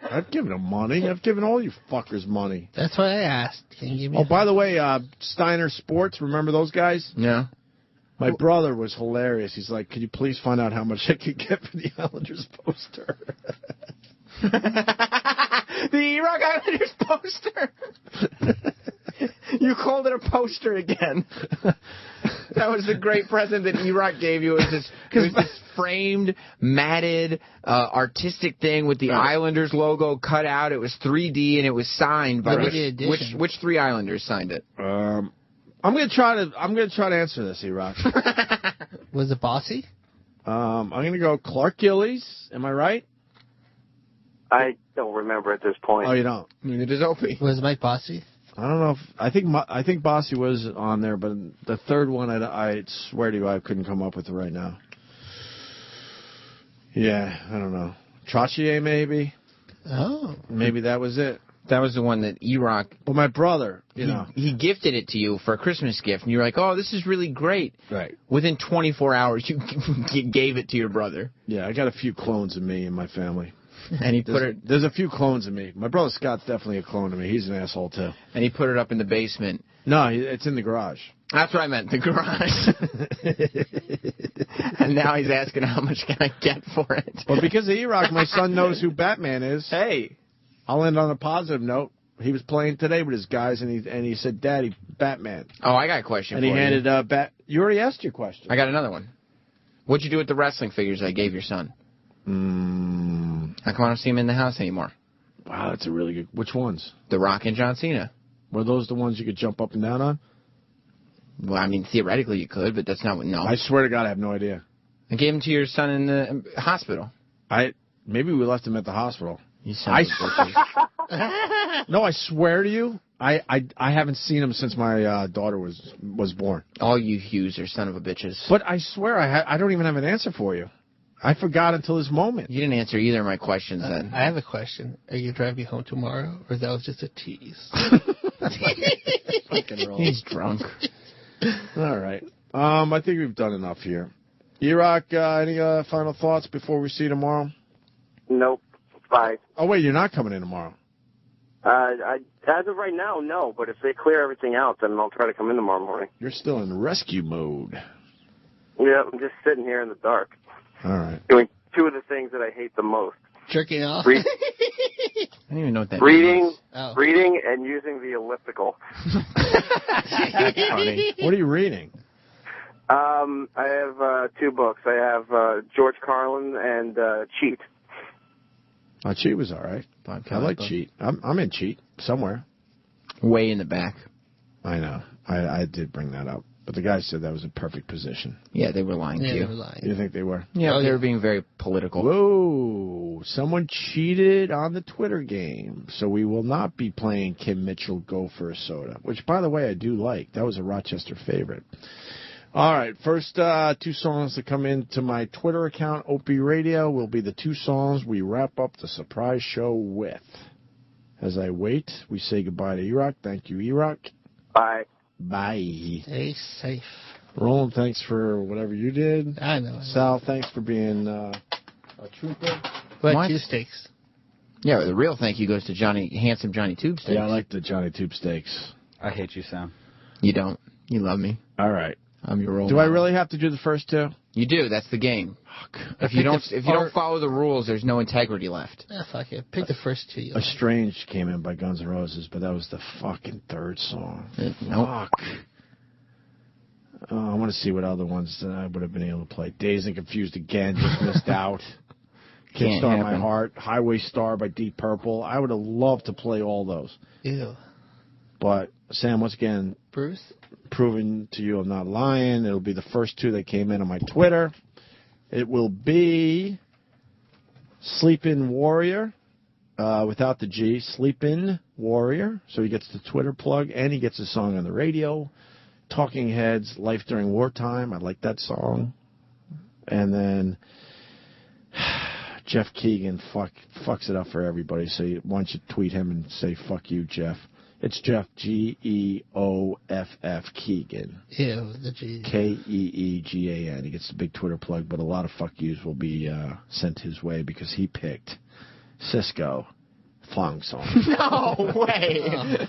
I've given him money. I've given all you fuckers money. That's what I asked. Can you give me? Oh, by the way, Steiner Sports, remember those guys? Yeah. My brother was hilarious. He's like, could you please find out how much I could get for the Islanders poster? The Iraq Islanders poster. You called it a poster again. That was the great present that Iraq gave you. It was this framed, matted, artistic thing with the Islanders logo cut out. It was 3D and it was signed by which 3 Islanders signed it? I'm gonna try to answer this, Iraq. Was it Bossy? I'm gonna go Clark Gillies. Am I right? I don't remember at this point. Oh, you don't? Neither does Opie. Was Mike Bossy? I don't know if I think Bossy was on there, but the third one I swear to you I couldn't come up with it right now. Yeah, I don't know. Trottier maybe. Oh, maybe that was it. That was the one that Iraq. Well, my brother, he gifted it to you for a Christmas gift, and you were like, "Oh, this is really great." Right. Within 24 hours, you gave it to your brother. Yeah, I got a few clones of me in my family. And he put it. There's a few clones of me. My brother Scott's definitely a clone of me. He's an asshole too. And he put it up in the basement. No, it's in the garage. That's what I meant, the garage. And now he's asking how much can I get for it. Well, because of Iraq, my son knows who Batman is. Hey, I'll end on a positive note. He was playing today with his guys, and he said, "Daddy, Batman." Oh, I got a question. And he handed You already asked your question. I got another one. What'd you do with the wrestling figures I gave your son? How come I don't see him in the house anymore? Wow, that's a really good... Which ones? The Rock and John Cena. Were those the ones you could jump up and down on? Well, I mean, theoretically you could, but that's not what... No. I swear to God, I have no idea. I gave them to your son in the hospital. Maybe we left him at the hospital. You son of a No, I swear to you, I haven't seen him since my daughter was born. All you Hughes are son of a bitches. But I swear, I don't even have an answer for you. I forgot until this moment. You didn't answer either of my questions then. I have a question. Are you driving me home tomorrow, or that was just a tease? He's drunk. All right. I think we've done enough here. Iraq, any final thoughts before we see you tomorrow? Nope. Bye. Oh, wait, you're not coming in tomorrow? As of right now, no. But if they clear everything out, then I'll try to come in tomorrow morning. You're still in rescue mode. Yeah, I'm just sitting here in the dark. All right. Doing 2 of the things that I hate the most. Jerking off? I don't even know what that reading, means. Reading and using the elliptical. That's funny. What are you reading? I have 2 books. I have George Carlin and Cheat. Oh, Cheat was all right. I like Cheat. I'm in Cheat somewhere. Way in the back. I know. I did bring that up. But the guy said that was a perfect position. Yeah, they were lying to you. They were lying. You think they were? Yeah, they were being very political. Whoa. Someone cheated on the Twitter game. So we will not be playing Kim Mitchell Go for a Soda, which, by the way, I do like. That was a Rochester favorite. All right, first 2 songs that come into my Twitter account, Opie Radio, will be the 2 songs we wrap up the surprise show with. As I wait, we say goodbye to Iraq. Thank you, Iraq. Bye. Stay safe. Roland, thanks for whatever you did. I know. Sal, thanks for being a trooper. What? 2 steaks. Yeah, the real thank you goes to Handsome Johnny Tube Steaks. Yeah, I like the Johnny Tube Steaks. I hate you, Sam. You don't. You love me. All right. I'm your role Do model. I really have to do the first 2? You do. That's the game. If you don't follow the rules, there's no integrity left. Fuck it. Pick the first 2. Estranged came in by Guns N' Roses, but that was the fucking 3rd song. Nope. Fuck. I want to see what other ones that I would have been able to play. Dazed and Confused again, just missed out. Can't Start My Heart, Highway Star by Deep Purple. I would have loved to play all those. Ew. But, Sam, once again, Bruce? Proving to you I'm not lying. It'll be the first 2 that came in on my Twitter. It will be Sleepin' Warrior, without the G, Sleepin' Warrior. So he gets the Twitter plug, and he gets a song on the radio. Talking Heads, Life During Wartime. I like that song. And then Jeff Keegan fucks it up for everybody. So why don't you tweet him and say, fuck you, Jeff. It's Jeff, Geoff Keegan. Ew, the G. Keegan. He gets the big Twitter plug, but a lot of fuck yous will be sent his way because he picked Cisco Thong Song. No way.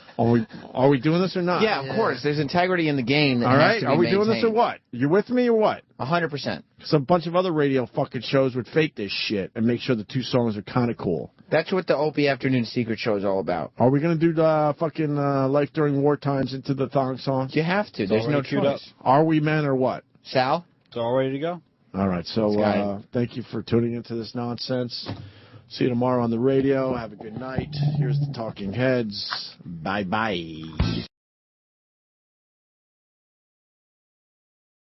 Are we doing this or not? Yeah, of course. There's integrity in the game. That All right. has to be Are we maintained. doing this or what? You with me or what? 100%. Some bunch of other radio fucking shows would fake this shit and make sure the 2 songs are kind of cool. That's what the Opie Afternoon Secret Show is all about. Are we going to do the fucking Life During War Times into the thong song? You have to. There's no choice. Are we men or what? Sal? It's all ready to go. All right, so thank you for tuning into this nonsense. See you tomorrow on the radio. Have a good night. Here's the Talking Heads. Bye-bye.